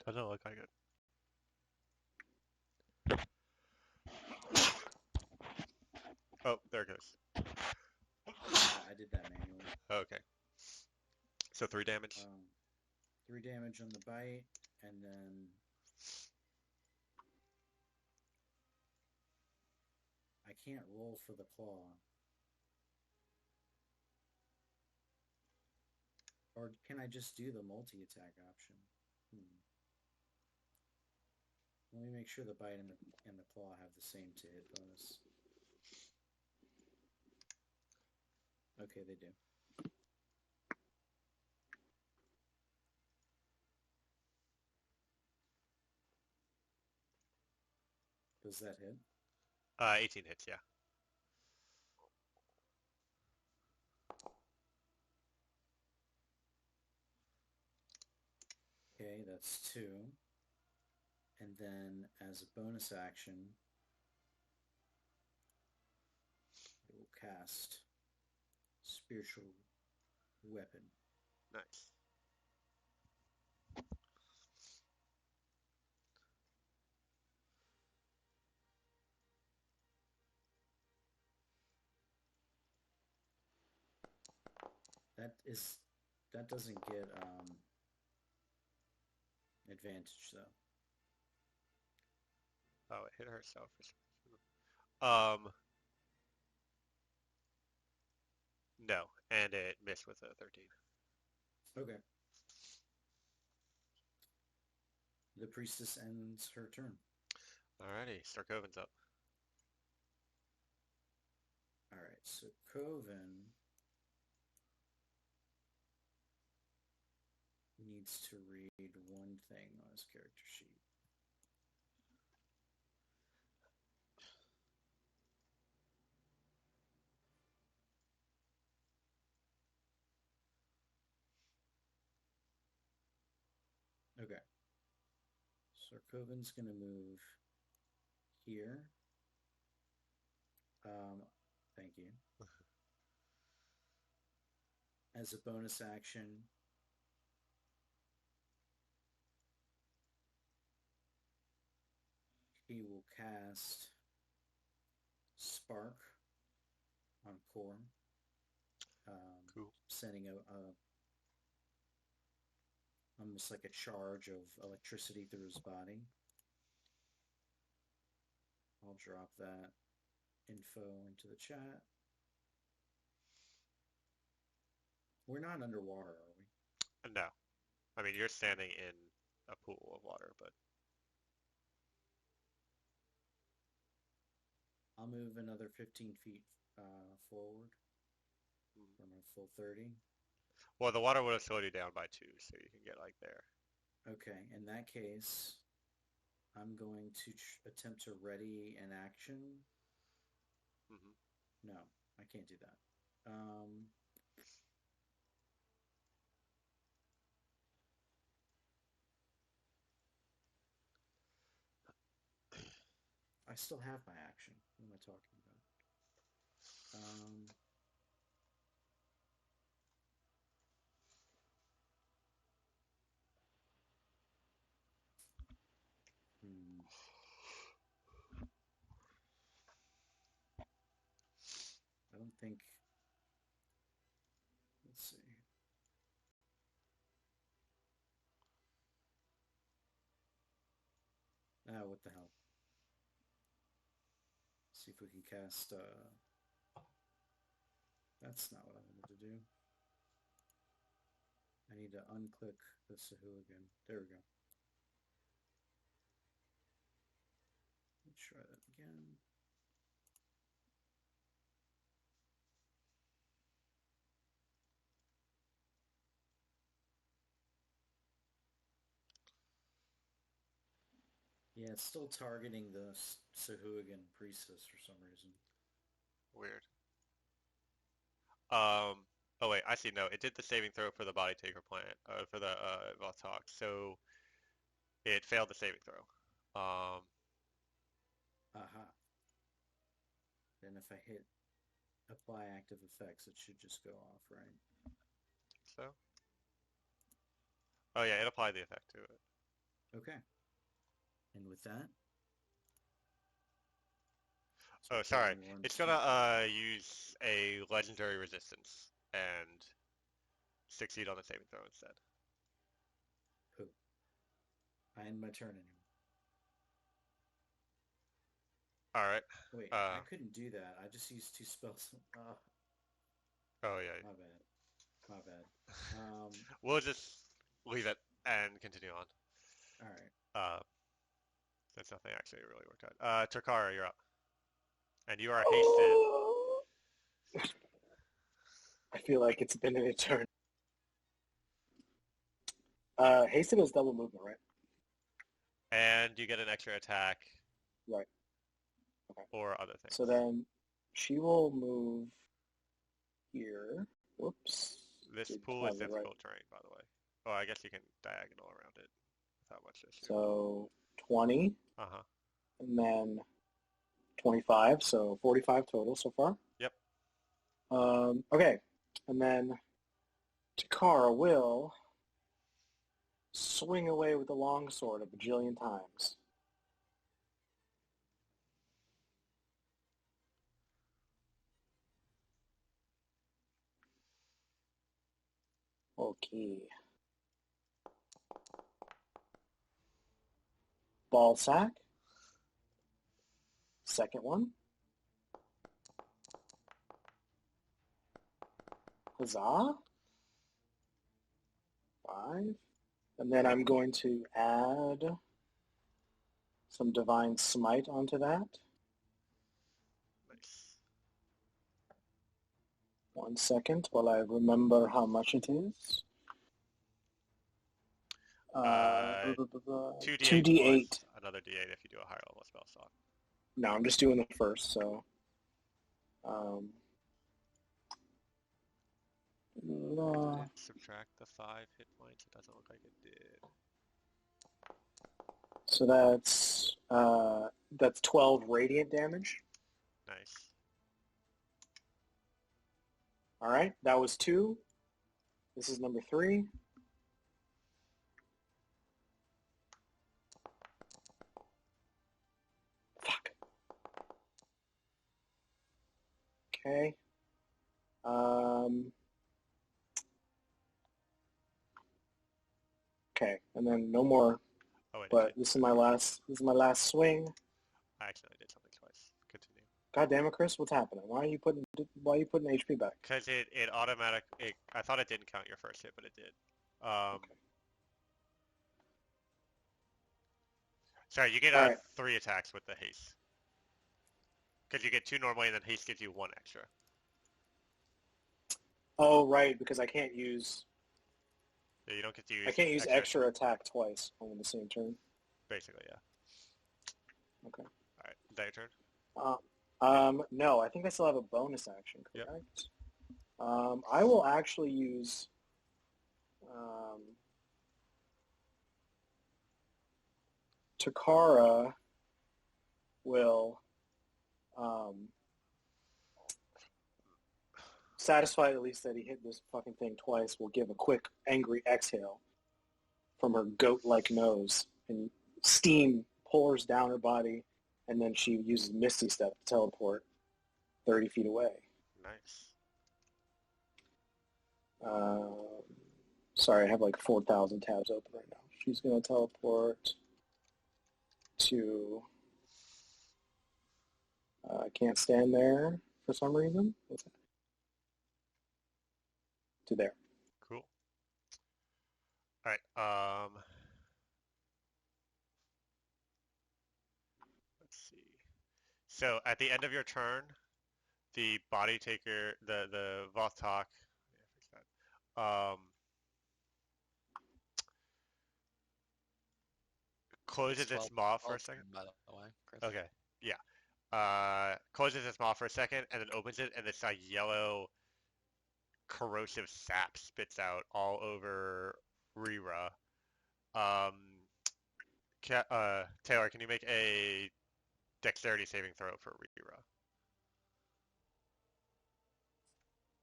Doesn't look like it. Oh, there it goes. I did that manually. Okay. So 3 damage. 3 damage on the bite, and then I can't roll for the claw. Or can I just do the multi-attack option? Let me make sure the bite and the claw have the same to hit bonus. Okay, they do. Does that hit? 18 hits, yeah. Okay, that's 2. And then as a bonus action, I will cast Spiritual Weapon. Nice. That doesn't get advantage though. Oh, it hit herself. Um, no, and it missed with a 13. Okay. The priestess ends her turn. Alrighty, Starkoven's up. Alright, so Coven needs to read one thing on his character sheet. Okay. Sarkoven's going to move here. Thank you. As a bonus action, he will cast Spark on Core. Cool. Sending almost like a charge of electricity through his body. I'll drop that info into the chat. We're not underwater, are we? No. I mean, you're standing in a pool of water, but... I'll move another 15 feet forward from a full 30. Well, the water would have slowed you down by 2, so you can get like there. Okay, in that case, I'm going to attempt to ready an action. No, I can't do that. I still have my action. What am I talking about? I don't think... Let's see. What the hell? See if we can cast... That's not what I wanted to do. I need to unclick the Sahuagin. There we go. Let's try that again. Yeah, it's still targeting the Sahuagin priestess for some reason. Weird. Oh wait, I see. No, it did the saving throw for the body taker plant, for the Voltalk, so it failed the saving throw. Aha. Then if I hit apply active effects, it should just go off, right? So. Oh yeah, it applied the effect to it. Okay. And with that. Oh, sorry. It's gonna use a legendary resistance and succeed on the saving throw instead. Who? I end my turn anyway. All right. Wait, I couldn't do that. I just used 2 spells. Oh yeah. My bad. We'll just leave it and continue on. All right. Since nothing actually really worked out. Takara, you're up. And you are hasted. I feel like it's been an eternity. Hasted is double movement, right? And you get an extra attack. Right. Okay. Or other things. So then she will move here. Whoops. This pool is difficult terrain, by the way. Oh, I guess you can diagonal around it without much issue. So 20. Uh-huh. And then 25, so 45 total so far. Yep. Okay. And then Takara will swing away with the longsword a bajillion times. Okay. Ball sack. Second one. Huzzah. 5. And then I'm going to add some Divine Smite onto that. Nice. 1 second while I remember how much it is. 2d8 another d8 if you do a higher level spell slot. No, I'm just doing the first, so... Did it subtract the 5 hit points? It doesn't look like it did. So that's 12 radiant damage. Nice. All right, that was 2. This is number 3. Fuck. Okay. Okay, and then no more. Oh, wait, but this is my last swing. I accidentally did something twice. Continue. God damn it, Chris! What's happening? Why are you putting HP back? Because it automatic. I thought it didn't count your first hit, but it did. Okay. Sorry, you get 3 attacks with the haste. Because you get 2 normally, and then haste gives you 1 extra. Oh, right, because I can't use... Yeah, you don't get to use... I can't use extra attack twice on the same turn. Basically, yeah. Okay. Alright, is that your turn? No, I think I still have a bonus action, correct? Yep. I will actually use... Takara will satisfied at least that he hit this fucking thing twice, will give a quick angry exhale from her goat-like nose, and steam pours down her body, and then she uses Misty Step to teleport 30 feet away. Nice. Sorry, I have like 4,000 tabs open right now. She's going to teleport to... I can't stand there for some reason. To there. Cool. Alright, let's see. So, at the end of your turn, the body taker, the Vothtalk, closes its 12 maw for a 12 second. by the way, Chris. Okay, yeah. Closes its maw for a second and then opens it, and this yellow corrosive sap spits out all over Rira. Taylor, can you make a dexterity saving throw for Rira?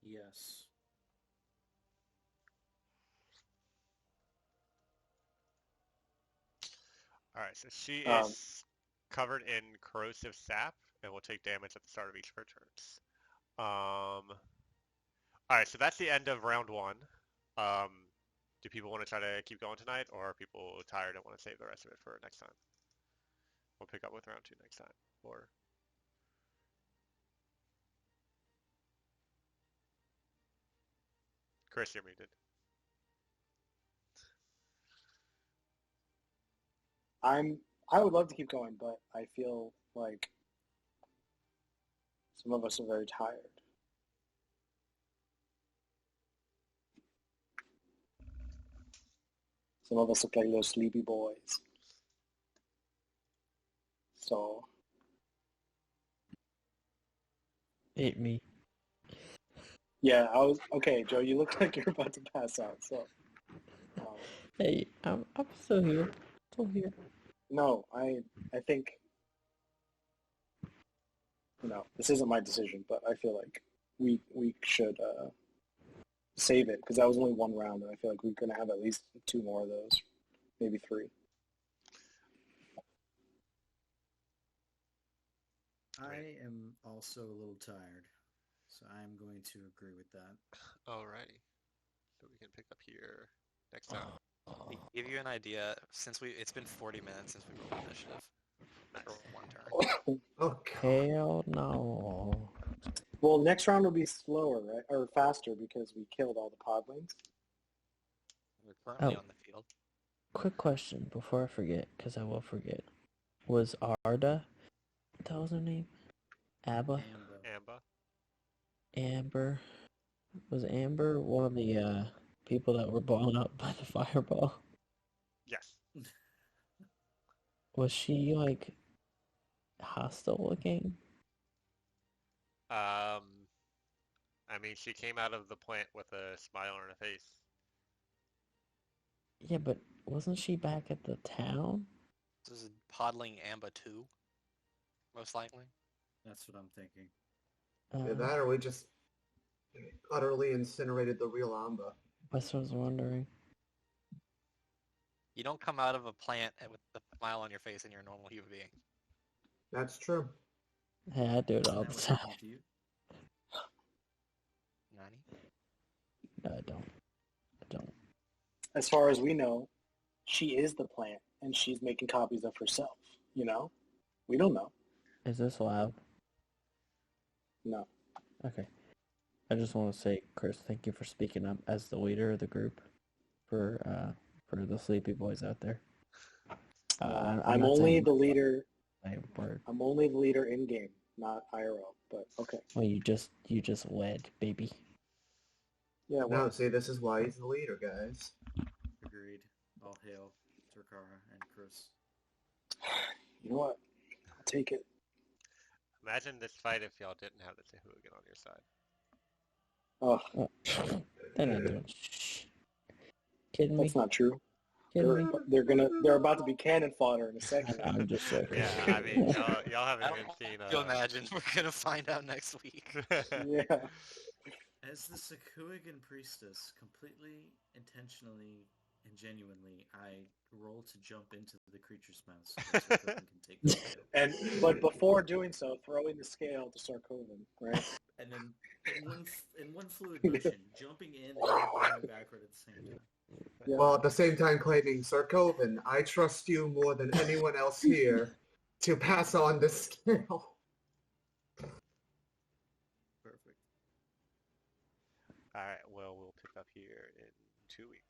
Yes. All right, so she is covered in corrosive sap and will take damage at the start of each of her turns. All right, so that's the end of round one. Do people want to try to keep going tonight, or are people tired and want to save the rest of it for next time? We'll pick up with round two next time. Or Chris, you're muted. I would love to keep going, but I feel like some of us are very tired. Some of us look like little sleepy boys. So Hate me. yeah, okay, Joe. You look like you're about to pass out. So Hey, I'm still here. Still here. no, I think this isn't my decision, but I feel like we should save it because that was only one round, and I feel like we're gonna have at least 2 more of those, maybe 3. I am also a little tired, so I'm going to agree with that. Alrighty. So we can pick up here next time. To give you an idea, since it's been 40 minutes since we rolled initiative for one turn. Okay. Hell no. Well, next round will be slower, right, or faster because we killed all the podlings. We're currently Oh. on the field. Quick question before I forget, because I will forget. Was Arda, that was her name? Abba? Amba. Amber? Was Amber one of the people that were blown up by the fireball? Yes. Was she like hostile looking? I mean, she came out of the plant with a smile on her face. Yeah, but wasn't she back at the town? This is Podling Amba 2, most likely. That's what I'm thinking. Either that, or we just utterly incinerated the real Amba. That's what I was wondering. You don't come out of a plant with a smile on your face and you're a normal human being. That's true. Hey, I do it all That the would time. happen to you. Nani? No, I don't. I don't. As far as we know, she is the plant, and she's making copies of herself. You know, we don't know. Is this loud? No. Okay. I just want to say, Chris, thank you for speaking up as the leader of the group for the sleepy boys out there. I'm only the leader. Word. I'm only the leader in game, not IRL. But okay. Well, you just led, baby. Yeah. No, Well, see, this is why he's the leader, guys. Agreed. All hail Eochora and Chris. you know what? I'll take it. Imagine this fight if y'all didn't have the Tehuagin on your side. Oh, They're not doing Kidding me? that's not true. Kidding me? They're about to be cannon fodder in a second. I'm just joking. Yeah, I mean, y'all haven't I don't even seen. want to imagine. We're gonna find out next week. Yeah. As the Sakuagin priestess, completely, intentionally, and genuinely, I roll to jump into the creature's mouth so that Sakuagin can take the scale. But before doing so, throwing the scale to Sarkovan, right? And then in one fluid motion, jumping in and going backward at the same time. Yeah. Well, at the same time claiming, Sir Coven, I trust you more than anyone else here to pass on this scale. Perfect. All right, well, we'll pick up here in 2 weeks.